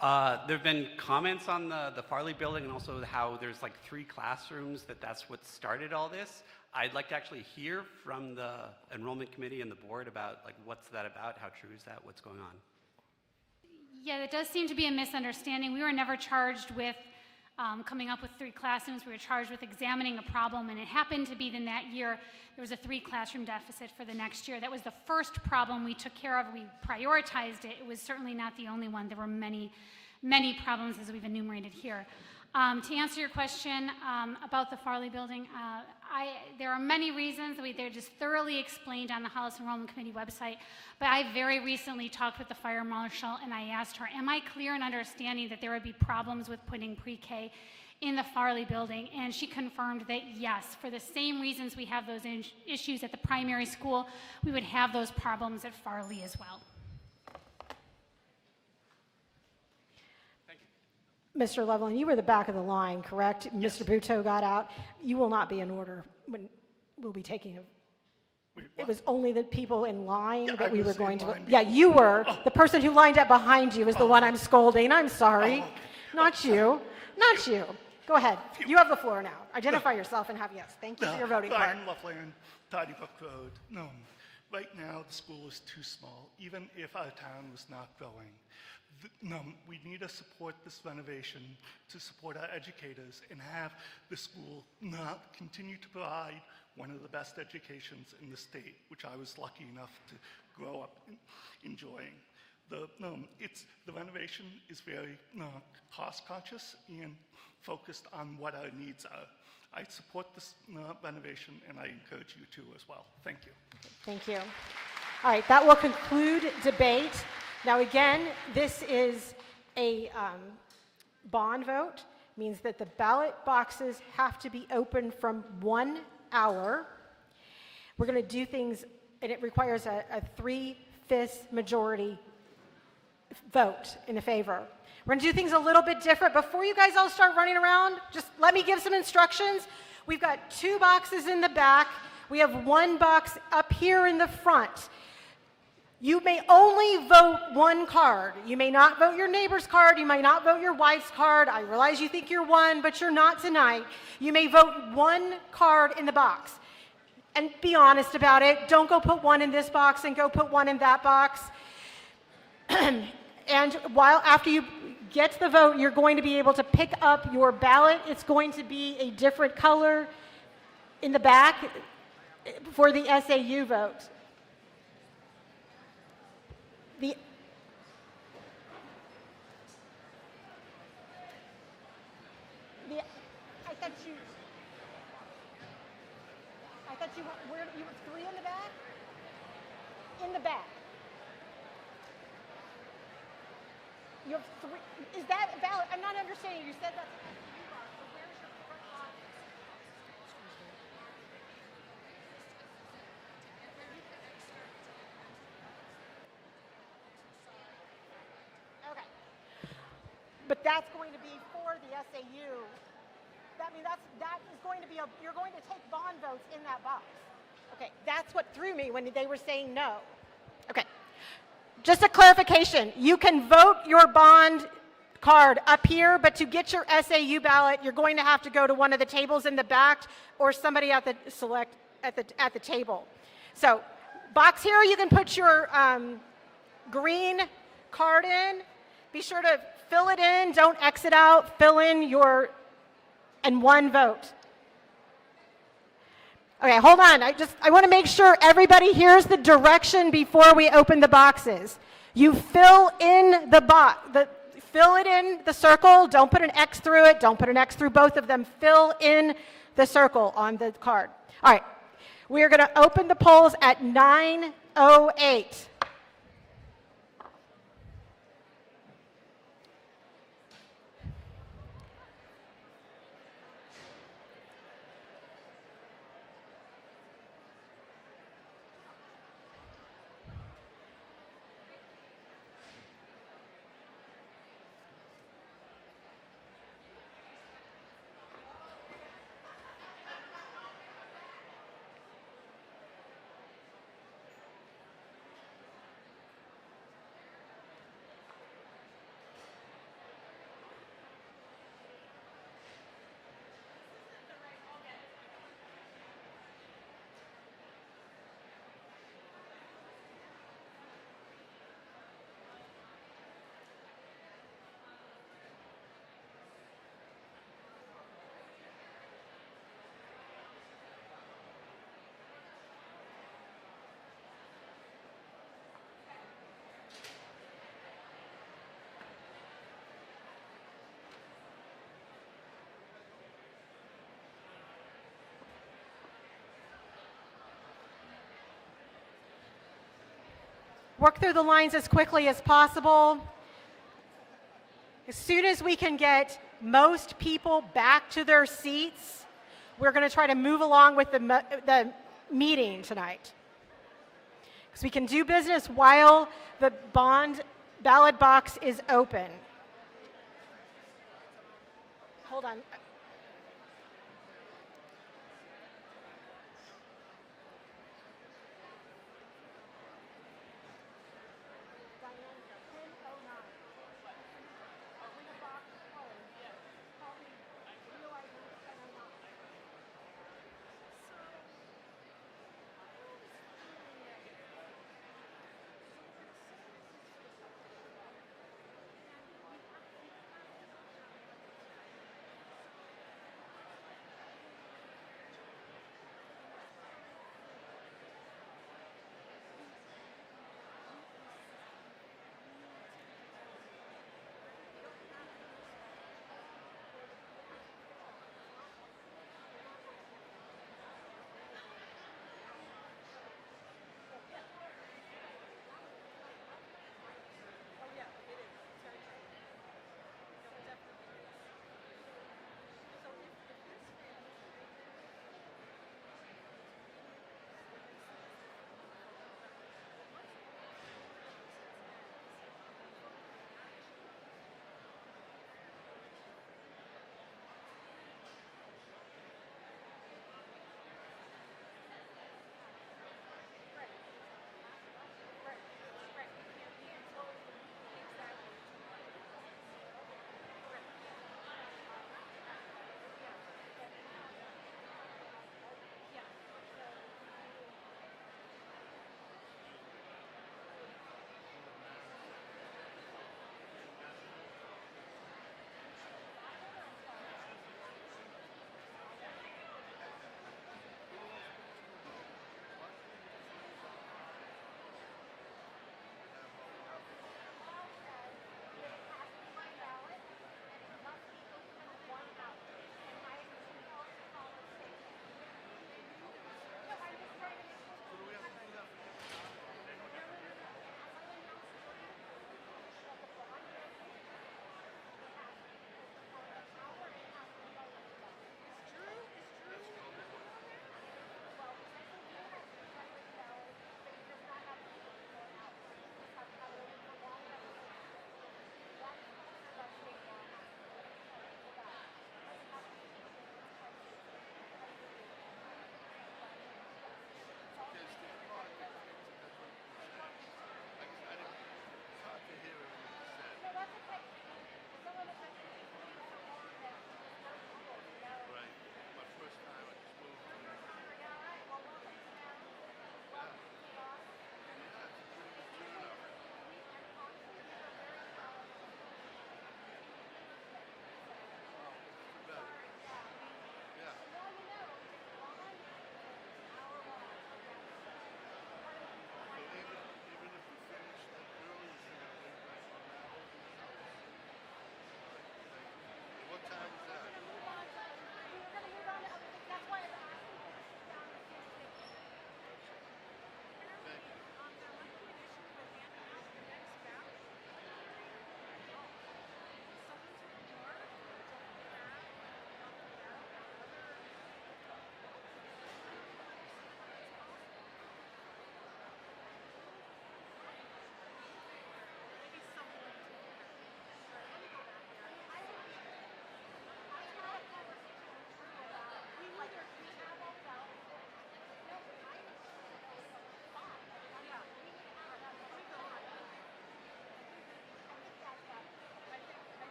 Speaker 3: There have been comments on the Farley building and also how there's like 3 classrooms, that's what started all this. I'd like to actually hear from the enrollment committee and the board about like what's that about, how true is that, what's going on?
Speaker 12: Yeah, it does seem to be a misunderstanding. We were never charged with coming up with 3 classrooms. We were charged with examining a problem, and it happened to be in that year there was a 3 classroom deficit for the next year. That was the first problem we took care of. We prioritized it. It was certainly not the only one. There were many, many problems as we've enumerated here. To answer your question about the Farley building, there are many reasons. They're just thoroughly explained on the Hollis Enrollment Committee website. But I very recently talked with the fire marshal, and I asked her, am I clear in understanding that there would be problems with putting pre-K in the Farley building? And she confirmed that yes, for the same reasons we have those issues at the primary school, we would have those problems at Farley as well.
Speaker 1: Mr. Loveland, you were the back of the line, correct? Yes. Mr. Buteau got out. You will not be in order when we'll be taking a... It was only the people in line that we were going to... Yeah, you were. The person who lined up behind you is the one I'm scolding. I'm sorry. Not you. Not you. Go ahead. You have the floor now. Identify yourself and have yes. Thank you for your voting card.
Speaker 10: I'm Loveland, Tidy Brook Road. No, right now the school is too small, even if our town was not growing. We need to support this renovation to support our educators and have the school not continue to provide one of the best educations in the state, which I was lucky enough to grow up enjoying. The renovation is very cost conscious and focused on what our needs are. I support this renovation, and I encourage you to as well. Thank you.
Speaker 1: Thank you. All right, that will conclude debate. Now again, this is a bond vote, means that the ballot boxes have to be open from 1 hour. We're going to do things, and it requires a 3/5 majority vote in the favor. We're going to do things a little bit different. Before you guys all start running around, just let me give some instructions. We've got 2 boxes in the back. We have 1 box up here in the front. You may only vote 1 card. You may not vote your neighbor's card. You may not vote your wife's card. I realize you think you're one, but you're not tonight. You may vote 1 card in the box. And be honest about it. Don't go put 1 in this box and go put 1 in that box. And after you get to the vote, you're going to be able to pick up your ballot. It's going to be a different color in the back for the SAU vote. I thought you were 3 in the back? In the back. You have 3. Is that valid? I'm not understanding. You said that. Okay. But that's going to be for the SAU. That is going to be you're going to take bond votes in that box. Okay, that's what threw me when they were saying no. Okay. Just a clarification, you can vote your bond card up here, but to get your SAU ballot, you're going to have to go to one of the tables in the back or somebody at the table. So, box here, you can put your green card in. Be sure to fill it in, don't exit out, fill in and 1 vote. Okay, hold on. I want to make sure everybody hears the direction before we open the boxes. You fill in fill it in the circle. Don't put an X through it. Don't put an X through both of them. Fill in the circle on the card. All right. We are going to open the polls at 9:08. work through the lines as quickly as possible. As soon as we can get most people back to their seats, we're going to try to move along with the meeting tonight. Because we can do business while the ballot box is open. Hold on.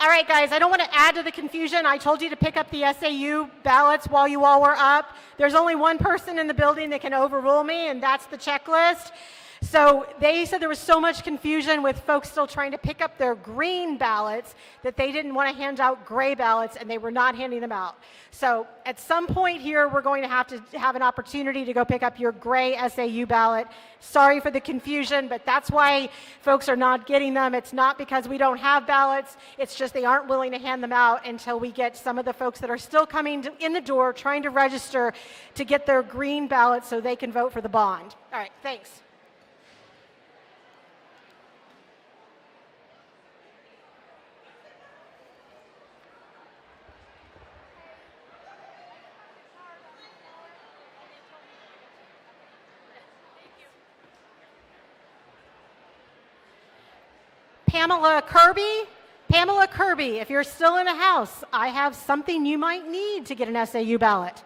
Speaker 1: All right, guys, I don't want to add to the confusion. I told you to pick up the SAU ballots while you all were up. There's only one person in the building that can overrule me, and that's the checklist. So they said there was so much confusion with folks still trying to pick up their green ballots that they didn't want to hand out gray ballots, and they were not handing them out. So at some point here, we're going to have an opportunity to go pick up your gray SAU ballot. Sorry for the confusion, but that's why folks are not getting them. It's not because we don't have ballots. It's just they aren't willing to hand them out until we get some of the folks that are still coming in the door trying to register to get their green ballots so they can vote for the bond. All right, thanks. Pamela Kirby, if you're still in the house, I have something you might need to get an SAU ballot.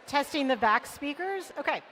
Speaker 1: Testing the back speakers. Okay.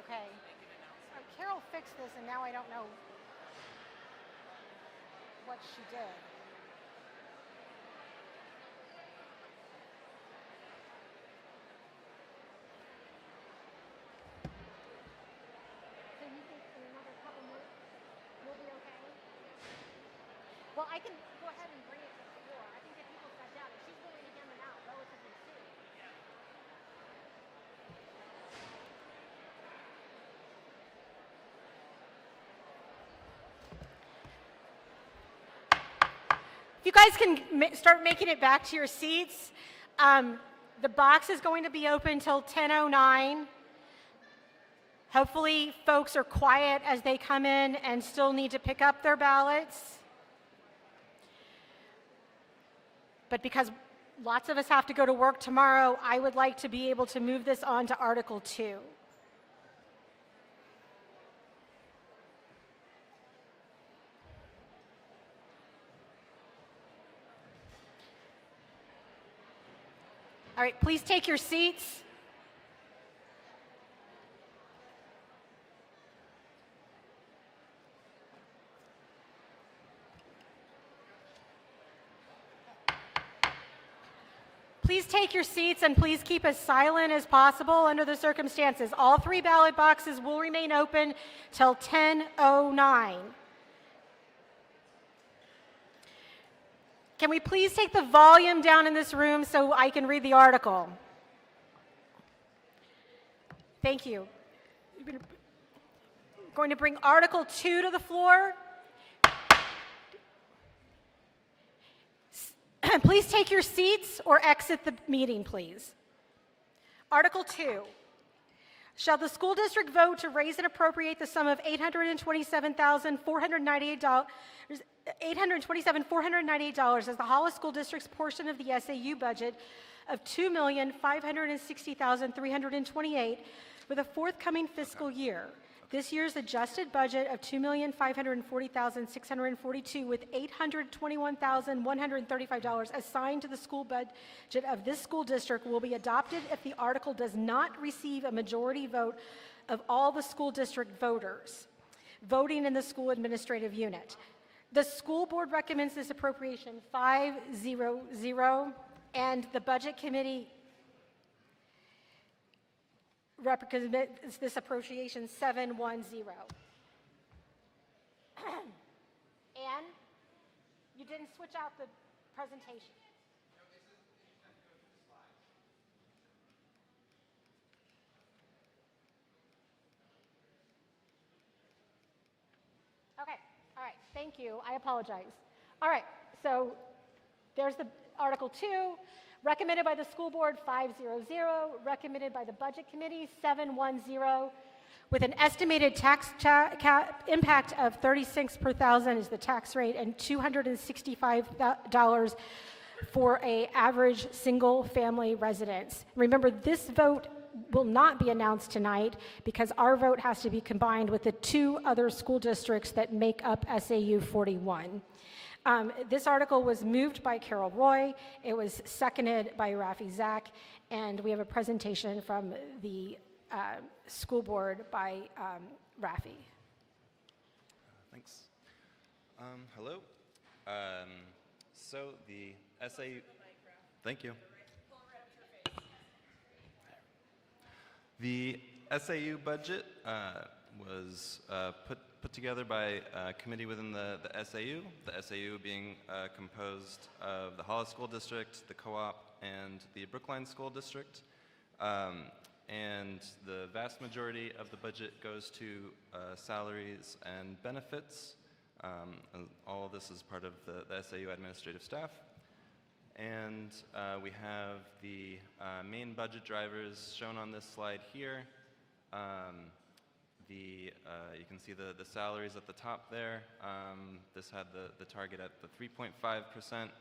Speaker 1: Okay. Carol fixed this, and now I don't know what she did. So you think in another couple minutes we'll be okay? Well, I can go ahead and bring it to the floor. I can get people sat down. If she's willing to hand them out relatively soon. If you guys can start making it back to your seats, the box is going to be open till 10:09. Hopefully, folks are quiet as they come in and still need to pick up their ballots. But because lots of us have to go to work tomorrow, I would like to be able to move this on to Article 2. All right, please take your seats. Please take your seats and please keep as silent as possible under the circumstances. All 3 ballot boxes will remain open till 10:09. Can we please take the volume down in this room so I can read the article? Thank you. I'm going to bring Article 2 to the floor. Please take your seats or exit the meeting, please. Article 2. Shall the school district vote to raise and appropriate the sum of $827,498 as the Hollis School District's portion of the SAU budget of $2,560,328 for the forthcoming fiscal year. This year's adjusted budget of $2,540,642 with $821,135 assigned to the school budget of this school district will be adopted if the article does not receive a majority vote of all the school district voters voting in the school administrative unit. The school board recommends this appropriation 5-0-0, and the budget committee recommends this appropriation 7-1-0. Anne, you didn't switch out the presentation. Okay, all right, thank you. I apologize. All right, so there's the Article 2. Recommended by the school board, 5-0-0. Recommended by the budget committee, 7-1-0. With an estimated tax impact of 36 per thousand is the tax rate, and $265 for a average single-family residence. Remember, this vote will not be announced tonight because our vote has to be combined with the 2 other school districts that make up SAU 41. This article was moved by Carol Roy. It was seconded by Rafi Zach, and we have a presentation from the school board by Rafi.
Speaker 11: Thanks. Hello. So the SAU. Thank you. The SAU budget was put together by a committee within the SAU being composed of the Hollis School District, the Co-op, and the Brookline School District. And the vast majority of the budget goes to salaries and benefits. And all of this is part of the SAU administrative staff. And we have the main budget drivers shown on this slide here. You can see the salaries at the top there. This had the target at the 3.5%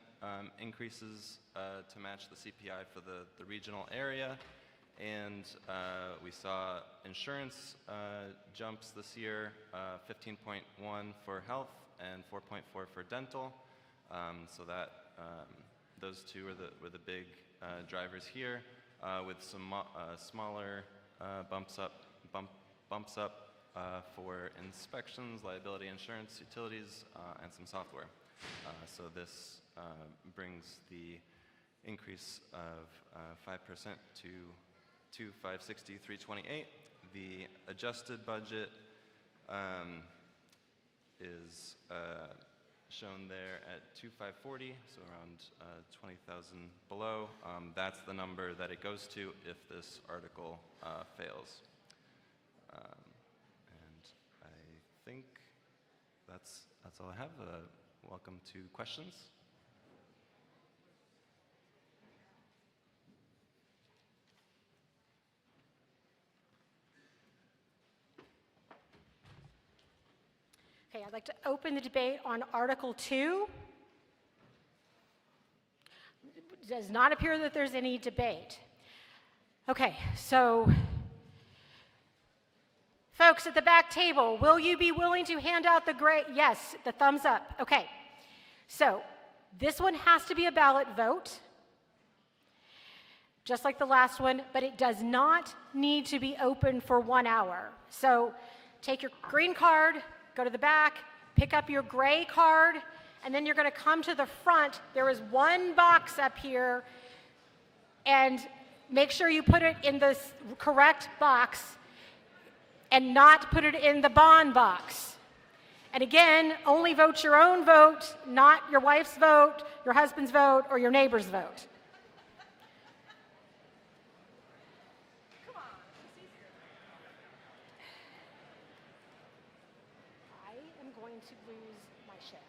Speaker 11: increases to match the CPI for the regional area. And we saw insurance jumps this year, 15.1 for health and 4.4 for dental. So that those two were the big bumps up for inspections, liability insurance, utilities, and some software. So this brings the increase of 5% to 2,560,328. The adjusted budget is shown there at 2,540, so around 20,000 below. That's the number that it goes to if this article fails. And I think that's all I have. Welcome to questions.
Speaker 1: Okay, I'd like to open the debate on Article 2. It does not appear that there's any debate. Okay, so folks at the back table, will you be willing to hand out the gray? Yes, the thumbs up. Okay, so this one has to be a ballot vote, just like the last one, but it does not need to be open for 1 hour. So take your green card, go to the back, pick up your gray card, and then you're going to come to the front. There is one box up here, and make sure you put it in the correct box and not put it in the bond box. And again, only vote your own vote, not your wife's vote, your husband's vote, or your neighbor's vote. I am going to lose my shit.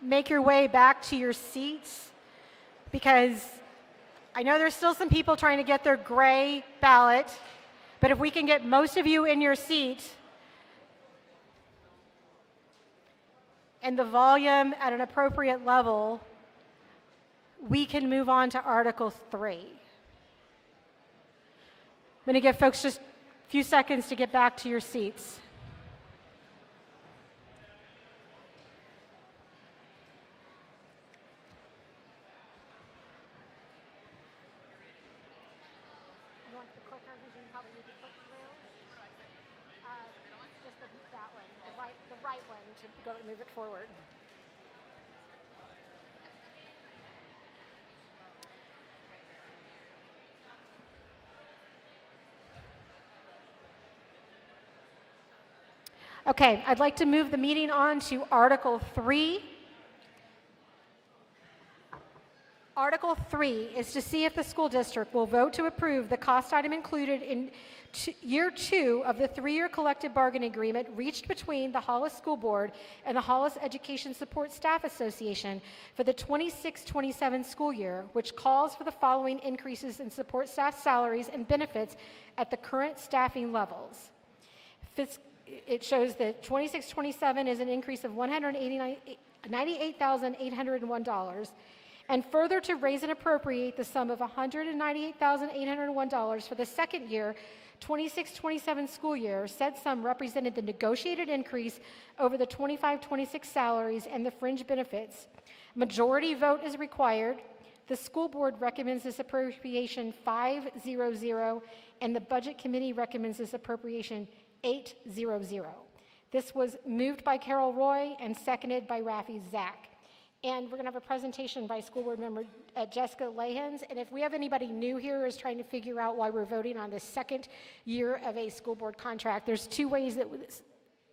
Speaker 1: make your way back to your seats, because I know there's still some people trying to get their gray ballot, but if we can get most of you in your seat and the volume at an appropriate level, we can move on to Article 3. I'm going to give folks just a few seconds to get back to your seats. You want the clicker? You probably need to click through. Just that one, the right one, to go and move it forward. Okay, I'd like to move the meeting on to Article 3. Article 3 is to see if the school district will vote to approve the cost item included in Year 2 of the 3-year collective bargaining agreement reached between the Hollis School Board and the Hollis Education Support Staff Association for the 26-27 school year, which calls for the following increases in support staff salaries and benefits at the current staffing levels. It shows that 26-27 is an increase of $198,801, and further to raise and appropriate the sum of $198,801 for the second year, 26-27 school year. Said sum represented the negotiated increase over the 25-26 salaries and the fringe benefits. Majority vote is required. The school board recommends this appropriation 5-0-0, and the budget committee recommends this appropriation 8-0-0. This was moved by Carol Roy and seconded by Rafi Zach. And we're going to have a presentation by school board member Jessica Lahens. And if we have anybody new here who is trying to figure out why we're voting on the second year of a school board contract, there's two ways that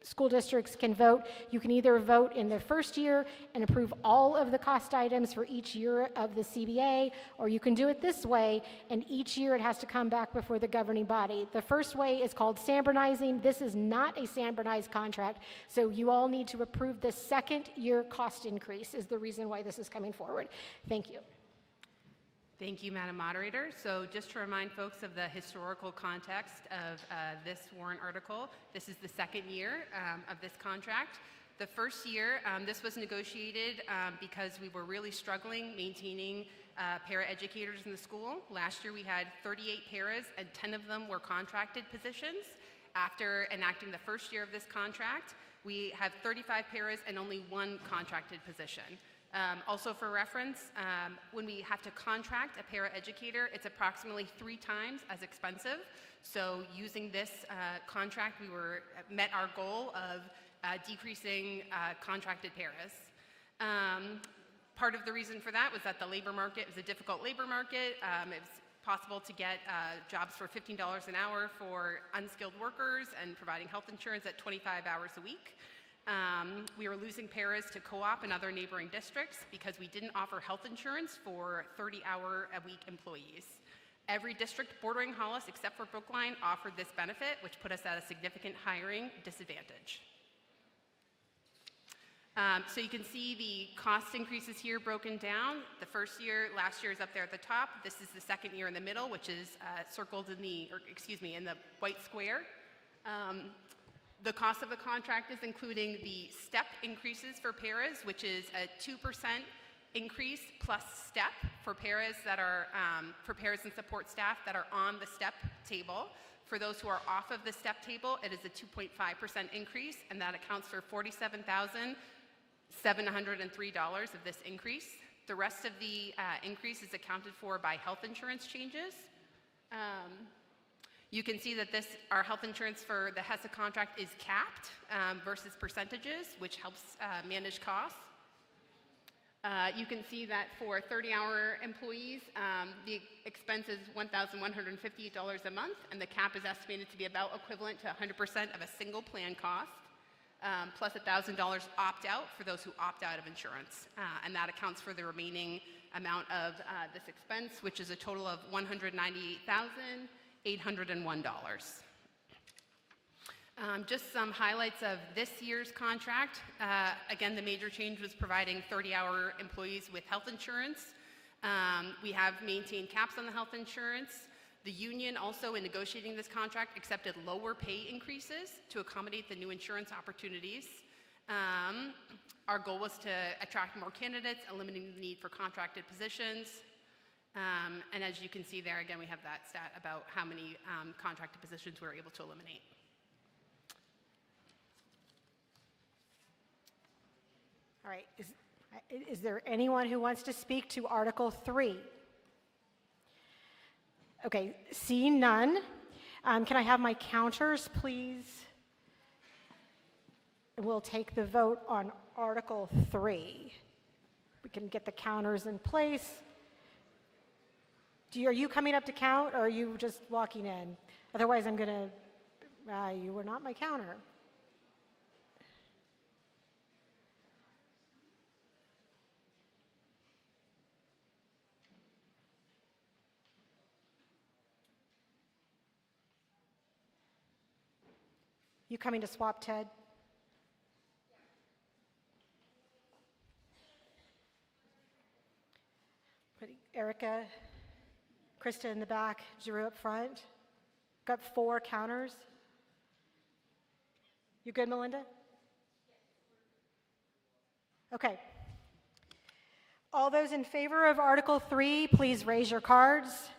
Speaker 1: school districts can vote. You can either vote in the first year and approve all of the cost items for each year of the CBA, or you can do it this way, and each year it has to come back before the governing body. The first way is called Sanbornizing. This is not a Sanbornized contract, so you all need to approve the second year cost increase is the reason why this is coming forward. Thank you.
Speaker 14: Thank you, Madam Moderator. So just to remind folks of the historical context of this warrant article, this is the second year of this contract. The first year, this was negotiated because we were really struggling maintaining para-educators in the school. Last year we had 38 paras and 10 of them were contracted positions. After enacting the first year of this contract, we have 35 paras and only 1 contracted position. Also for reference, when we have to contract a para-educator, it's approximately 3 times as expensive. So using this contract, we met our goal of decreasing contracted paras. Part of the reason for that was that the labor market was a difficult labor market. It was possible to get jobs for $15 an hour for unskilled workers and providing health insurance at 25 hours a week. We were losing paras to co-op and other neighboring districts because we didn't offer health insurance for 30-hour-a-week employees. Every district bordering Hollis, except for Brookline, offered this benefit, which put us at a significant hiring disadvantage. So you can see the cost increases here broken down. The first year, last year is up there at the top. This is the second year in the middle, which is circled in the white square. The cost of the contract is including the step increases for paras, which is a 2% increase plus step for paras that are for paras and support staff that are on the step table. For those who are off of the step table, it is a 2.5% increase, and that accounts for $47,703 of this increase. The rest of the increase is accounted for by health insurance changes. You can see that our health insurance for the HESA contract is capped versus percentages, which helps manage costs. You can see that for 30-hour employees, the expense is $1,158 a month, and the cap is estimated to be about equivalent to 100% of a single plan cost, plus $1,000 opt-out for those who opt out of insurance. And that accounts for the remaining amount of this expense, which is a total of $198,801. Just some highlights of this year's contract. Again, the major change was providing 30-hour employees with health insurance. We have maintained caps on the health insurance. The union also, in negotiating this contract, accepted lower pay increases to accommodate the new insurance opportunities. Our goal was to attract more candidates, eliminating the need for contracted positions. And as you can see there, again, we have that stat about how many contracted positions we were able to eliminate.
Speaker 1: All right, is there anyone who wants to speak to Article 3? Okay, seeing none, can I have my counters, please? We'll take the vote on Article 3. We can get the counters in place. Are you coming up to count, or are you just walking in? Otherwise, I'm going to, you were not my counter. You coming to swap, Ted? Putting Erica, Krista in the back, Drew up front. Got 4 counters. You good, Melinda? Okay. All those in favor of Article 3, please raise your cards.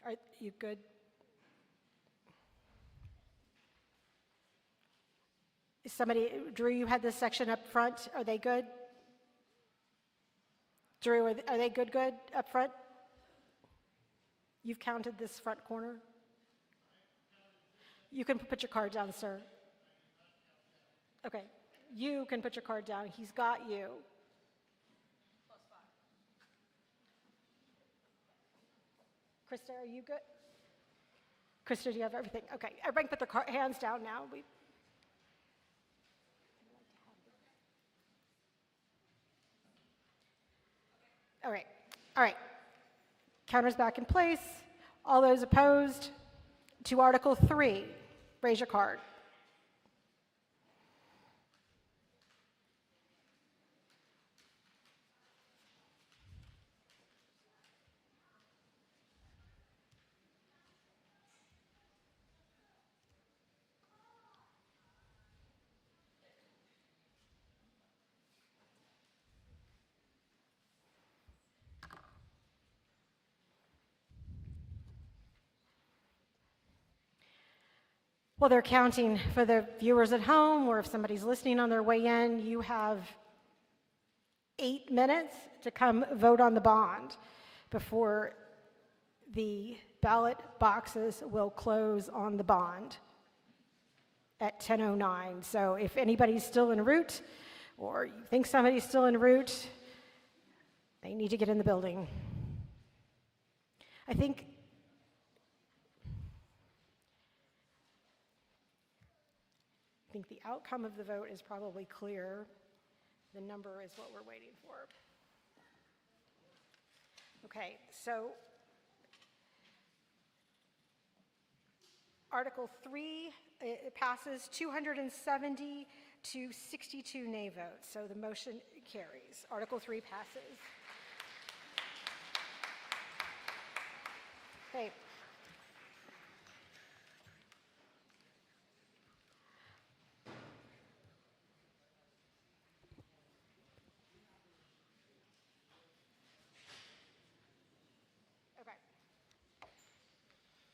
Speaker 1: Are you good? Is somebody, Drew, you had this section up front. Are they good? Drew, are they good up front? You've counted this front corner? You can put your card down, sir. Okay. You can put your card down. He's got you. Krista, are you good? Krista, do you have everything? Okay, everybody put their hands down now. All right. Counters back in place. All those opposed to Article 3, raise your card. Well, they're counting for the viewers at home, or if somebody's listening on their way in, you have 8 minutes to come vote on the bond before the ballot boxes will close on the bond at 10:09. So if anybody's still en route, or you think somebody's still en route, they need to get in the building. I think the outcome of the vote is probably clear. The number is what we're waiting for. Okay, so Article 3, it passes 270 to 62 nay votes, so the motion carries. Article 3 passes. Okay.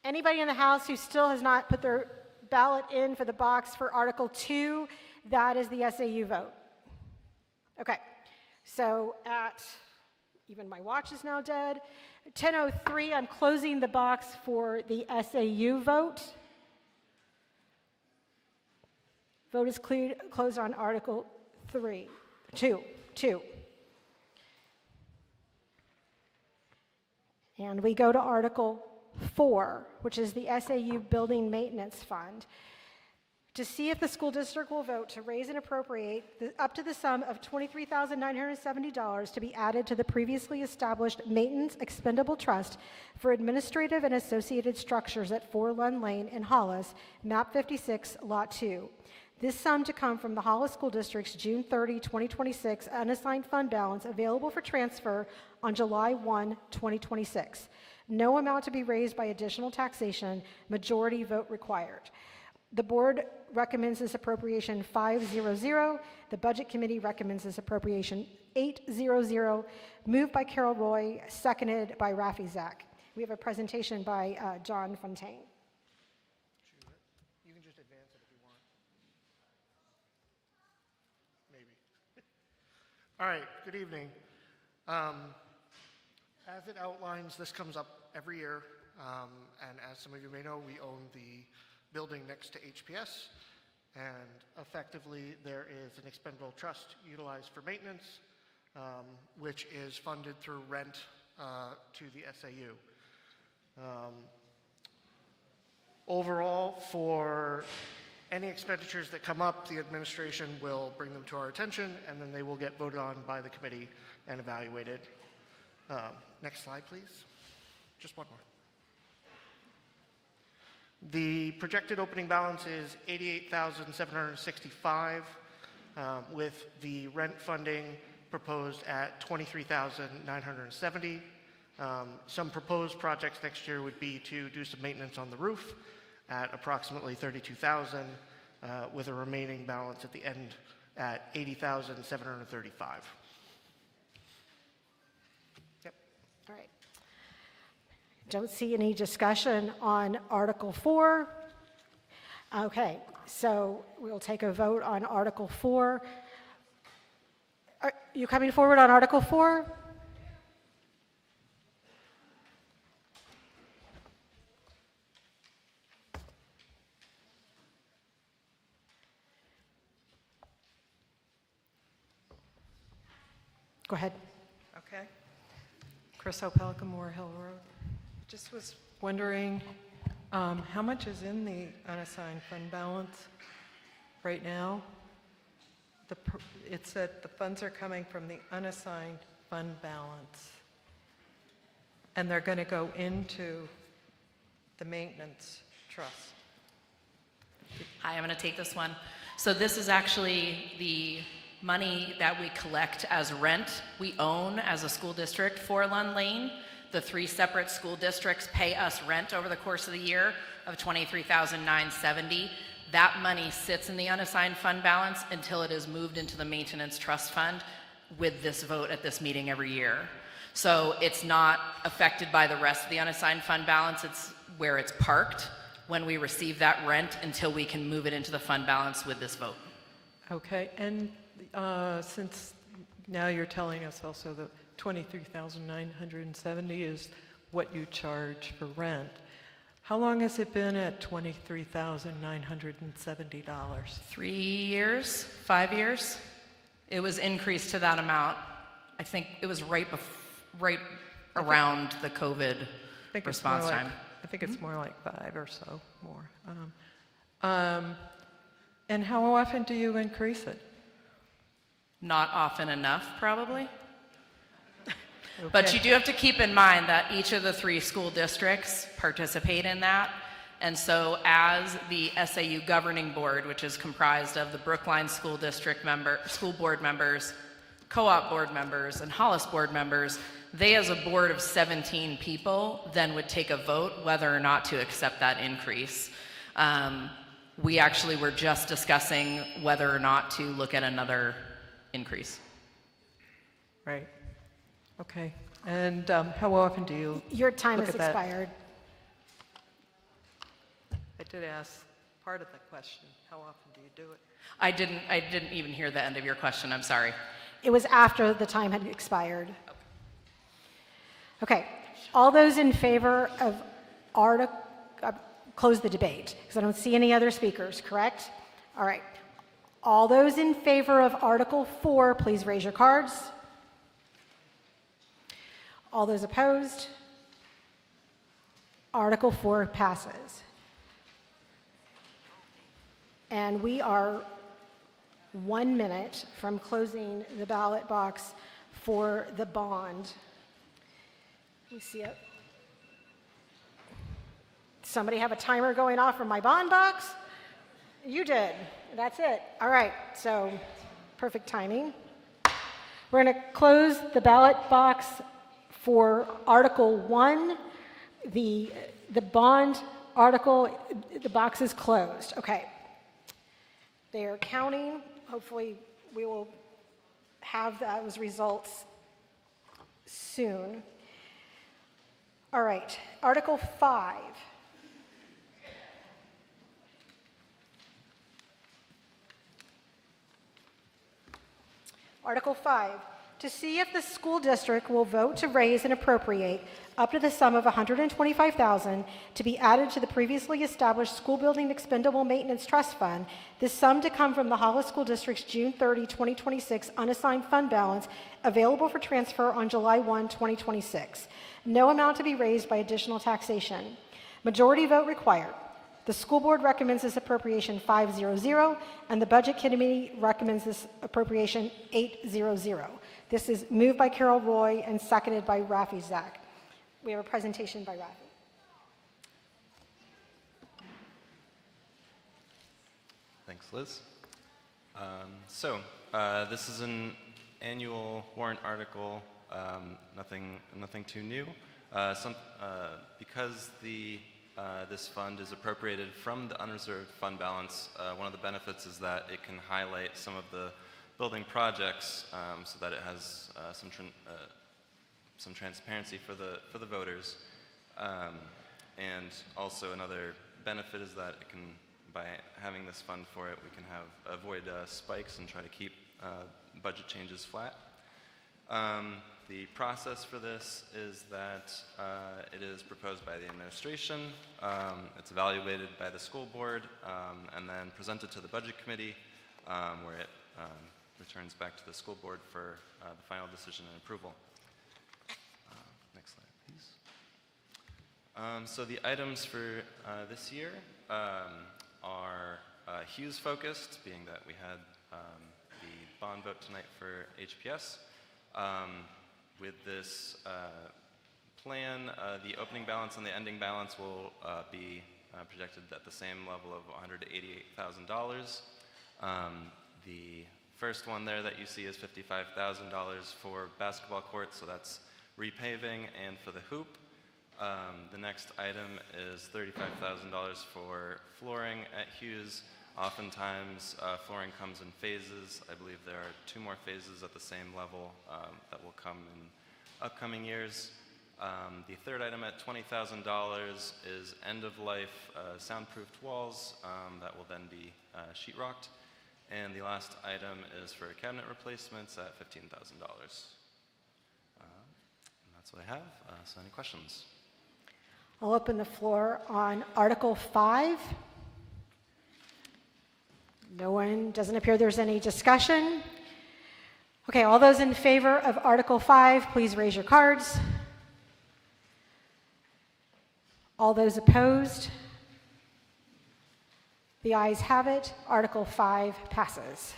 Speaker 1: Anybody in the House who still has not put their ballot in for the box for Article 2, that is the SAU vote. Okay, So at, even my watch is now dead, 10:03, I'm closing the box for the SAU vote. Vote is closed on Article 2. And we go to Article 4, which is the SAU Building Maintenance Fund. To see if the school district will vote to raise and appropriate up to the sum of $23,970 to be added to the previously established Maintenance Expendable Trust for administrative and associated structures at 4 Lund Lane in Hollis, map 56, lot 2. This sum to come from the Hollis School District's June 30, 2026 unassigned fund balance available for transfer on July 1, 2026. No amount to be raised by additional taxation, majority vote required. The board recommends this appropriation 500. The Budget Committee recommends this appropriation 800. Moved by Carol Roy, seconded by Rafi Zach. We have a presentation by John Fontaine.
Speaker 13: You can just advance it if you want. Maybe. All right, good evening. As it outlines, this comes up every year, and as some of you may know, we own the building next to HPS, and effectively there is an expendable trust utilized for maintenance, which is funded through rent to the SAU. Overall, for any expenditures that come up, the administration will bring them to our attention, and then they will get voted on by the committee and evaluated. Next slide, please. Just one more. The projected opening balance is $88,765, with the rent funding proposed at $23,970. Some proposed projects next year would be to do some maintenance on the roof at approximately $32,000, with a remaining balance at the end at $80,735.
Speaker 1: All right. Don't see any discussion on Article 4. Okay, so we'll take a vote on Article 4. Are you coming forward on Article 4? Go ahead.
Speaker 7: Okay. Chris Opelka, Moore Hill Road. Just was wondering how much is in the unassigned fund balance right now? It said the funds are coming from the unassigned fund balance, and they're going to go into the maintenance trust.
Speaker 15: Hi, I'm going to take this one. So this is actually the money that we collect as rent. We own as a school district 4 Lund Lane. The 3 separate school districts pay us rent over the course of the year of $23,970. That money sits in the unassigned fund balance until it is moved into the maintenance trust fund with this vote at this meeting every year. So it's not affected by the rest of the unassigned fund balance. It's where it's parked when we receive that rent until we can move it into the fund balance with this vote.
Speaker 7: Okay, and since now you're telling us also that $23,970 is what you charge for rent, how long has it been at $23,970?
Speaker 15: 3 years, 5 years. It was increased to that amount. I think it was right around the COVID response time.
Speaker 7: I think it's more like 5 or so more. And how often do you increase it?
Speaker 15: Not often enough, probably. But you do have to keep in mind that each of the 3 school districts participate in that. And so as the SAU governing board, which is comprised of the Brookline School District school board members, co-op board members, and Hollis board members, they as a board of 17 people then would take a vote whether or not to accept that increase. We actually were just discussing whether or not to look at another increase.
Speaker 7: Right. Okay. And how often do you
Speaker 1: Your time
Speaker 7: look
Speaker 1: has
Speaker 7: at that?
Speaker 1: expired.
Speaker 7: I did ask part of the question. How often do you do it?
Speaker 15: I didn't even hear the end of your question. I'm sorry.
Speaker 1: It was after the time had expired. Okay, all those in favor of close the debate, because I don't see any other speakers, correct? All right. All those in favor of Article 4, please raise your cards. All those opposed? Article 4 passes. And we are 1 minute from closing the ballot box for the bond. Let me see it. Somebody have a timer going off for my bond box? You did. That's it. All right, so perfect timing. We're going to close the ballot box for Article 1. The bond article, the box is closed. Okay. They are counting. Hopefully we will have those results soon. All right, Article 5. Article 5, to see if the school district will vote to raise and appropriate up to the sum of $125,000 to be added to the previously established School Building Expendable Maintenance Trust Fund, this sum to come from the Hollis School District's June 30, 2026 unassigned fund balance available for transfer on July 1, 2026. No amount to be raised by additional taxation. Majority vote required. The school board recommends this appropriation 500, and the budget committee recommends this appropriation 800. This is moved by Carol Roy and seconded by Rafi Zach. We have a presentation by Rafi.
Speaker 11: Thanks, Liz. This is an annual warrant article, nothing too new. Because this fund is appropriated from the unreserved fund balance, one of the benefits is that it can highlight some of the building projects so that it has some transparency for the voters. And also another benefit is that it can, by having this fund for it, we can avoid spikes and try to keep budget changes flat. The process for this is that it is proposed by the administration, it's evaluated by the school board, and then presented to the budget committee, where it returns back to the school board for the final decision and approval. Next slide, please. So the items for this year are Hughes focused, being that we had the bond vote tonight for HPS. With this plan, the opening balance and the ending balance will be projected at the same level of $188,000. The first one there that you see is $55,000 for basketball courts, so that's repaving, and for the hoop. The next item is $35,000 for flooring at Hughes. Oftentimes, flooring comes in phases. I believe there are 2 more phases at the same level that will come in upcoming years. The third item at $20,000 is end-of-life soundproofed walls that will then be sheetrocked. And the last item is for cabinet replacements at $15,000. And that's what I have. So any questions?
Speaker 1: I'll open the floor on Article 5. No one, doesn't appear there's any discussion. Okay, all those in favor of Article 5, please raise your cards. All those opposed? The ayes have it. Article 5 passes.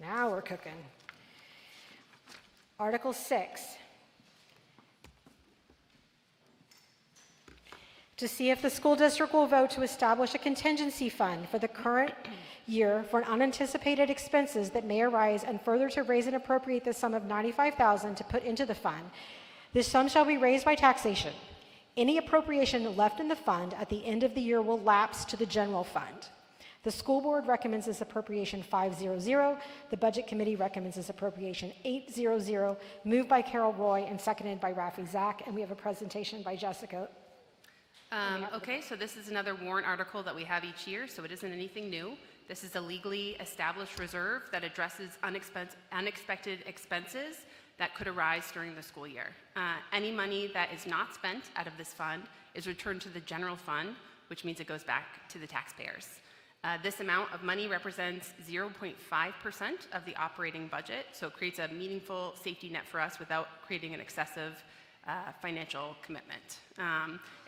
Speaker 1: Now we're cooking. Article 6. To see if the school district will vote to establish a contingency fund for the current year for unanticipated expenses that may arise, and further to raise and appropriate the sum of $95,000 to put into the fund. This sum shall be raised by taxation. Any appropriation left in the fund at the end of the year will lapse to the general fund. The school board recommends this appropriation 500. The budget committee recommends this appropriation 800, moved by Carol Roy and seconded by Rafi Zach. And we have a presentation by Jessica
Speaker 14: Okay, so this is another warrant article that we have each year, so it isn't anything new. This is a legally established reserve that addresses unexpected expenses that could arise during the school year. Any money that is not spent out of this fund is returned to the general fund, which means it goes back to the taxpayers. This amount of money represents 0.5% of the operating budget, so it creates a meaningful safety net for us without creating an excessive financial commitment.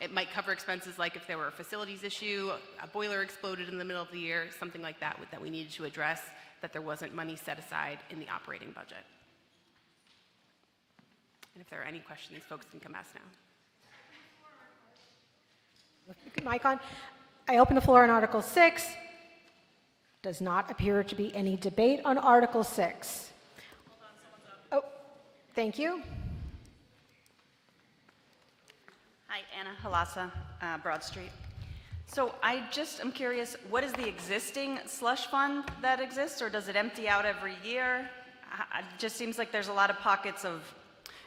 Speaker 14: It might cover expenses like if there were a facilities issue, a boiler exploded in the middle of the year, something like that that we needed to address, that there wasn't money set aside in the operating budget. And if there are any questions, folks can come ask now.
Speaker 1: Mic on. I open the floor on Article 6. Does not appear to be any debate on Article 6. Oh, thank you.
Speaker 23: Hi, Anna Halassa, Broad Street. So I'm curious, what is the existing slush fund that exists, or does it empty out every year? It just seems like there's a lot of pockets of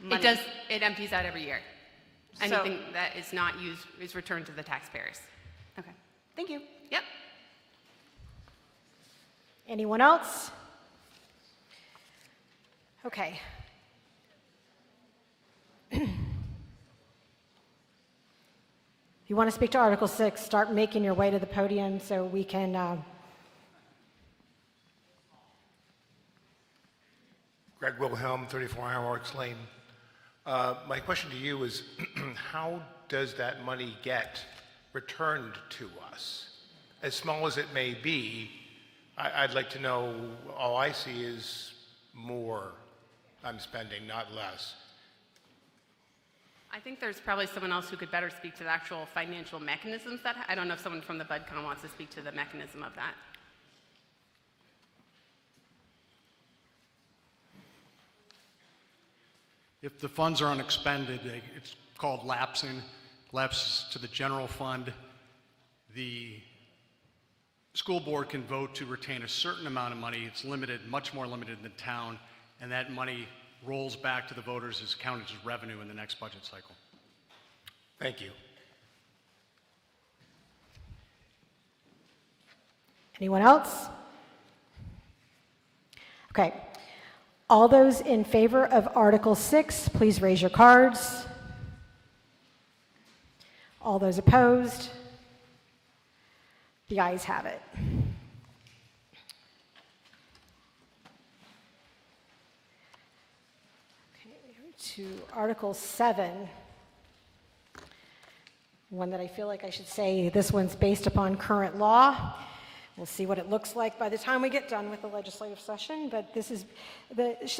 Speaker 23: money.
Speaker 14: It empties out every year. Anything that is not used is returned to the taxpayers.
Speaker 23: Okay, thank you.
Speaker 14: Yep.
Speaker 1: Anyone else? Okay. If you want to speak to Article 6, start making your way to the podium so we can
Speaker 16: Greg Wilhelm, 34 Ironworks Lane. My question to you is, how does that money get returned to us? As small as it may be, I'd like to know, all I see is more I'm spending, not less.
Speaker 14: I think there's probably someone else who could better speak to the actual financial mechanisms that, I don't know if someone from the BudCon wants to speak to the mechanism of that.
Speaker 17: If the funds are unexpended, it's called lapsing, lapses to the general fund. The school board can vote to retain a certain amount of money. It's limited, much more limited than the town, and that money rolls back to the voters as counted as revenue in the next budget cycle.
Speaker 16: Thank you.
Speaker 1: Anyone else? Okay. All those in favor of Article 6, please raise your cards. All those opposed? The ayes have it. Okay, to Article 7, one that I feel like I should say this one's based upon current law. We'll see what it looks like by the time we get done with the legislative session, but this is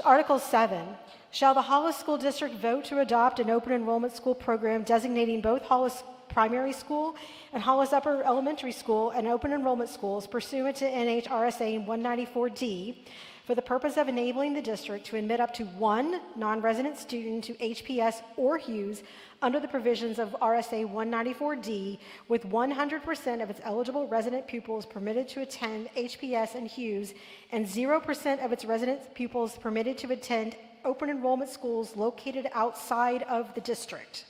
Speaker 1: Article 7. Shall the Hollis School District vote to adopt an open enrollment school program designating both Hollis Primary School and Hollis Upper Elementary School and open enrollment schools pursuant to NHRSA 194D for the purpose of enabling the district to admit up to one non-resident student to HPS or Hughes under the provisions of RSA 194D, with 100% of its eligible resident pupils permitted to attend HPS and Hughes, and 0% of its resident pupils permitted to attend open enrollment schools located outside of the district.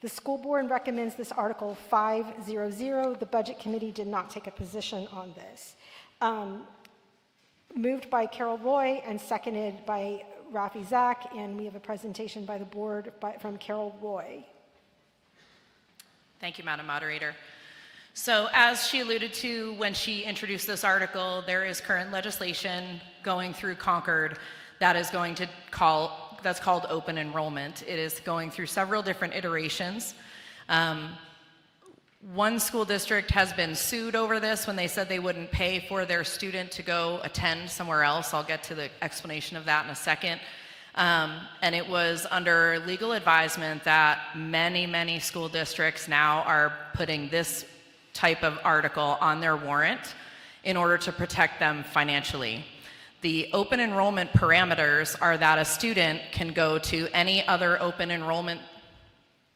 Speaker 1: The school board recommends this Article 500. The Budget Committee did not take a position on this. Moved by Carol Roy and seconded by Rafi Zach, and we have a presentation by the board from Carol Roy.
Speaker 15: Thank you, Madam Moderator. So as she alluded to when she introduced this article, there is current legislation going through Concord that is going to that's called open enrollment. It is going through several different iterations. One school district has been sued over this when they said they wouldn't pay for their student to go attend somewhere else. I'll get to the explanation of that in a second. And it was under legal advisement that many school districts now are putting this type of article on their warrant in order to protect them financially. The open enrollment parameters are that a student can go to any other open enrollment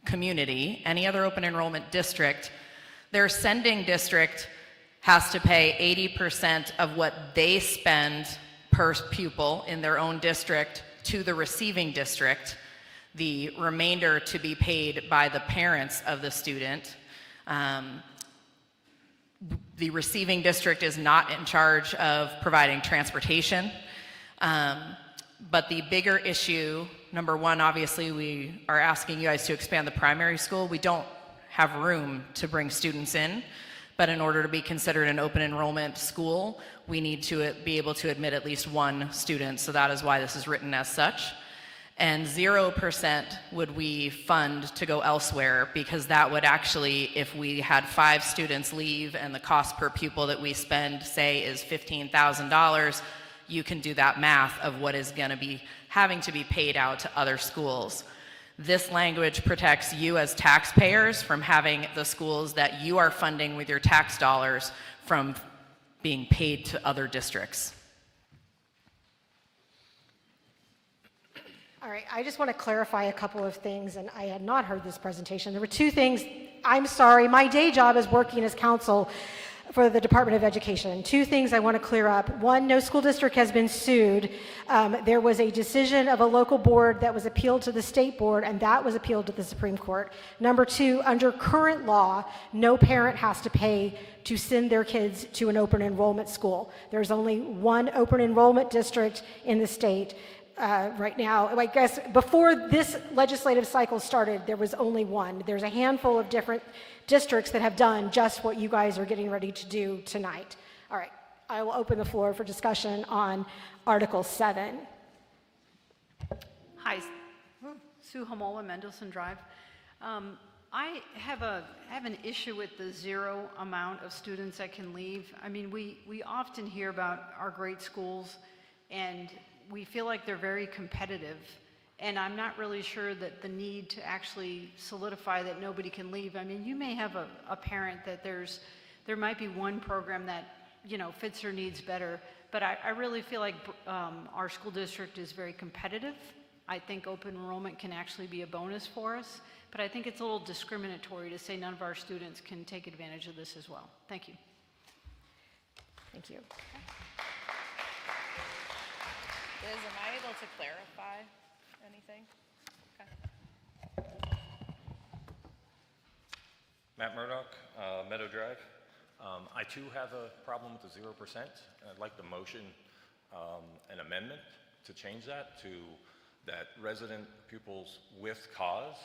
Speaker 15: community, any other open enrollment district. Their sending district has to pay 80% of what they spend per pupil in their own district to the receiving district. the remainder to be paid by the parents of the student. The receiving district is not in charge of providing transportation. But the bigger issue, number one, obviously we are asking you guys to expand the primary school. We don't have room to bring students in, but in order to be considered an open enrollment school, we need to be able to admit at least one student. So that is why this is written as such. And 0% would we fund to go elsewhere, because that would actually, if we had 5 students leave and the cost per pupil that we spend, say, is $15,000, you can do that math of what is going to be having to be paid out to other schools. This language protects you as taxpayers from having the schools that you are funding with your tax dollars from being paid to other districts.
Speaker 1: All right, I just want to clarify a couple of things, and I had not heard this presentation. There were 2 things. I'm sorry, my day job is working as counsel for the Department of Education. 2 things I want to clear up. 1, no school district has been sued. There was a decision of a local board that was appealed to the state board, and that was appealed to the Supreme Court. Number 2, under current law, no parent has to pay to send their kids to an open enrollment school. There's only one open enrollment district in the state. Right now, I guess before this legislative cycle started, there was only one. There's a handful of different districts that have done just what you guys are getting ready to do tonight. All right, I will open the floor for discussion on Article 7.
Speaker 18: Hi, Sue Hamola, Mendelson Drive. I have an issue with the 0 amount of students that can leave. I mean, we often hear about our great schools, and we feel like they're very competitive, and I'm not really sure that the need to actually solidify that nobody can leave. I mean, you may have a parent that there might be one program that, you know, fits their needs better, but I really feel like our school district is very competitive. I think open enrollment can actually be a bonus for us, but I think it's a little discriminatory to say none of our students can take advantage of this as well. Thank you.
Speaker 1: Thank you.
Speaker 19: Liz, am I able to clarify anything? Okay.
Speaker 20: Matt Murdoch, Meadow Drive. I too have a problem with the 0%. I'd like to motion an amendment to change that to that resident pupils with cause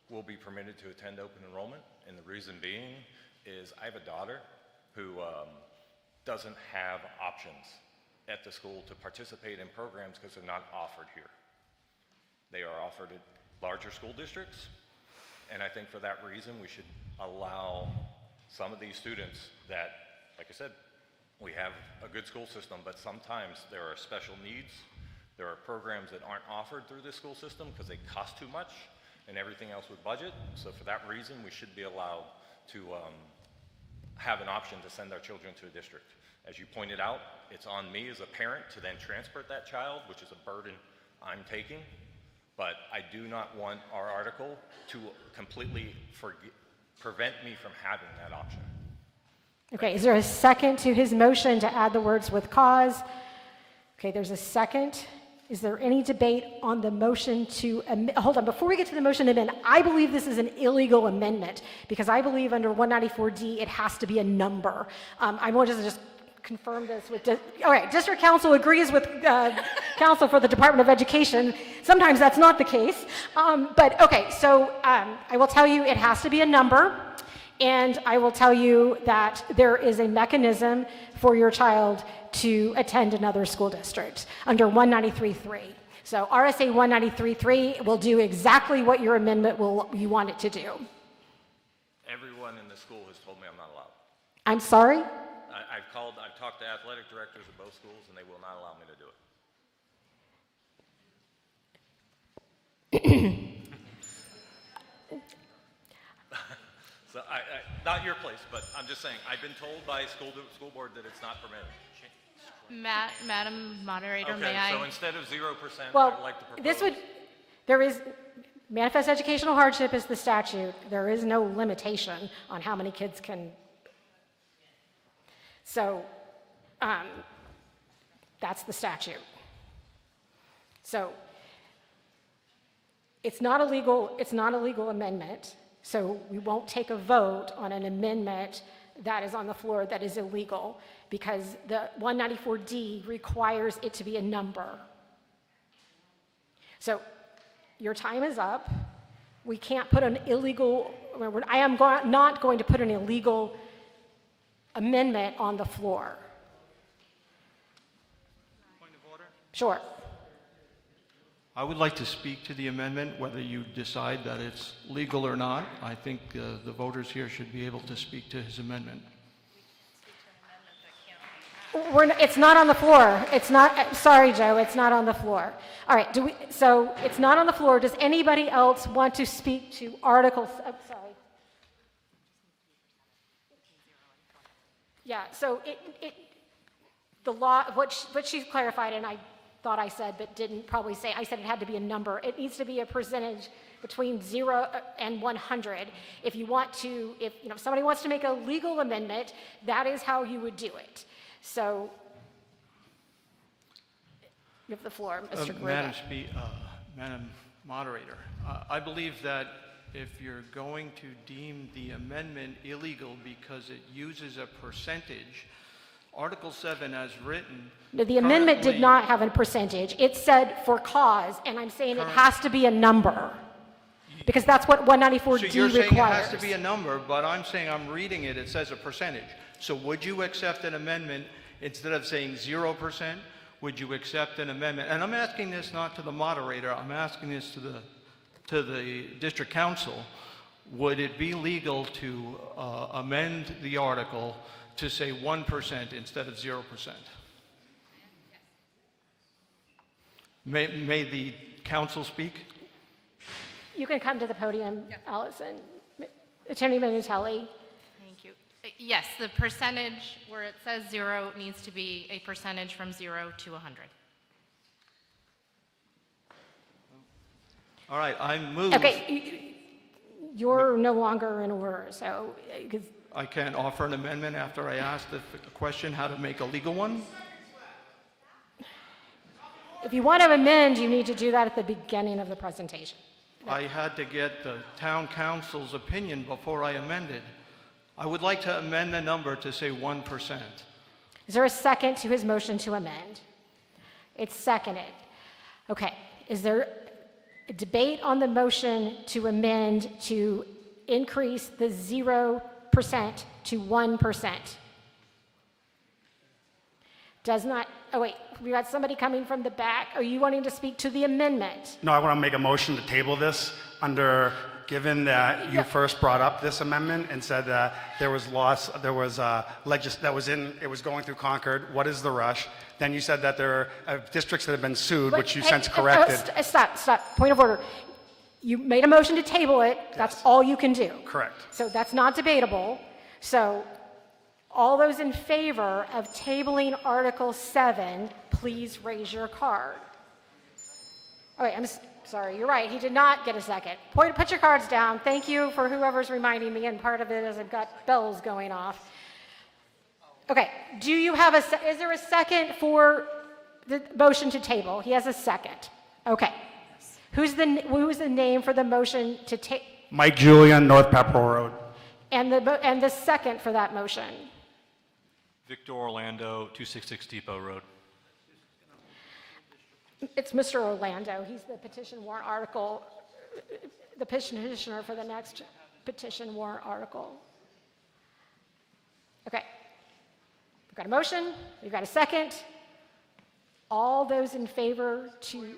Speaker 20: will be permitted to attend open enrollment. And the reason being is I have a daughter who doesn't have options at the school to participate in programs because they're not offered here. They are offered at larger school districts, and I think for that reason we should allow some of these students that, like I said, we have a good school system, but sometimes there are special needs. There are programs that aren't offered through this school system because they cost too much and everything else with budget. So for that reason, we should be allowed to have an option to send our children to a district. As you pointed out, it's on me as a parent to then transport that child, which is a burden I'm taking. But I do not want our article to completely prevent me from having that option.
Speaker 1: Okay, is there a second to his motion to add the words with cause? Okay, there's a second. Is there any debate on the motion to hold on, before we get to the motion to amend, I believe this is an illegal amendment because I believe under 194D it has to be a number. I want to just confirm this with, all right, District Council agrees with Council for the Department of Education. Sometimes that's not the case. But okay, so I will tell you it has to be a number, and I will tell you that there is a mechanism for your child to attend another school district under 193.3. So RSA 193.3 will do exactly what your amendment you want it to do.
Speaker 20: Everyone in the school has told me I'm not allowed.
Speaker 1: I'm sorry?
Speaker 20: I've talked to athletic directors of both schools, and they will not allow me to do it. So not your place, but I'm just saying, I've been told by school board that it's not permitted.
Speaker 19: Madam Moderator,
Speaker 20: Okay,
Speaker 19: may I?
Speaker 20: so instead of 0%,
Speaker 1: Well,
Speaker 20: I'd like to propose.
Speaker 1: there is, manifest educational hardship is the statute. There is no limitation on how many kids can. So that's the statute. So It's not a legal amendment, so we won't take a vote on an amendment that is on the floor that is illegal, because the 194D requires it to be a number. So your time is up. We can't put an illegal, I am not going to put an illegal amendment on the floor.
Speaker 9: Point of order?
Speaker 1: Sure.
Speaker 9: I would like to speak to the amendment, whether you decide that it's legal or not. I think the voters here should be able to speak to his amendment.
Speaker 1: It's not on the floor. It's not, sorry, Joe, it's not on the floor. All right, so it's not on the floor. Does anybody else want to speak to Article, sorry. Yeah, so the law, what she clarified, and I thought I said, but didn't probably say, I said it had to be a number. It needs to be a percentage between 0 and 100. If you want to, if somebody wants to make a legal amendment, that is how you would do it. So, you have the floor, Mr. Garuba.
Speaker 9: Madam Moderator, I believe that if you're going to deem the amendment illegal because it uses a percentage, Article 7 as written...
Speaker 1: No, the amendment did not have a percentage. It said for cause, and I'm saying it has to be a number. Because that's what 194D requires.
Speaker 9: So you're saying it has to be a number, but I'm saying I'm reading it, it says a percentage. So would you accept an amendment instead of saying 0%? Would you accept an amendment? And I'm asking this not to the moderator, I'm asking this to the district council. Would it be legal to amend the article to say 1% instead of 0%? May the council speak?
Speaker 1: You can come to the podium, Allison. Attorney Minutelli.
Speaker 2: Thank you. Yes, the percentage where it says 0 needs to be a percentage from 0 to 100.
Speaker 9: All right, I move.
Speaker 1: Okay, you're no longer in order, so.
Speaker 9: I can't offer an amendment after I asked the question how to make a legal one?
Speaker 1: If you want to amend, you need to do that at the beginning of the presentation.
Speaker 9: I had to get the town council's opinion before I amended. I would like to amend the number to say 1%.
Speaker 1: Is there a second to his motion to amend? It's seconded. Okay, is there a debate on the motion to amend to increase the 0% to 1%? Does not, oh wait, we got somebody coming from the back. Are you wanting to speak to the amendment?
Speaker 4: No, I want to make a motion to table this given that you first brought up this amendment and said that there was it was going through Concord. What is the rush? Then you said that there are districts that have been sued, which you since corrected.
Speaker 1: Stop. Point of order. You made a motion to table it. That's all you can do.
Speaker 4: Correct.
Speaker 1: So that's not debatable. So all those in favor of tabling Article 7, please raise your card. Oh, wait, I'm sorry. You're right. He did not get a second. Put your cards down. Thank you for whoever's reminding me, and part of it is I've got bells going off. Okay. Do you have is there a second for the motion to table? He has a second. Okay. Who's the name for the motion to table?
Speaker 4: Mike Julian, North Pepperell Road.
Speaker 1: And the second for that motion?
Speaker 21: Victor Orlando, 266 Depot Road.
Speaker 1: It's Mr. Orlando. He's the petition warrant article, the petitioner for the next petition warrant article. Okay. We've got a motion. We've got a second. All those in favor to...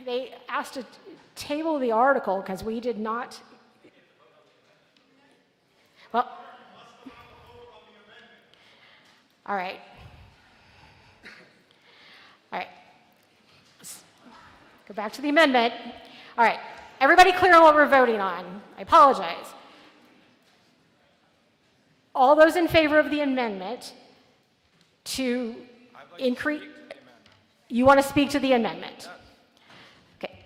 Speaker 1: They asked to table the article because we did not. Well, all right. All right. Let's go back to the amendment. All right. Everybody clear on what we're voting on? I apologize. All those in favor of the amendment to increase. You want to speak to the amendment? Okay.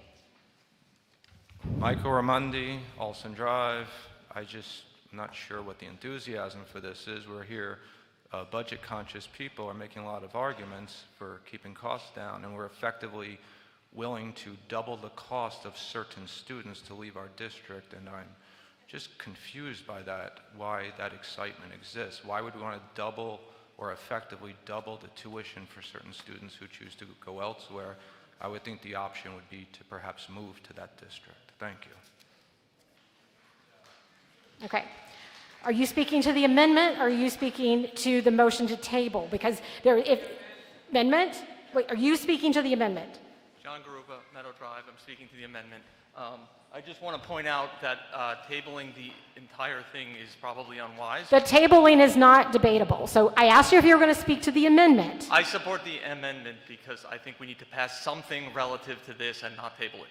Speaker 22: Michael Ramundi, Olson Drive. I'm not sure what the enthusiasm for this is. We're here
Speaker 9: budget-conscious people are making a lot of arguments for keeping costs down, and we're effectively willing to double the cost of certain students to leave our district, and I'm just confused by that, why that excitement exists. Why would we want to double or effectively double the tuition for certain students who choose to go elsewhere? I would think the option would be to perhaps move to that district. Thank you.
Speaker 1: Okay. Are you speaking to the amendment, or are you speaking to the motion to table? Because amendment? Wait, are you speaking to the amendment?
Speaker 5: John Garuba, Meadow Drive. I'm speaking to the amendment. I just want to point out that tabling the entire thing is probably unwise.
Speaker 1: The tabling is not debatable. So I asked you if you were going to speak to the amendment.
Speaker 5: I support the amendment because I think we need to pass something relative to this and not table it.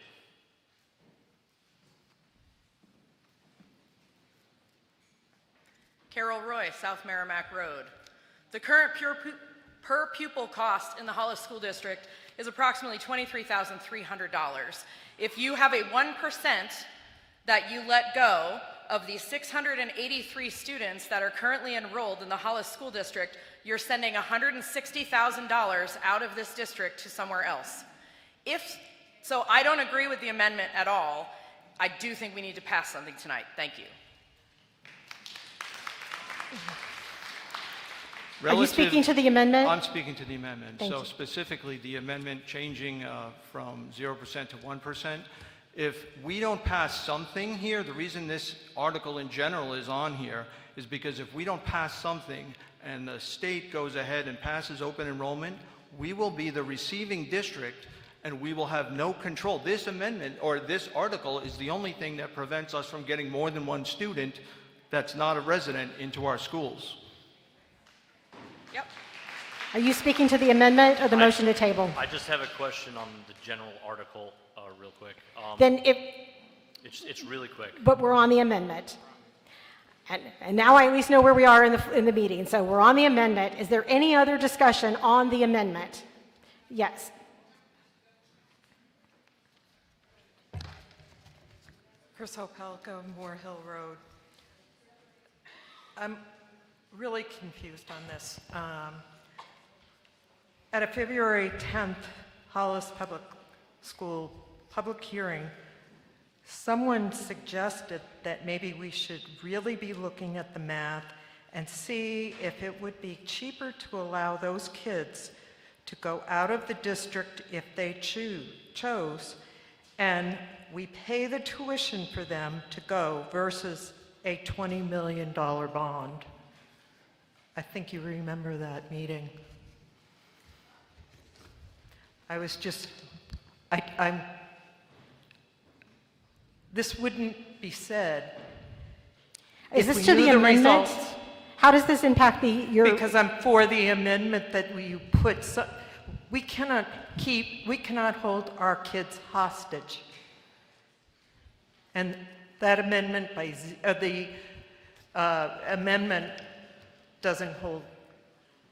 Speaker 15: Carol Roy, South Merrimack Road. The current per pupil cost in the Hollis School District is approximately $23,300. If you have a 1% that you let go of the 683 students that are currently enrolled in the Hollis School District, you're sending $160,000 out of this district to somewhere else. So I don't agree with the amendment at all. I do think we need to pass something tonight. Thank you.
Speaker 1: Are you speaking to the amendment?
Speaker 9: I'm speaking to the amendment.
Speaker 1: Thank
Speaker 9: So
Speaker 1: you.
Speaker 9: specifically, the amendment changing from 0% to 1%. If we don't pass something here, the reason this article in general is on here is because if we don't pass something and the state goes ahead and passes open enrollment, we will be the receiving district and we will have no control. This amendment or this article is the only thing that prevents us from getting more than one student that's not a resident into our schools.
Speaker 15: Yep.
Speaker 1: Are you speaking to the amendment or the motion to table?
Speaker 6: I just have a question on the general article, real quick.
Speaker 1: Then
Speaker 6: It's really quick.
Speaker 1: but we're on the amendment. And now I at least know where we are in the meeting. So we're on the amendment. Is there any other discussion on the amendment? Yes.
Speaker 7: Chris Opelka, Moore Hill Road. I'm really confused on this. At a February 10th Hollis Public School public hearing, someone suggested that maybe we should really be looking at the math and see if it would be cheaper to allow those kids to go out of the district if they chose, and we pay the tuition for them to go versus a $20 million bond. I think you remember that meeting. I was just, this wouldn't be said.
Speaker 1: Is
Speaker 7: if
Speaker 1: this
Speaker 7: we
Speaker 1: to
Speaker 7: knew
Speaker 1: the amendment?
Speaker 7: results.
Speaker 1: How does this impact your?
Speaker 7: Because I'm for the amendment that you put, we cannot hold our kids hostage. And that amendment amendment doesn't hold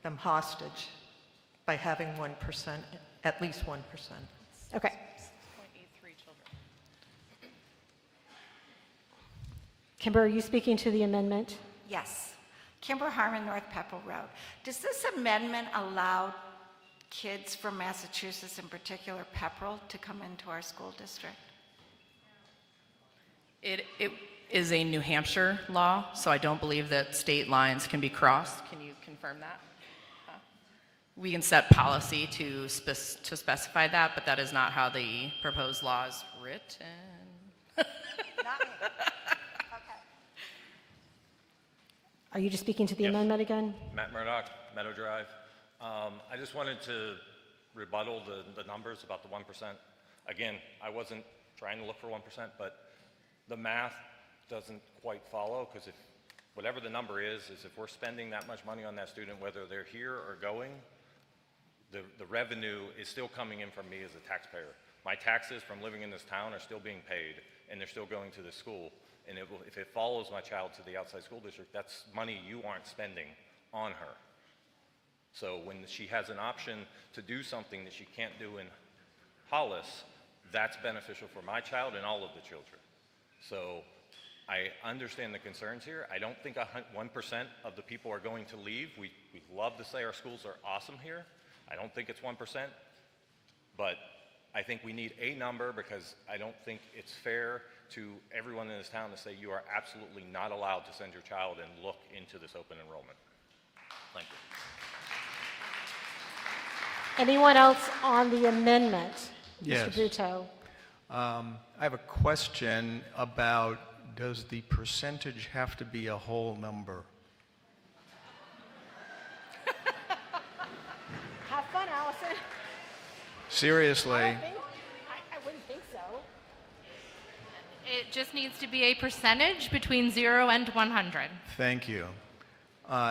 Speaker 7: them hostage by having 1%, at least 1%.
Speaker 1: Okay.
Speaker 19: 6.83 children.
Speaker 1: Kimber, are you speaking to the amendment?
Speaker 8: Yes. Kimber Harmon, North Pepperell Road. Does this amendment allow kids from Massachusetts, in particular Pepperell, to come into our school district?
Speaker 15: It is a New Hampshire law, so I don't believe that state lines can be crossed. Can you confirm that? We can set policy to specify that, but that is not how the proposed law is written.
Speaker 1: Are you just speaking to the amendment again?
Speaker 20: Matt Murdoch, Meadow Drive. I just wanted to rebuttal the numbers about the 1%. Again, I wasn't trying to look for 1%, but the math doesn't quite follow, because if whatever the number is if we're spending that much money on that student, whether they're here or going, the revenue is still coming in from me as a taxpayer. My taxes from living in this town are still being paid, and they're still going to this school. And if it follows my child to the outside school district, that's money you aren't spending on her. So when she has an option to do something that she can't do in Hollis, that's beneficial for my child and all of the children. So I understand the concerns here. I don't think 1% of the people are going to leave. We love to say our schools are awesome here. I don't think it's 1%, but I think we need a number because I don't think it's fair to everyone in this town to say you are absolutely not allowed to send your child and look into this open enrollment. Thank you.
Speaker 1: Anyone else on the amendment?
Speaker 3: Yes.
Speaker 1: Mr. Buteau.
Speaker 3: I have a question about, does the percentage have to be a whole number?
Speaker 1: Have fun, Allison.
Speaker 3: Seriously?
Speaker 1: I wouldn't think so.
Speaker 2: It just needs to be a percentage between 0 and 100.
Speaker 3: Thank you.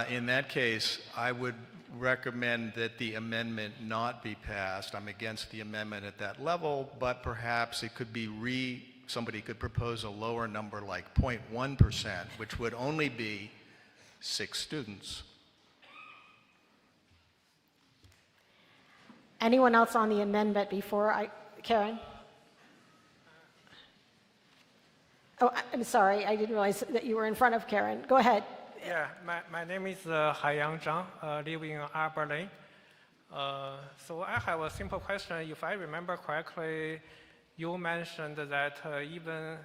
Speaker 3: In that case, I would recommend that the amendment not be passed. I'm against the amendment at that level, but perhaps it could be somebody could propose a lower number like 0.1%, which would only be 6 students.
Speaker 1: Anyone else on the amendment before Karen? Oh, I'm sorry, I didn't realize that you were in front of Karen. Go ahead.
Speaker 12: Yeah, my name is Haiyang Zhang, living in Arbor Lane. So I have a simple question. If I remember correctly, you mentioned that even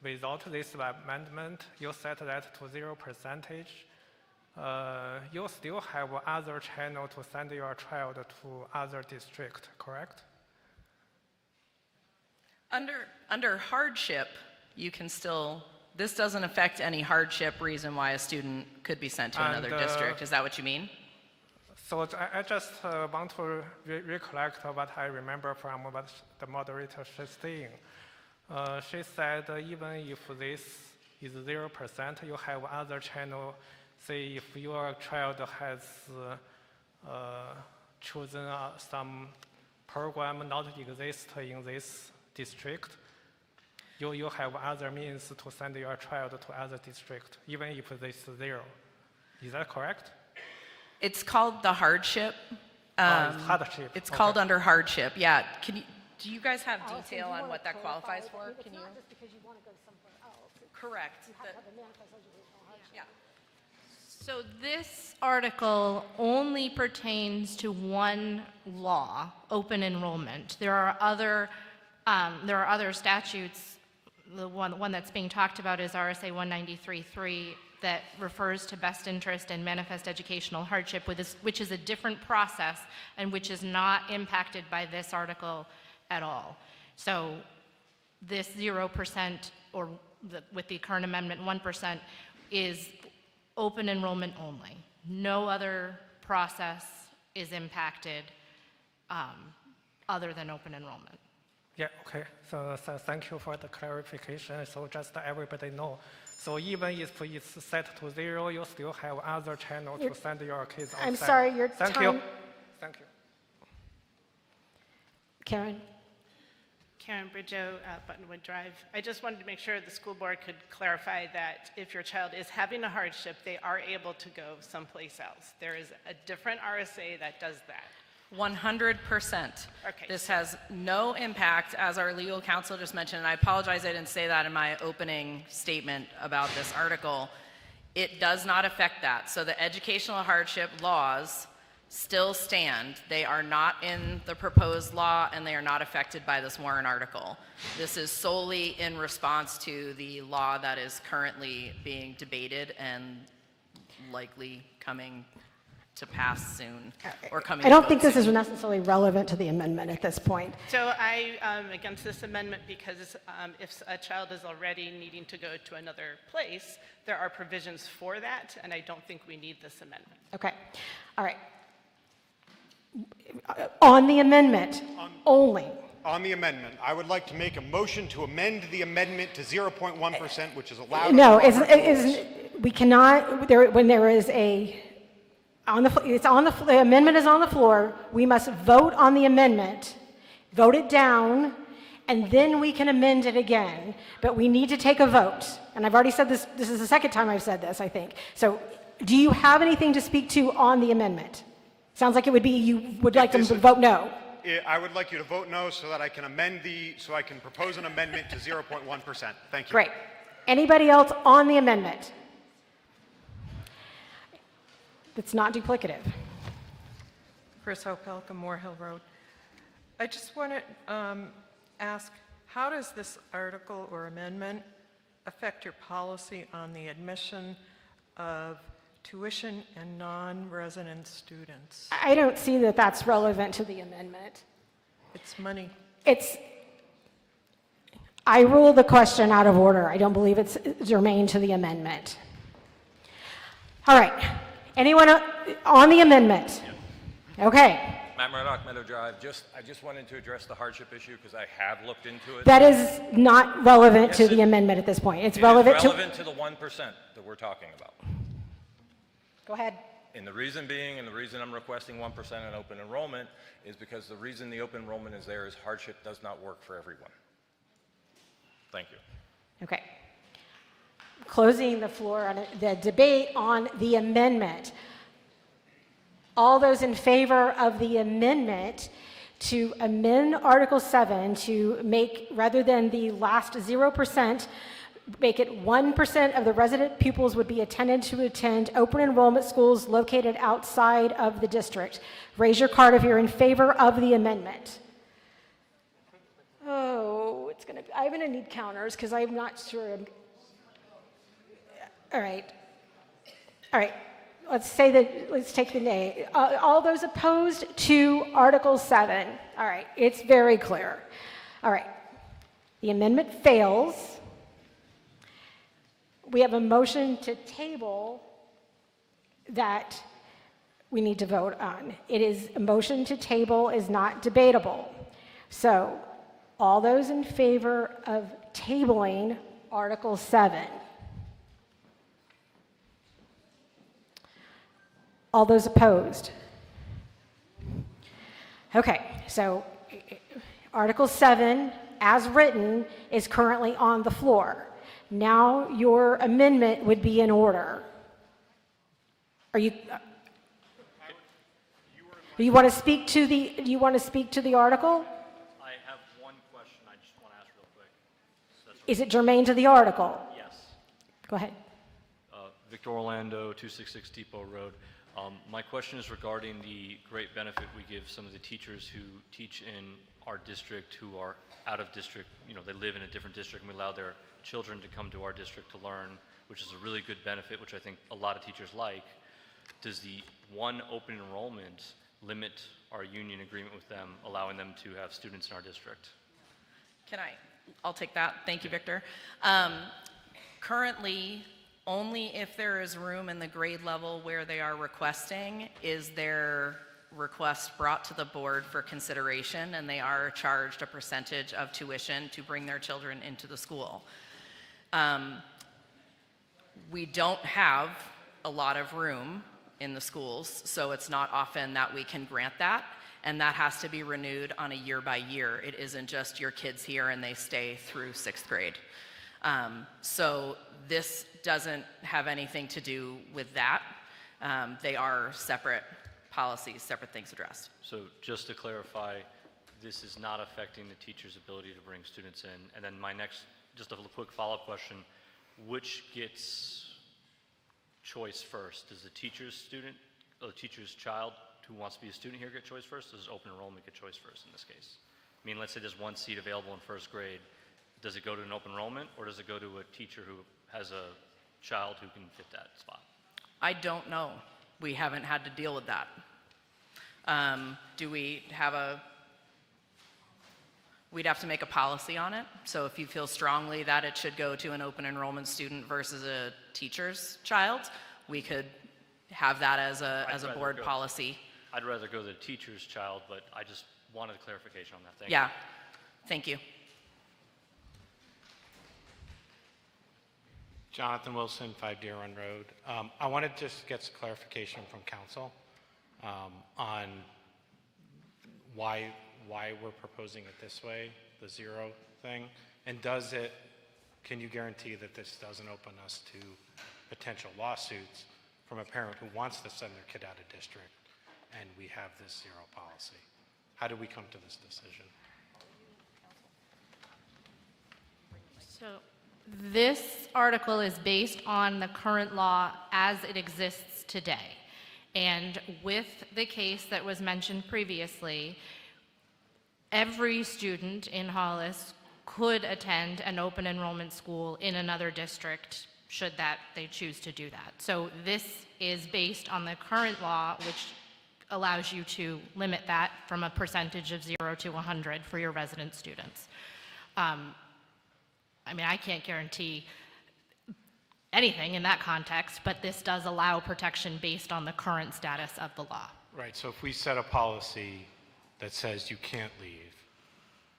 Speaker 12: without this amendment, you set that to 0%. You still have other channel to send your child to other district, correct?
Speaker 15: Under hardship, you can still, this doesn't affect any hardship reason why a student could be sent to another district. Is that what you mean?
Speaker 12: So I just want to recollect what I remember from what the moderator was saying. She said even if this is 0%, you have other channel. Say if your child has chosen some program not exist in this district, you have other means to send your child to other district, even if this is 0. Is that correct?
Speaker 15: It's called the hardship.
Speaker 12: It's hardship.
Speaker 15: It's
Speaker 12: Okay.
Speaker 15: called under hardship. Yeah. Do you guys have
Speaker 1: Allison,
Speaker 15: detail
Speaker 1: do you
Speaker 15: on
Speaker 1: wanna
Speaker 15: what that
Speaker 1: clarify
Speaker 15: qualifies
Speaker 1: it?
Speaker 15: for?
Speaker 1: It's
Speaker 15: Can you?
Speaker 1: not just because you want to go somewhere else.
Speaker 15: Correct.
Speaker 1: You have to have a manifest educational hardship.
Speaker 15: Yeah.
Speaker 2: So this article only pertains to one law, open enrollment. There are other statutes. The one that's being talked about is RSA 193.3 that refers to best interest and manifest educational hardship, which is a different process and which is not impacted by this article at all. So this 0% or with the current amendment 1% is open enrollment only. No other process is impacted other than open enrollment.
Speaker 12: Yeah, okay. So thank you for the clarification. So just everybody know. So even if it's set to 0, you still have other channels to send your kids outside.
Speaker 1: I'm sorry, your
Speaker 12: Thank
Speaker 1: time.
Speaker 12: you. Thank you.
Speaker 1: Karen?
Speaker 22: Karen Bridgeau, Buttonwood Drive. I just wanted to make sure the school board could clarify that if your child is having a hardship, they are able to go someplace else. There is a different RSA that does that.
Speaker 15: 100%.
Speaker 22: Okay.
Speaker 15: This has no impact, as our legal counsel just mentioned, and I apologize I didn't say that in my opening statement about this article. It does not affect that. So the educational hardship laws still stand. They are not in the proposed law, and they are not affected by this warrant article. This is solely in response to the law that is currently being debated and likely coming to pass soon, or coming
Speaker 1: I don't
Speaker 15: to
Speaker 1: think
Speaker 15: vote
Speaker 1: this is
Speaker 15: soon.
Speaker 1: necessarily relevant to the amendment at this point.
Speaker 22: So I am against this amendment because if a child is already needing to go to another place, there are provisions for that, and I don't think we need this amendment.
Speaker 1: Okay, all right. On the amendment only.
Speaker 24: On the amendment, I would like to make a motion to amend the amendment to 0.1%, which is allowed.
Speaker 1: No,
Speaker 24: under our rules.
Speaker 1: we cannot, when there is a, the amendment is on the floor, we must vote on the amendment, vote it down, and then we can amend it again. But we need to take a vote. And I've already said this is the second time I've said this, I think. So do you have anything to speak to on the amendment? Sounds like it would be you would like them to vote no.
Speaker 24: I would like you to vote no so that I can propose an amendment to 0.1%. Thank you.
Speaker 1: Great. Anybody else on the amendment? It's not duplicative.
Speaker 7: Chris Opelka, Moore Hill Road. I just want to ask, how does this article or amendment affect your policy on the admission of tuition and non-resident students?
Speaker 1: I don't see that that's relevant to the amendment.
Speaker 7: It's money.
Speaker 1: I rule the question out of order. I don't believe it's germane to the amendment. All right. Anyone on the amendment? Okay.
Speaker 20: Matt Murdock, Meadow Drive. I just wanted to address the hardship issue because I have looked into it.
Speaker 1: That is not relevant to the amendment at this point. It's relevant
Speaker 20: to the 1% that we're talking about.
Speaker 1: Go ahead.
Speaker 20: And the reason being, and the reason I'm requesting 1% in open enrollment is because the reason the open enrollment is there is hardship does not work for everyone. Thank you.
Speaker 1: Okay. Closing the floor on the debate on the amendment. All those in favor of the amendment to amend Article 7 to make, rather than the last 0%, make it 1% of the resident pupils would be attended to attend open enrollment schools located outside of the district. Raise your card if you're in favor of the amendment. Oh, I'm gonna need counters because I'm not sure. All right. Let's take the nay. All those opposed to Article 7. All right, it's very clear. All right, the amendment fails. We have a motion to table that we need to vote on. A motion to table is not debatable. So, all those in favor of tabling Article 7? All those opposed? Okay, so Article 7, as written, is currently on the floor. Now your amendment would be in order. You want to speak to the article?
Speaker 6: I have one question I just want to ask real quick.
Speaker 1: Is it germane to the article?
Speaker 6: Yes.
Speaker 1: Go ahead.
Speaker 21: Victor Orlando, 266 Depot Road. My question is regarding the great benefit we give some of the teachers who teach in our district who are out of district. They live in a different district, and we allow their children to come to our district to learn, which is a really good benefit, which I think a lot of teachers like. Does the one open enrollment limit our union agreement with them, allowing them to have students in our district?
Speaker 15: I'll take that. Thank you, Victor. Currently, only if there is room in the grade level where they are requesting is their request brought to the board for consideration, and they are charged a percentage of tuition to bring their children into the school. We don't have a lot of room in the schools, so it's not often that we can grant that, and that has to be renewed on a year by year. It isn't just your kids here and they stay through 6th grade. So this doesn't have anything to do with that. They are separate policies, separate things addressed.
Speaker 21: So just to clarify, this is not affecting the teacher's ability to bring students in. And then my next, just a quick follow-up question, which gets choice first? Does the teacher's child who wants to be a student here get choice first? Does open enrollment get choice first in this case? I mean, let's say there's one seat available in 1st grade. Does it go to an open enrollment, or does it go to a teacher who has a child who can fit that spot?
Speaker 15: I don't know. We haven't had to deal with that. We'd have to make a policy on it. So if you feel strongly that it should go to an open enrollment student versus a teacher's child, we could have that as a board policy.
Speaker 21: I'd rather go to the teacher's child, but I just wanted clarification on that. Thank
Speaker 15: Yeah,
Speaker 21: you.
Speaker 15: thank you.
Speaker 10: Jonathan Wilson, 5 Deer Run Road. I wanted to just get some clarification from council on why we're proposing it this way, the zero thing, and can you guarantee that this doesn't open us to potential lawsuits from a parent who wants to send their kid out of district and we have this zero policy? How did we come to this decision?
Speaker 2: So This article is based on the current law as it exists today. And with the case that was mentioned previously, every student in Hollis could attend an open enrollment school in another district should that they choose to do that. So this is based on the current law, which allows you to limit that from a percentage of 0 to 100 for your resident students. I mean, I can't guarantee anything in that context, but this does allow protection based on the current status of the law.
Speaker 10: Right, so if we set a policy that says you can't leave,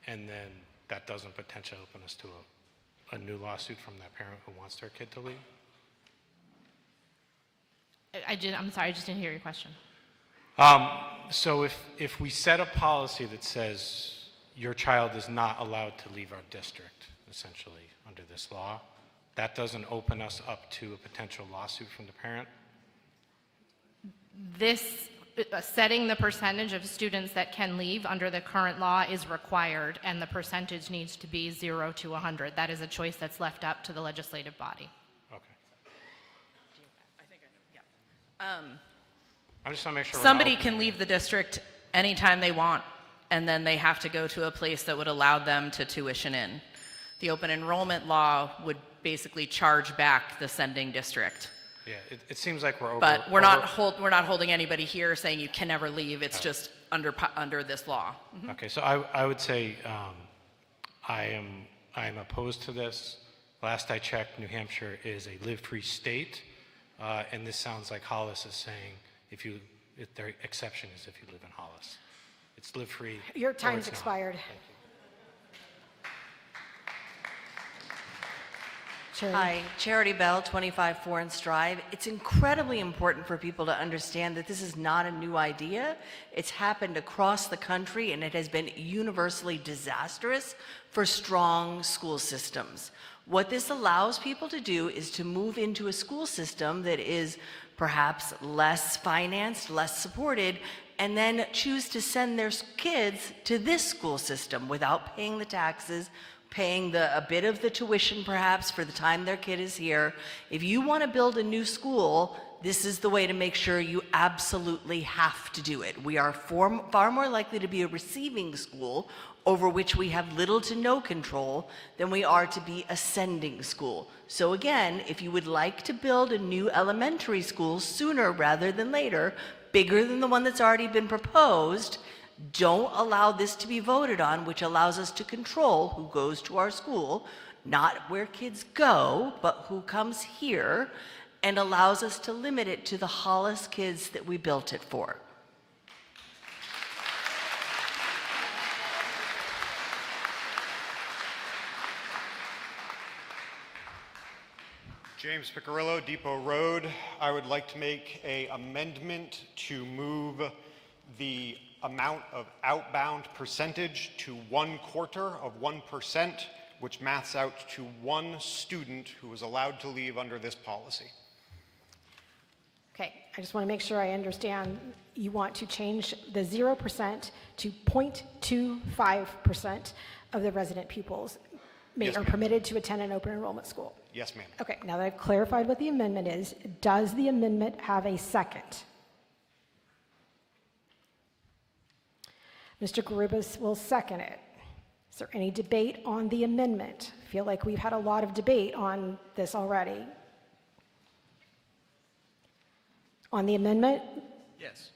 Speaker 10: and then that doesn't potentially open us to a new lawsuit from that parent who wants their kid to leave?
Speaker 2: I'm sorry, I just didn't hear your question.
Speaker 10: So if we set a policy that says your child is not allowed to leave our district, essentially, under this law, that doesn't open us up to a potential lawsuit from the parent?
Speaker 2: This, setting the percentage of students that can leave under the current law is required, and the percentage needs to be 0 to 100. That is a choice that's left up to the legislative body.
Speaker 10: I just want to make sure.
Speaker 15: Somebody can leave the district anytime they want, and then they have to go to a place that would allow them to tuition in. The open enrollment law would basically charge back the sending district.
Speaker 10: Yeah, it seems like we're over.
Speaker 15: But we're not holding anybody here saying you can never leave. It's just under this law.
Speaker 10: Okay, so I would say I am opposed to this. Last I checked, New Hampshire is a live-free state, and this sounds like Hollis is saying if their exception is if you live in Hollis. It's live-free.
Speaker 1: Your
Speaker 10: or
Speaker 1: time's
Speaker 10: it's not.
Speaker 1: expired.
Speaker 11: Hi, Charity Bell, 25 Florence Drive. It's incredibly important for people to understand that this is not a new idea. It's happened across the country, and it has been universally disastrous for strong school systems. What this allows people to do is to move into a school system that is perhaps less financed, less supported, and then choose to send their kids to this school system without paying the taxes, paying a bit of the tuition perhaps for the time their kid is here. If you want to build a new school, this is the way to make sure you absolutely have to do it. We are far more likely to be a receiving school over which we have little to no control than we are to be a sending school. So again, if you would like to build a new elementary school sooner rather than later, bigger than the one that's already been proposed, don't allow this to be voted on, which allows us to control who goes to our school, not where kids go, but who comes here, and allows us to limit it to the Hollis kids that we built it for.
Speaker 24: James Piccirillo, Depot Road. I would like to make an amendment to move the amount of outbound percentage to 1/4 of 1%, which maths out to one student who is allowed to leave under this policy.
Speaker 1: Okay, I just want to make sure I understand. You want to change the 0% to 0.25% of the resident pupils
Speaker 24: Yes,
Speaker 1: are
Speaker 24: ma'am.
Speaker 1: permitted to attend an open enrollment school.
Speaker 24: Yes, ma'am.
Speaker 1: Okay, now that I've clarified what the amendment is, does the amendment have a second? Mr. Garubas will second it. Is there any debate on the amendment? I feel like we've had a lot of debate on this already. On the amendment?
Speaker 3: Yes.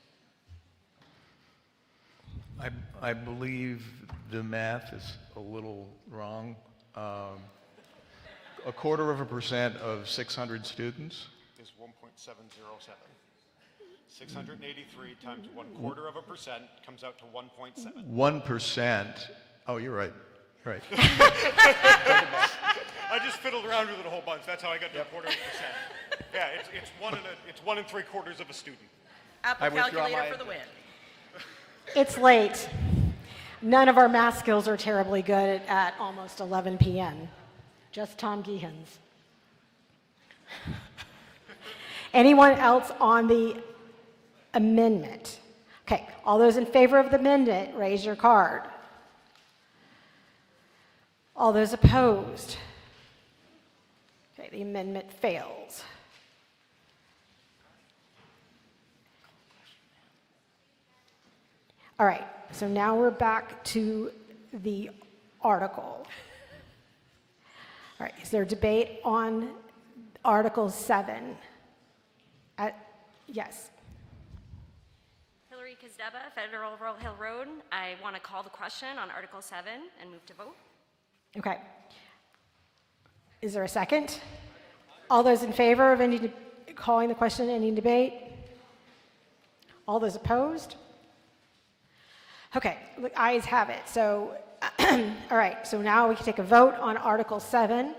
Speaker 3: I believe the math is a little wrong. 0.25% of 600 students?
Speaker 24: Is 1.707. 683 times 0.25% comes out to 1.7.
Speaker 3: 1%. Oh, you're right. Right.
Speaker 24: I just fiddled around with it a whole bunch. That's how I got to 0.25%. Yeah, it's 1 3/4 of a student.
Speaker 15: Apple
Speaker 24: withdraw
Speaker 15: calculator
Speaker 24: my-
Speaker 15: for the win.
Speaker 1: It's late. None of our math skills are terribly good at almost 11 p.m. Just Tom Geehans. Anyone else on the amendment? Okay, all those in favor of the amendment, raise your card. All those opposed? Okay, the amendment fails. All right, so now we're back to the article. All right, is there debate on Article 7? Yes.
Speaker 13: Hillary Kazdeba, Federal Rural Hill Road. I want to call the question on Article 7 and move to vote.
Speaker 1: Okay. Is there a second? All those in favor of calling the question, any debate? All those opposed? Okay, the ayes have it. So, all right, so now we can take a vote on Article 7.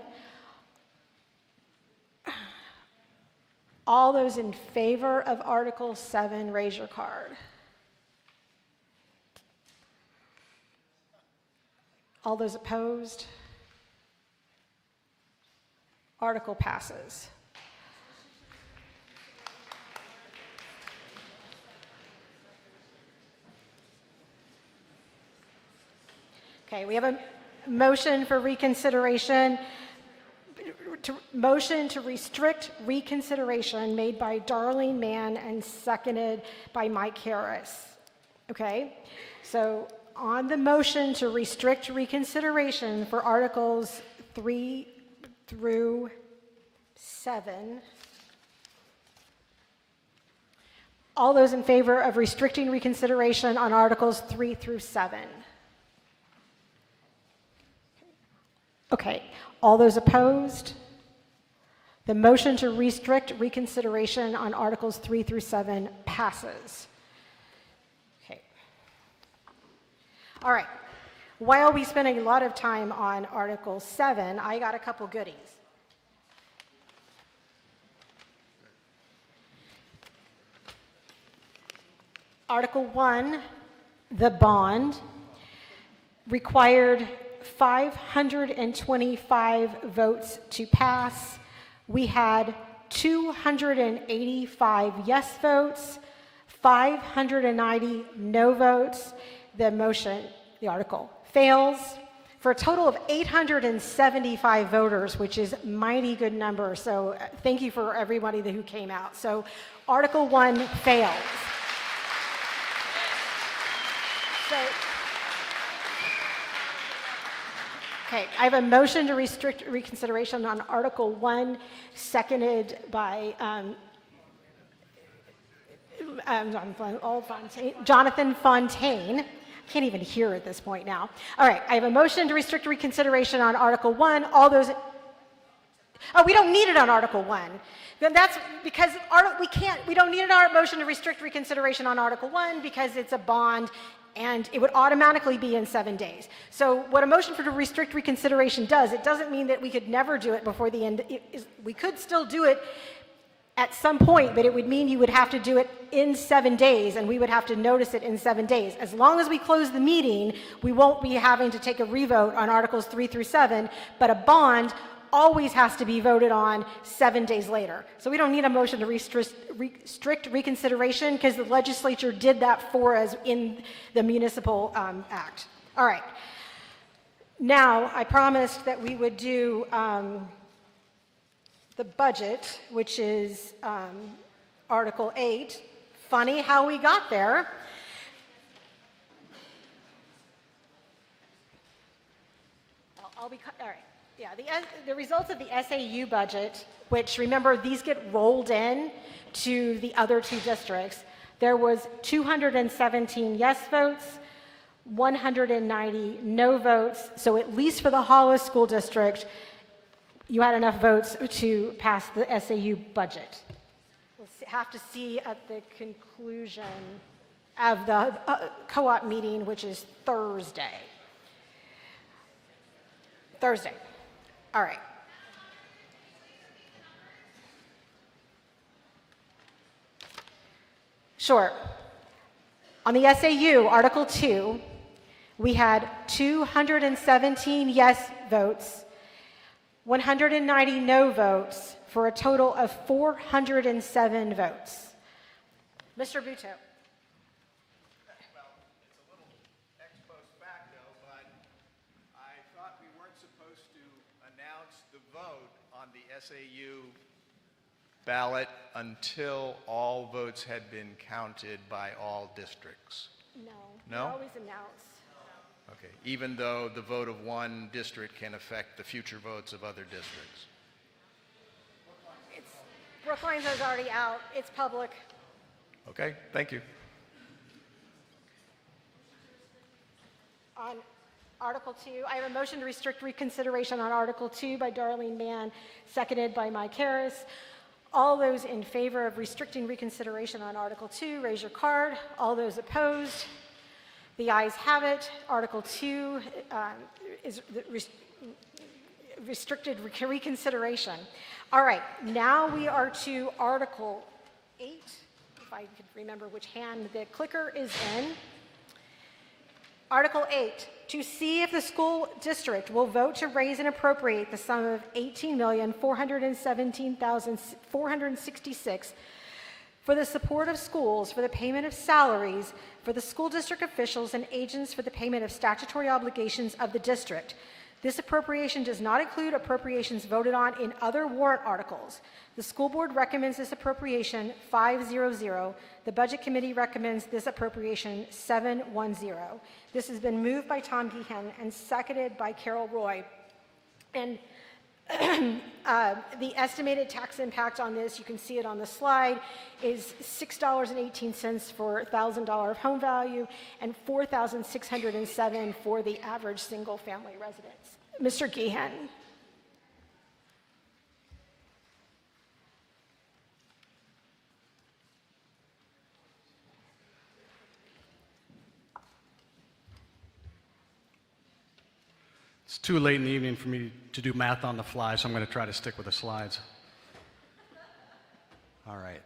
Speaker 1: All those in favor of Article 7, raise your card. All those opposed? Article passes. Okay, we have a motion for reconsideration. Motion to restrict reconsideration made by Darlene Mann and seconded by Mike Harris. Okay, so on the motion to restrict reconsideration for Articles 3 through 7, all those in favor of restricting reconsideration on Articles 3 through 7? Okay, all those opposed? The motion to restrict reconsideration on Articles 3 through 7 passes. Okay. All right. While we spent a lot of time on Article 7, I got a couple goodies. Article 1, the bond, required 525 votes to pass. We had 285 yes votes, 590 no votes. The motion, the article fails for a total of 875 voters, which is a mighty good number. So thank you for everybody who came out. So Article 1 fails. Okay, I have a motion to restrict reconsideration on Article 1, seconded by Jonathan Fontaine. I can't even hear at this point now. All right, I have a motion to restrict reconsideration on Article 1. All those... Oh, we don't need it on Article 1. Then that's because we don't need a motion to restrict reconsideration on Article 1 because it's a bond and it would automatically be in 7 days. So what a motion for to restrict reconsideration does, it doesn't mean that we could never do it before the end. We could still do it at some point, but it would mean you would have to do it in 7 days, and we would have to notice it in 7 days. As long as we close the meeting, we won't be having to take a revote on Articles 3 through 7, but a bond always has to be voted on 7 days later. So we don't need a motion to restrict reconsideration because the legislature did that for us in the Municipal Act. All right. Now, I promised that we would do the budget, which is Article 8. Funny how we got there. All right. Yeah, the results of the SAU budget, which remember these get rolled in to the other two districts, there was 217 yes votes, 190 no votes. So at least for the Hollis School District, you had enough votes to pass the SAU budget. We'll have to see at the conclusion of the co-op meeting, which is Thursday. All right. Sure. On the SAU, Article 2, we had 217 yes votes, 190 no votes, for a total of 407 votes. Mr. Buteau.
Speaker 3: on the SAU ballot until all votes had been counted by all districts?
Speaker 1: No.
Speaker 3: No?
Speaker 1: They're always announced.
Speaker 3: Okay, even though the vote of one district can affect the future votes of other districts?
Speaker 1: Brookline's is already out. It's public.
Speaker 3: Okay, thank you.
Speaker 1: On Article 2, I have a motion to restrict reconsideration on Article 2 by Darlene Mann, seconded by Mike Harris. All those in favor of restricting reconsideration on Article 2, raise your card. All those opposed? The ayes have it. Article 2 is restricted reconsideration. All right, now we are to Article 8, if I could remember which hand the clicker is in. Article 8, to see if the school district will vote to raise and appropriate the sum of $18,417,466 for the support of schools, for the payment of salaries, for the school district officials and agents, for the payment of statutory obligations of the district. This appropriation does not include appropriations voted on in other warrant articles. The school board recommends this appropriation 500. The budget committee recommends this appropriation 710. This has been moved by Tom Gehan and seconded by Carol Roy. And the estimated tax impact on this, you can see it on the slide, is $6.18 for $1,000 of home value and $4,607 for the average single-family residence. Mr. Gehan.
Speaker 4: It's too late in the evening for me to do math on the fly, so I'm going to try to stick with the slides. All right.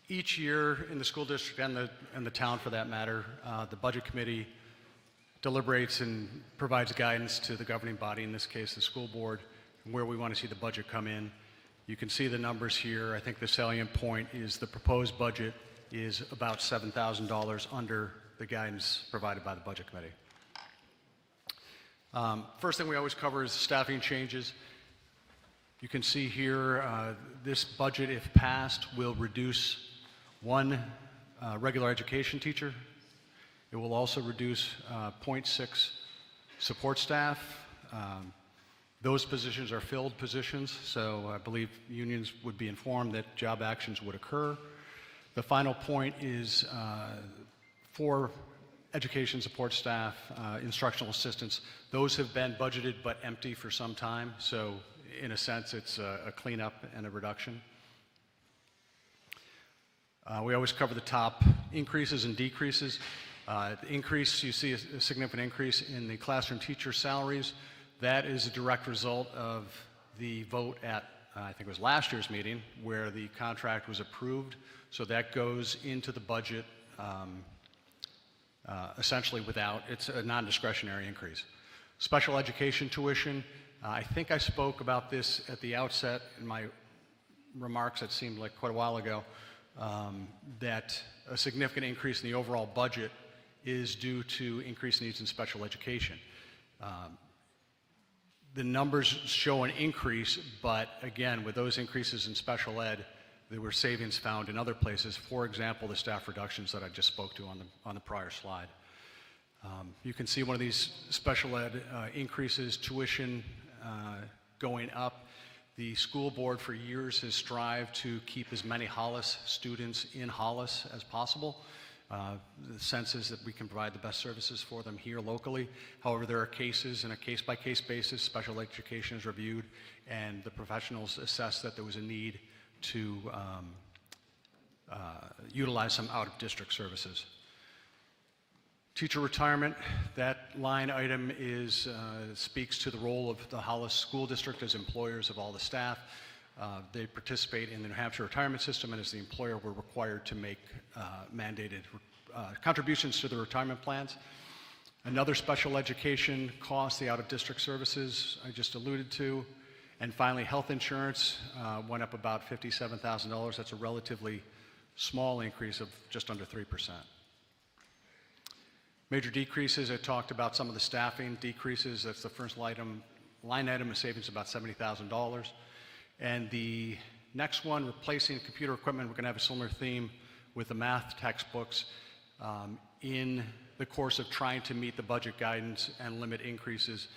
Speaker 4: Each year in the school district and the town, for that matter, the budget committee deliberates and provides guidance to the governing body, in this case the school board, where we want to see the budget come in. You can see the numbers here. I think the salient point is the proposed budget is about $7,000 under the guidance provided by the budget committee. First thing we always cover is staffing changes. You can see here this budget, if passed, will reduce one regular education teacher. It will also reduce 0.6 support staff. Those positions are filled positions, so I believe unions would be informed that job actions would occur. The final point is for education support staff, instructional assistants. Those have been budgeted but empty for some time, so in a sense it's a cleanup and a reduction. We always cover the top increases and decreases. The increase, you see a significant increase in the classroom teacher salaries. That is a direct result of the vote at, I think it was last year's meeting, where the contract was approved. So that goes into the budget essentially without, it's a non-discretionary increase. Special education tuition, I think I spoke about this at the outset in my remarks, it seemed like quite a while ago, that a significant increase in the overall budget is due to increased needs in special education. The numbers show an increase, but again, with those increases in special ed, there were savings found in other places. For example, the staff reductions that I just spoke to on the prior slide. You can see one of these special ed increases, tuition going up. The school board for years has strived to keep as many Hollis students in Hollis as possible. The sense is that we can provide the best services for them here locally. However, there are cases, in a case-by-case basis, special education is reviewed, and the professionals assess that there was a need to utilize some out-of-district services. Teacher retirement, that line item is, speaks to the role of the Hollis School District as employers of all the staff. They participate in the New Hampshire retirement system, and as the employer, we're required to make mandated contributions to the retirement plans. Another special education cost, the out-of-district services I just alluded to. And finally, health insurance went up about $57,000. That's a relatively small increase of just under 3%. Major decreases, I talked about some of the staffing decreases. That's the first item line item, a savings of about $70,000. And the next one, replacing computer equipment, we're going to have a similar theme with the math textbooks in the course of trying to meet the budget guidance and limit increases.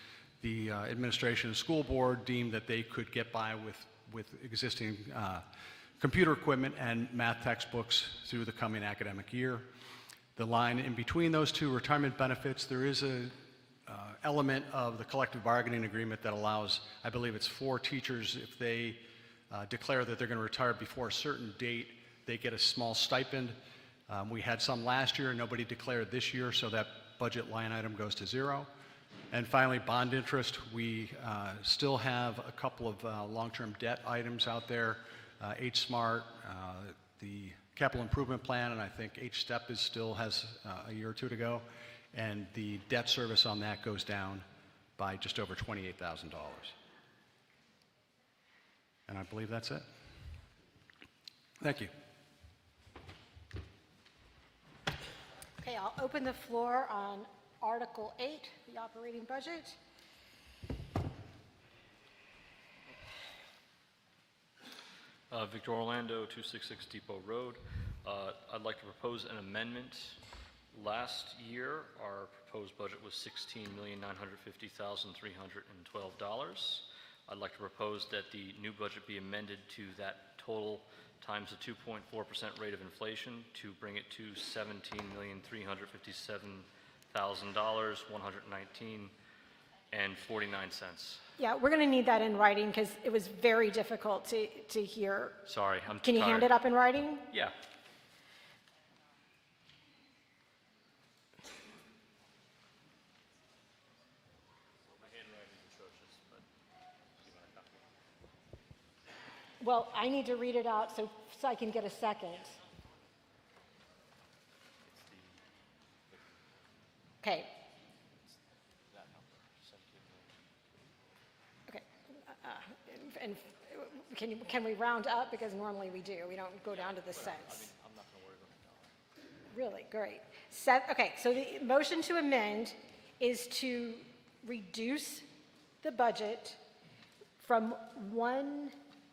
Speaker 4: The administration and school board deemed that they could get by with existing computer equipment and math textbooks through the coming academic year. The line in between those two, retirement benefits, there is a element of the collective bargaining agreement that allows, I believe it's 4 teachers, if they declare that they're going to retire before a certain date, they get a small stipend. We had some last year, nobody declared this year, so that budget line item goes to 0. And finally, bond interest. We still have a couple of long-term debt items out there. H-Smart, the capital improvement plan, and I think H-Step still has a year or two to go. And the debt service on that goes down by just over $28,000. And I believe that's it. Thank you.
Speaker 1: Okay, I'll open the floor on Article 8, the operating budget.
Speaker 21: Victor Orlando, 266 Depot Road. I'd like to propose an amendment. Last year, our proposed budget was $16,950,312. I'd like to propose that the new budget be amended to that total times the 2.4% rate of inflation to bring it to $17,357,119.49.
Speaker 1: Yeah, we're going to need that in writing because it was very difficult to hear.
Speaker 21: Sorry, I'm
Speaker 1: Can you
Speaker 21: tired.
Speaker 1: hand it up in writing?
Speaker 21: Yeah.
Speaker 1: Well, I need to read it out so I can get a second. Okay. Okay. And can we round up? Because normally we do. We don't go down to the cents.
Speaker 21: I'm not going to worry about it.
Speaker 1: Really, great. Okay, so the motion to amend is to reduce the budget from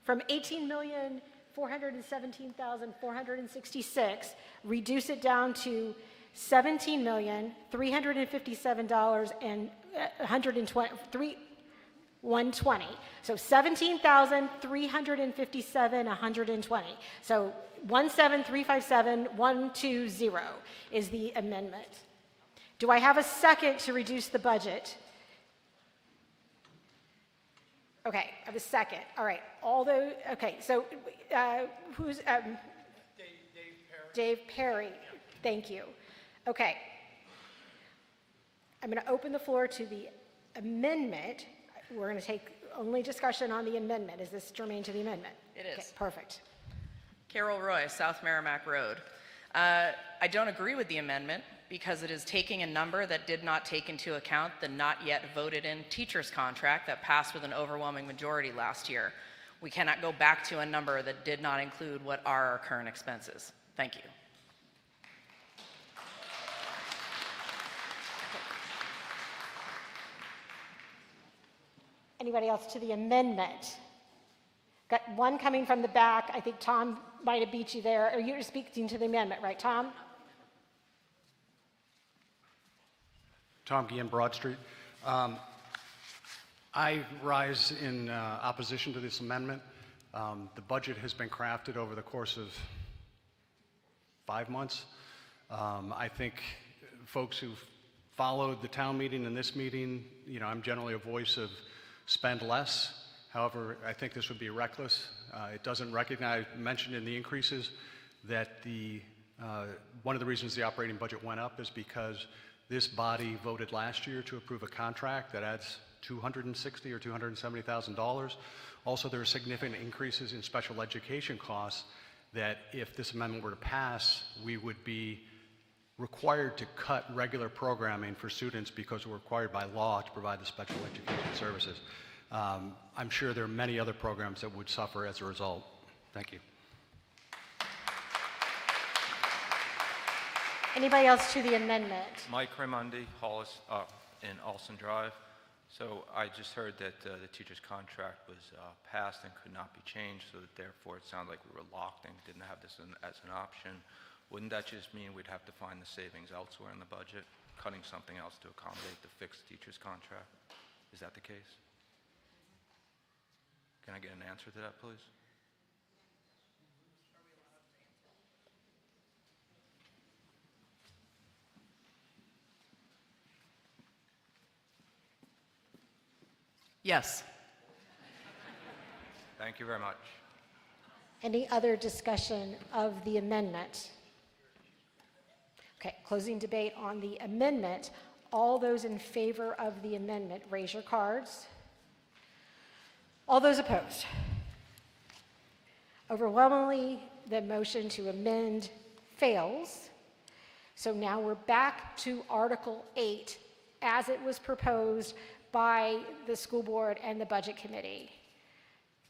Speaker 1: 18,417,466, reduce it down to $17,357,120. So $17,357,120. So 17357,120 is the amendment. Do I have a second to reduce the budget? Okay, I have a second. All right, okay, so who's, Dave Perry, thank you. Okay. I'm going to open the floor to the amendment. We're going to take only discussion on the amendment. Is this germane to the amendment?
Speaker 14: It is.
Speaker 1: Okay, perfect.
Speaker 14: Carol Roy, South Merrimack Road. I don't agree with the amendment because it is taking a number that did not take into account the not yet voted in teacher's contract that passed with an overwhelming majority last year. We cannot go back to a number that did not include what are our current expenses. Thank you.
Speaker 1: Anybody else to the amendment? Got one coming from the back. I think Tom might have beat you there. Are you speaking to the amendment, right, Tom?
Speaker 4: Tom Guillen, Broad Street. I rise in opposition to this amendment. The budget has been crafted over the course of 5 months. I think folks who've followed the town meeting and this meeting, I'm generally a voice of spend less. However, I think this would be reckless. It doesn't recognize, mentioned in the increases, that one of the reasons the operating budget went up is because this body voted last year to approve a contract that adds $260,000 or $270,000. Also, there are significant increases in special education costs that if this amendment were to pass, we would be required to cut regular programming for students because we're required by law to provide the special education services. I'm sure there are many other programs that would suffer as a result. Thank you.
Speaker 1: Anybody else to the amendment?
Speaker 16: Mike Raimondi, Hollis, and Olson Drive. So I just heard that the teacher's contract was passed and could not be changed, so that therefore it sounded like we were locked and didn't have this as an option. Wouldn't that just mean we'd have to find the savings elsewhere in the budget, cutting something else to accommodate the fixed teacher's contract? Is that the case? Can I get an answer to that, please?
Speaker 14: Yes.
Speaker 16: Thank you very much.
Speaker 1: Any other discussion of the amendment? Okay, closing debate on the amendment. All those in favor of the amendment, raise your cards. All those opposed? Overwhelmingly, the motion to amend fails. So now we're back to Article 8 as it was proposed by the school board and the budget committee.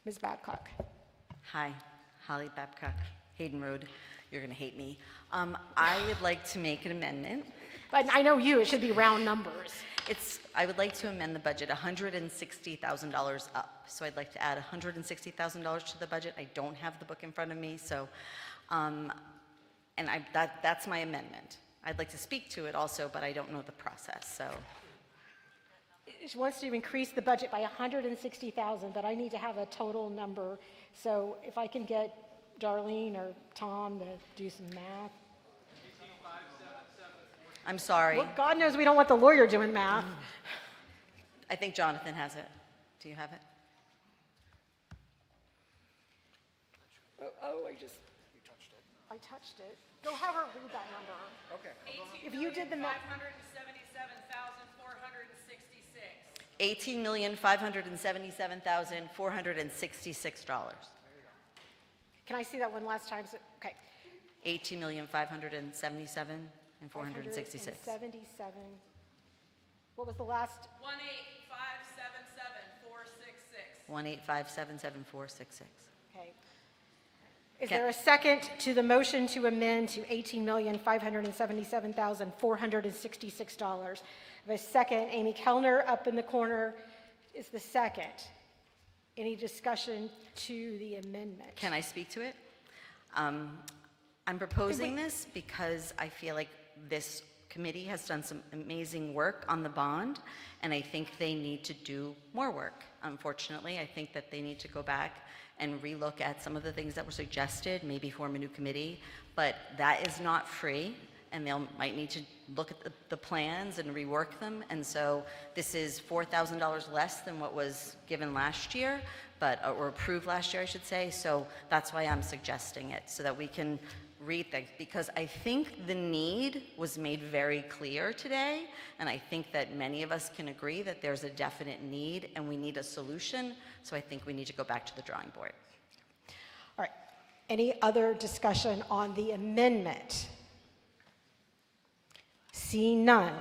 Speaker 1: Ms. Babcock.
Speaker 17: Hi, Holly Babcock, Hayden Road. You're going to hate me. I would like to make an amendment.
Speaker 1: But I know you, it should be round numbers.
Speaker 17: I would like to amend the budget $160,000 up. So I'd like to add $160,000 to the budget. I don't have the book in front of me, so, that's my amendment. I'd like to speak to it also, but I don't know the process, so.
Speaker 1: She wants to increase the budget by $160,000, but I need to have a total number. So if I can get Darlene or Tom to do some math.
Speaker 17: I'm sorry.
Speaker 1: Well, God knows we don't want the lawyer doing math.
Speaker 17: I think Jonathan has it. Do you have it?
Speaker 1: I just. You touched it. I touched it. Go have her read that number. Okay. If you did the math.
Speaker 17: $18,577,466.
Speaker 1: Can I see that one last time? Okay.
Speaker 17: $18,577,466.
Speaker 1: 77. What was the last?
Speaker 17: 18577,466.
Speaker 1: Okay. Is there a second to the motion to amend to $18,577,466? The second, Amy Kellner up in the corner is the second. Any discussion to the amendment?
Speaker 17: Can I speak to it? I'm proposing this because I feel like this committee has done some amazing work on the bond, and I think they need to do more work. Unfortunately, I think that they need to go back and relook at some of the things that were suggested, maybe form a new committee, but that is not free, and they might need to look at the plans and rework them. And so this is $4,000 less than what was given last year, or approved last year, I should say. So that's why I'm suggesting it, so that we can read things, because I think the need was made very clear today, and I think that many of us can agree that there's a definite need and we need a solution. So I think we need to go back to the drawing board.
Speaker 1: All right. Any other discussion on the amendment? Seeing none.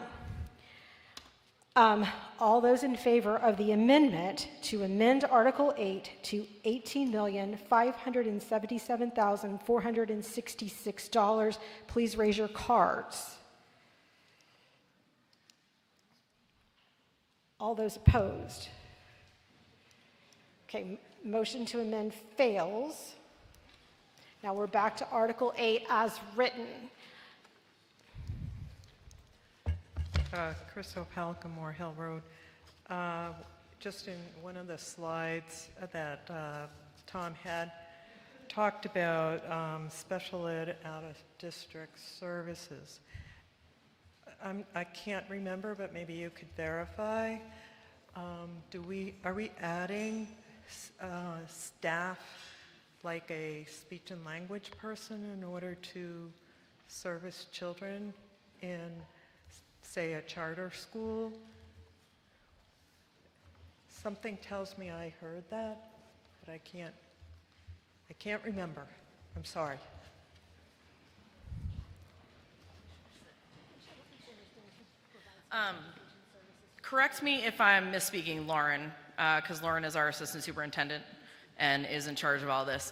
Speaker 1: All those in favor of the amendment to amend Article 8 to $18,577,466, please raise your cards. All those opposed? Okay, motion to amend fails. Now we're back to Article 8 as written.
Speaker 7: Chris Opelka, Moore Hill Road. Just in one of the slides that Tom had, talked about special ed out-of-district services. I can't remember, but maybe you could verify. Are we adding staff like a speech and language person in order to service children in, say, a charter school? Something tells me I heard that, but I can't remember. I'm sorry.
Speaker 14: Correct me if I'm misspeaking, Lauren, because Lauren is our assistant superintendent and is in charge of all this.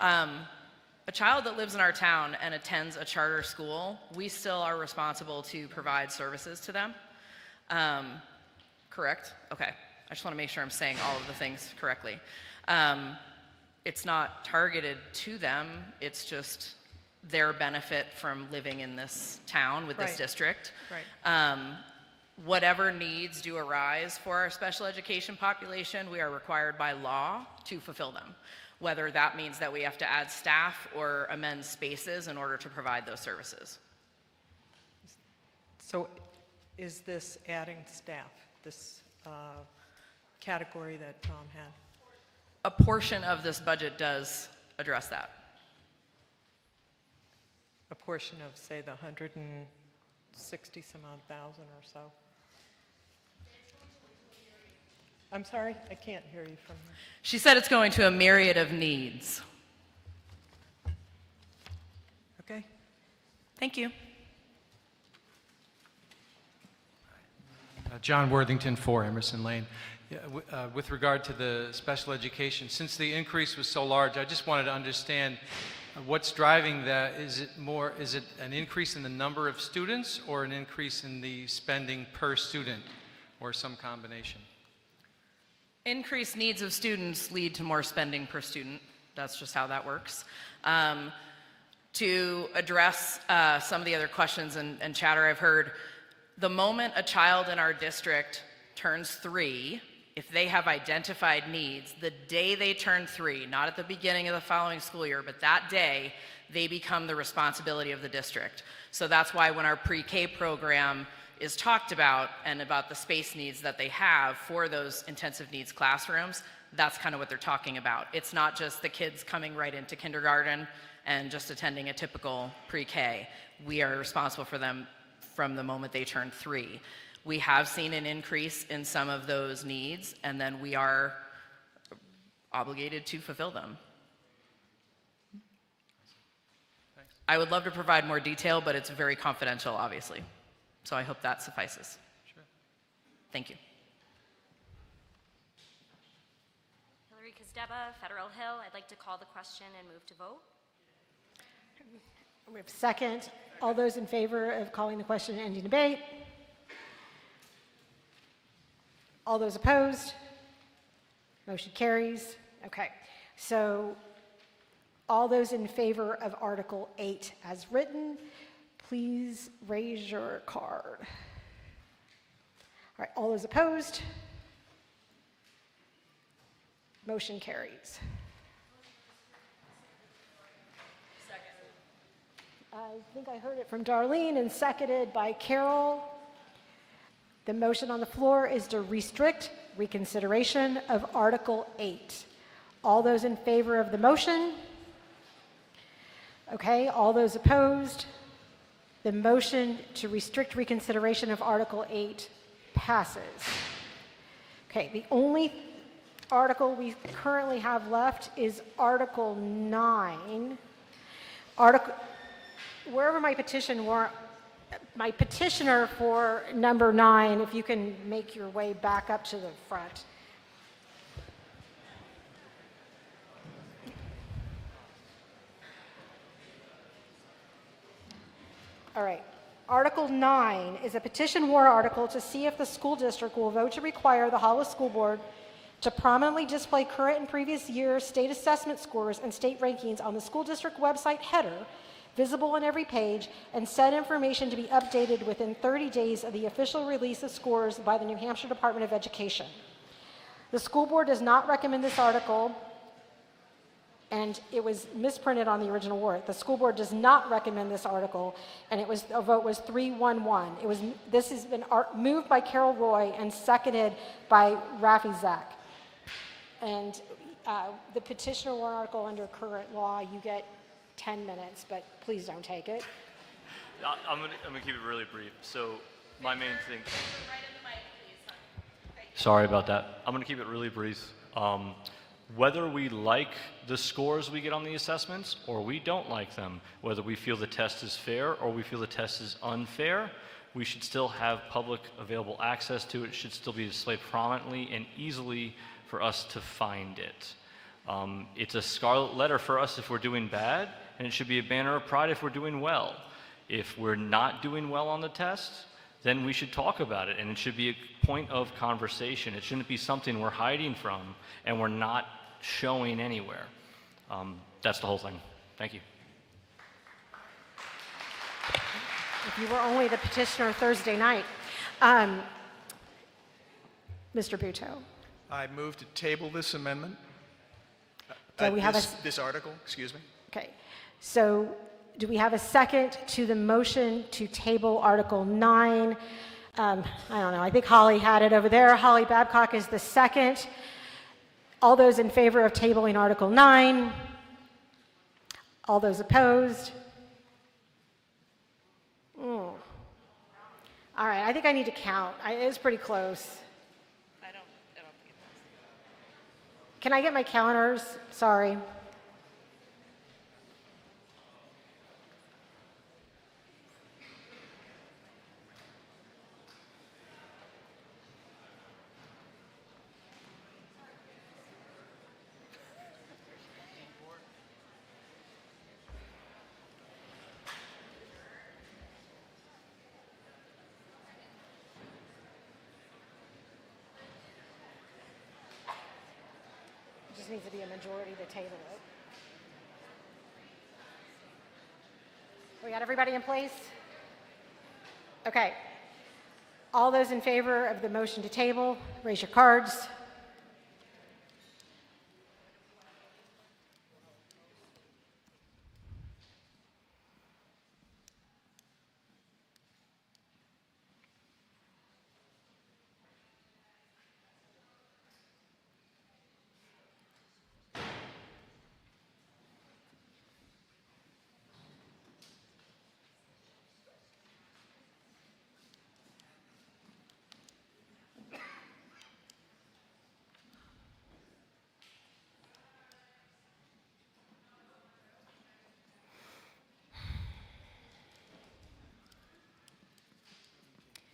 Speaker 14: A child that lives in our town and attends a charter school, we still are responsible to provide services to them. correct? Okay, I just want to make sure I'm saying all of the things correctly. It's not targeted to them, it's just their benefit from living in this town with this
Speaker 7: Right.
Speaker 14: district.
Speaker 7: Right.
Speaker 14: Whatever needs do arise for our special education population, we are required by law to fulfill them. Whether that means that we have to add staff or amend spaces in order to provide those services.
Speaker 7: So is this adding staff, this category that Tom had?
Speaker 14: A portion of this budget does address that.
Speaker 7: A portion of, say, the 160 some odd thousand or so? I'm sorry, I can't hear you from here.
Speaker 14: She said it's going to a myriad of needs.
Speaker 7: Okay.
Speaker 14: Thank you.
Speaker 5: John Worthington, 4 Emerson Lane. Yeah, with regard to the special education, since the increase was so large, I just wanted to understand what's driving that. Is it an increase in the number of students or an increase in the spending per student or some combination?
Speaker 14: Increased needs of students lead to more spending per student. That's just how that works. To address some of the other questions and chatter I've heard, the moment a child in our district turns 3, if they have identified needs, the day they turn 3, not at the beginning of the following school year, but that day, they become the responsibility of the district. So that's why when our pre-K program is talked about and about the space needs that they have for those intensive needs classrooms, that's kind of what they're talking about. It's not just the kids coming right into kindergarten and just attending a typical pre-K. We are responsible for them from the moment they turn 3. We have seen an increase in some of those needs, and then we are obligated to fulfill them.
Speaker 5: Thanks.
Speaker 14: I would love to provide more detail, but it's very confidential, obviously. So I hope that suffices.
Speaker 5: Sure.
Speaker 14: Thank you.
Speaker 13: Hillary Kosteba, Federal Hill. I'd like to call the question and move to vote.
Speaker 1: We have a second. All those in favor of calling the question and ending debate? All those opposed? Motion carries. Okay. So all those in favor of Article 8 as written, please raise your card. All right. All those opposed? Motion carries. I think I heard it from Darlene and seconded by Carol. The motion on the floor is to restrict reconsideration of Article 8. All those in favor of the motion? Okay, all those opposed? The motion to restrict reconsideration of Article 8 passes. Okay, the only article we currently have left is Article 9. Wherever my petitioner for number 9, if you can make your way back up to the front. All right. Article 9 is a petition warrant article to see if the school district will vote to require the Hollis School Board to prominently display current and previous year state assessment scores and state rankings on the school district website header, visible on every page, and said information to be updated within 30 days of the official release of scores by the New Hampshire Department of Education. The school board does not recommend this article, and it was misprinted on the original warrant. The school board does not recommend this article, and a vote was 3-1-1. This has been moved by Carol Roy and seconded by Rafi Zak. And the petitioner warrant article under current law, you get 10 minutes, but please don't take it.
Speaker 21: I'm gonna keep it really brief. So my main thing. Sorry about that. I'm gonna keep it really brief. Whether we like the scores we get on the assessments or we don't like them, whether we feel the test is fair or we feel the test is unfair, we should still have public available access to it. It should still be displayed prominently and easily for us to find it. It's a scarlet letter for us if we're doing bad, and it should be a banner of pride if we're doing well. If we're not doing well on the test, then we should talk about it, and it should be a point of conversation. It shouldn't be something we're hiding from and we're not showing anywhere. That's the whole thing. Thank you.
Speaker 1: If you were only the petitioner Thursday night. Mr. Butow.
Speaker 3: I move to table this amendment.
Speaker 1: Do we have
Speaker 3: this article, excuse me.
Speaker 1: Okay, so do we have a second to the motion to table Article 9? I don't know, I think Holly had it over there. Holly Babcock is the second. All those in favor of tabling Article 9? All those opposed? All right, I think I need to count. It's pretty close.
Speaker 2: I don't think it was.
Speaker 1: Can I get my counters? Sorry. Just needs to be a majority to table it. We got everybody in place? Okay. All those in favor of the motion to table, raise your cards.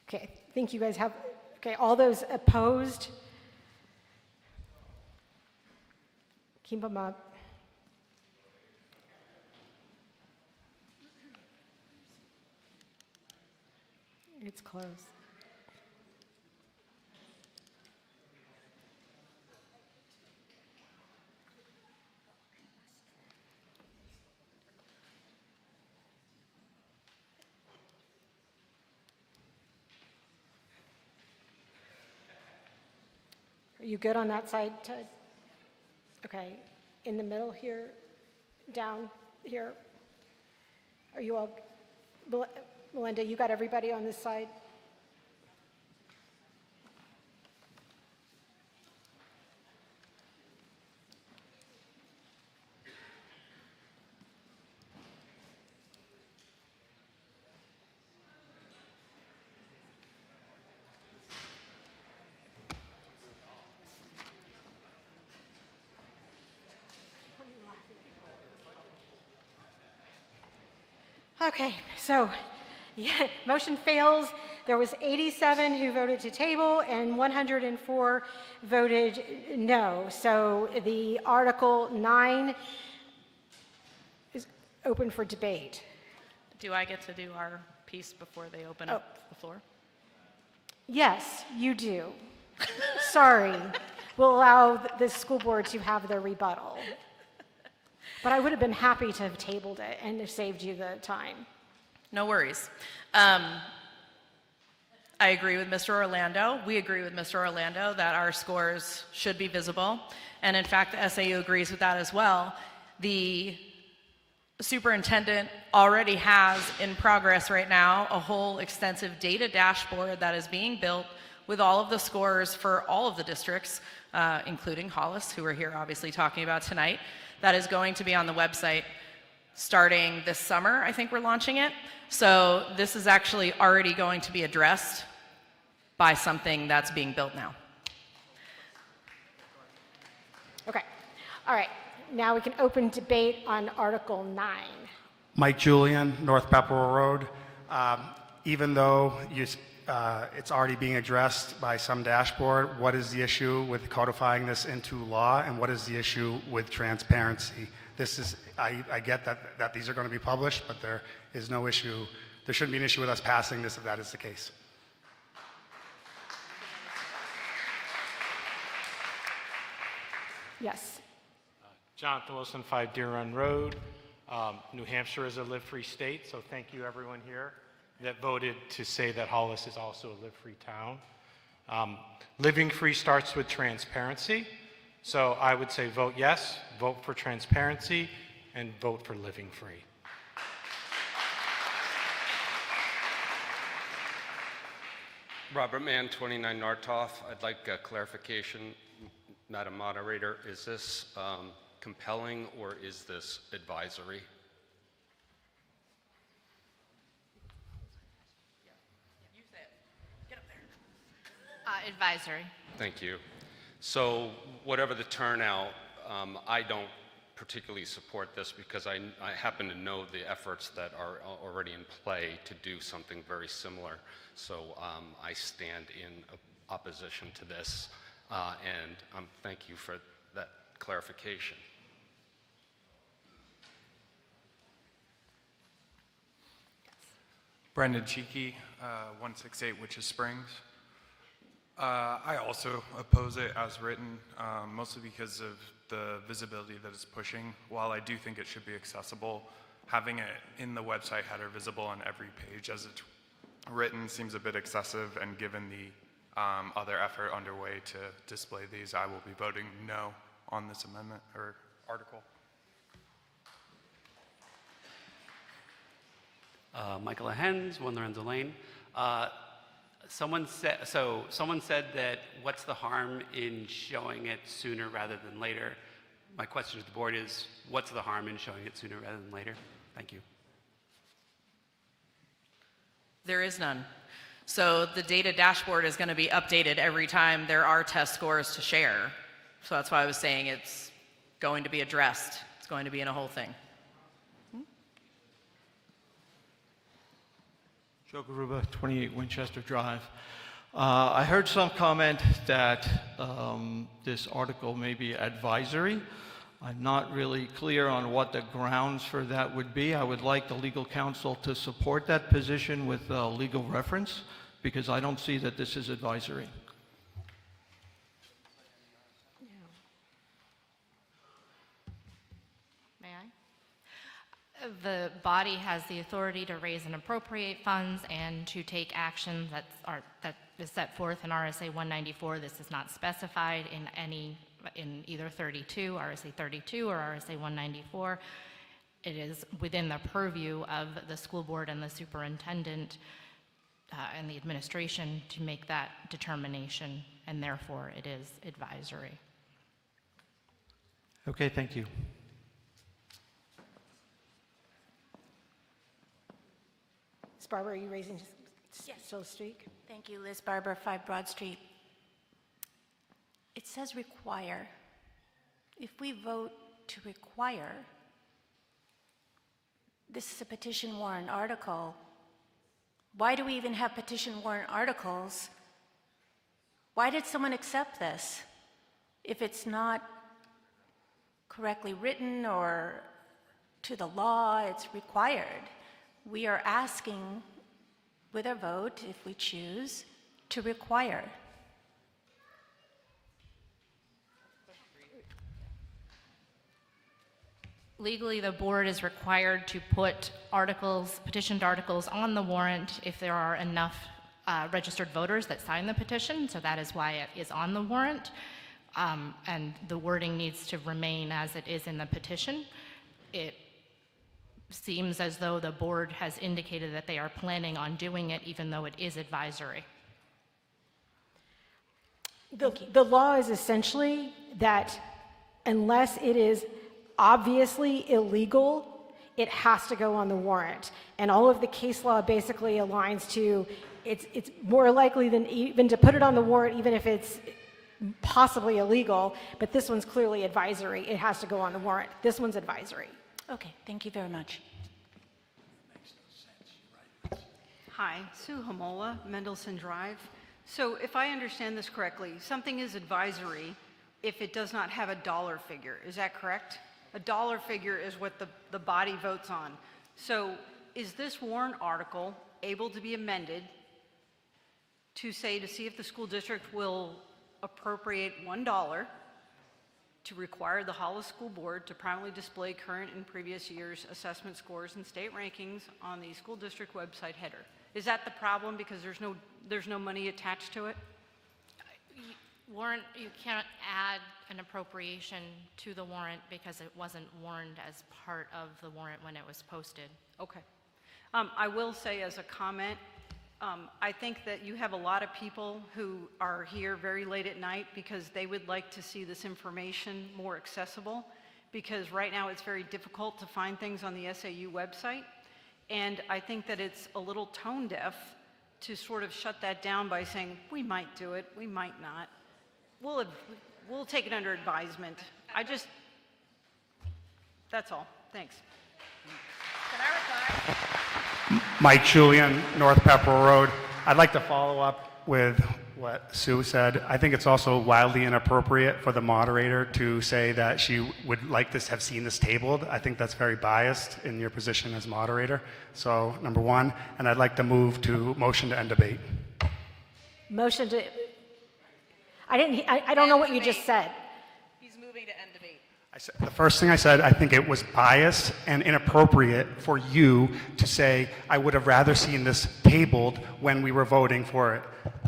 Speaker 1: Okay, I think you guys have, okay, all those opposed? Keep them up. It's close. Are you good on that side, Ted? Okay, in the middle here, down here. Are you all, Melinda, you got everybody on this side? Okay, so yeah, motion fails. There was 87 who voted to table and 104 voted no. So the Article 9 is open for debate.
Speaker 15: Do I get to do our piece before they open up the floor?
Speaker 1: Yes, you do. Sorry. We'll allow the school board to have their rebuttal. But I would have been happy to have tabled it and have saved you the time.
Speaker 14: No worries. I agree with Mr. Orlando. We agree with Mr. Orlando that our scores should be visible. And in fact, the SAU agrees with that as well. The superintendent already has in progress right now a whole extensive data dashboard that is being built with all of the scores for all of the districts, including Hollis, who we're here obviously talking about tonight. That is going to be on the website starting this summer. I think we're launching it. So this is actually already going to be addressed by something that's being built now.
Speaker 1: Okay. All right. Now we can open debate on Article 9.
Speaker 9: Mike Julian, North Pepperell Road. Even though it's already being addressed by some dashboard, what is the issue with codifying this into law, and what is the issue with transparency? This is, I get that these are going to be published, but there is no issue, there shouldn't be an issue with us passing this if that is the case.
Speaker 1: Yes.
Speaker 10: Jonathan Wilson, 5 Deer Run Road. New Hampshire is a live-free state, so thank you everyone here that voted to say that Hollis is also a live-free town. Living free starts with transparency, so I would say vote yes, vote for transparency, and vote for living free.
Speaker 8: Robert Mann, 29 Nartoff. I'd like a clarification, Madam Moderator. Is this compelling or is this advisory?
Speaker 2: Advisory.
Speaker 8: Thank you. So whatever the turnout, I don't particularly support this because I happen to know the efforts that are already in play to do something very similar. So I stand in opposition to this, and thank you for that clarification.
Speaker 18: Brendan Cheeky, 168 Witches Springs. I also oppose it as written, mostly because of the visibility that it's pushing. While I do think it should be accessible, having it in the website header visible on every page as it's written seems a bit excessive, and given the other effort underway to display these, I will be voting no on this amendment or article.
Speaker 19: Michael Hens, 1 Lorenzo Lane. Someone said that what's the harm in showing it sooner rather than later? My question to the board is, what's the harm in showing it sooner rather than later? Thank you.
Speaker 14: There is none. So the data dashboard is going to be updated every time there are test scores to share. So that's why I was saying it's going to be addressed. It's going to be in a whole thing.
Speaker 23: Joe Garuba, 28 Winchester Drive. I heard some comment that this article may be advisory. I'm not really clear on what the grounds for that would be. I would like the legal counsel to support that position with legal reference, because I don't see that this is advisory.
Speaker 2: May I? The body has the authority to raise and appropriate funds and to take action that is set forth in RSA 194. This is not specified in either 32, RSA 32 or RSA 194. It is within the purview of the school board and the superintendent and the administration to make that determination, and therefore it is advisory.
Speaker 23: Okay, thank you.
Speaker 1: Ms. Barber, are you raising still streak?
Speaker 25: Thank you, Liz Barber, 5 Broad Street. It says require. If we vote to require, this is a petition warrant article. Why do we even have petition warrant articles? Why did someone accept this? If it's not correctly written or to the law, it's required. We are asking with a vote, if we choose, to require.
Speaker 2: Legally, the board is required to put petitioned articles on the warrant if there are enough registered voters that sign the petition, so that is why it is on the warrant. And the wording needs to remain as it is in the petition. It seems as though the board has indicated that they are planning on doing it, even though it is advisory.
Speaker 1: The law is essentially that unless it is obviously illegal, it has to go on the warrant. And all of the case law basically aligns to it's more likely than even to put it on the warrant, even if it's possibly illegal, but this one's clearly advisory. It has to go on the warrant. This one's advisory.
Speaker 25: Okay, thank you very much.
Speaker 26: Hi, Sue Hamola, Mendelson Drive. So if I understand this correctly, something is advisory if it does not have a dollar figure. Is that correct? A dollar figure is what the body votes on. So is this warrant article able to be amended to see if the school district will appropriate $1 to require the Hollis School Board to prominently display current and previous year's assessment scores and state rankings on the school district website header. Is that the problem because there's no money attached to it?
Speaker 2: Warrant, you can't add an appropriation to the warrant because it wasn't warned as part of the warrant when it was posted.
Speaker 26: Okay. I will say as a comment, I think that you have a lot of people who are here very late at night because they would like to see this information more accessible, because right now it's very difficult to find things on the SAU website. And I think that it's a little tone deaf to sort of shut that down by saying, we might do it, we might not. We'll take it under advisement. That's all. Thanks.
Speaker 14: Can I reply?
Speaker 9: Mike Julian, North Pepperell Road. I'd like to follow up with what Sue said. I think it's also wildly inappropriate for the moderator to say that she would like to have seen this tabled. I think that's very biased in your position as moderator. So, number one, and I'd like to move to motion to end debate.
Speaker 1: Motion to, I don't know what you just said.
Speaker 14: He's moving to end debate.
Speaker 9: The first thing I said, I think it was biased and inappropriate for you to say, I would have rather seen this tabled when we were voting for it.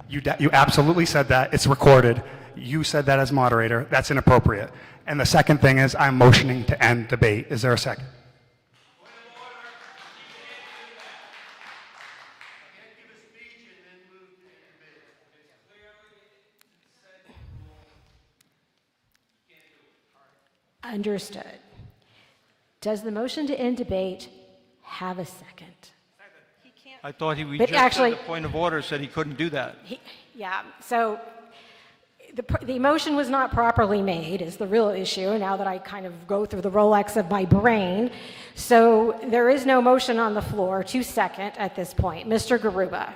Speaker 9: You absolutely said that. It's recorded. You said that as moderator. That's inappropriate. And the second thing is, I'm motioning to end debate. Is there a second?
Speaker 1: Understood. Does the motion to end debate have a second?
Speaker 23: I thought he
Speaker 1: But
Speaker 23: just
Speaker 1: actually-
Speaker 23: said the point of order said he couldn't do that.
Speaker 1: Yeah, so the motion was not properly made is the real issue, now that I kind of go through the Rolex of my brain. So there is no motion on the floor to second at this point. Mr. Garuba.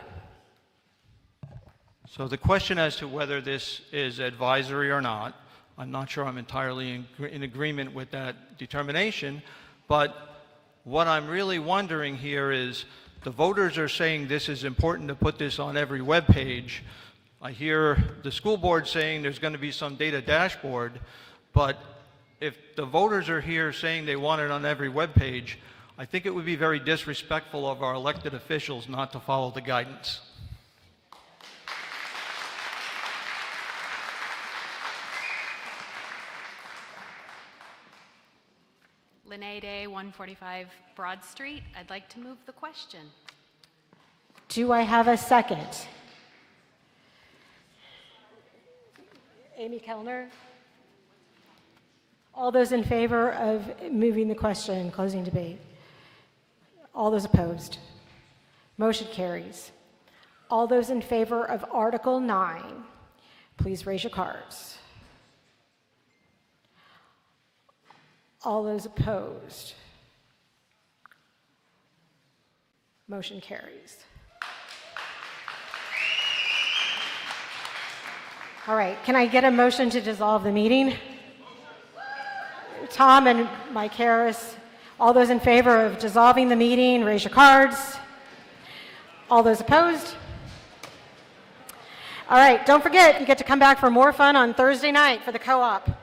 Speaker 23: So the question as to whether this is advisory or not, I'm not sure I'm entirely in agreement with that determination, but what I'm really wondering here is the voters are saying this is important to put this on every web page. I hear the school board saying there's going to be some data dashboard, but if the voters are here saying they want it on every web page, I think it would be very disrespectful of our elected officials not to follow the guidance.
Speaker 6: Lene Day, 145 Broad Street. I'd like to move the question.
Speaker 1: Do I have a second? Amy Kellner? All those in favor of moving the question and closing debate? All those opposed? Motion carries. All those in favor of Article 9, please raise your cards. All those opposed? Motion carries. All right, can I get a motion to dissolve the meeting? Tom and Mike Harris, all those in favor of dissolving the meeting, raise your cards. All those opposed? All right, don't forget, you get to come back for more fun on Thursday night for the co-op.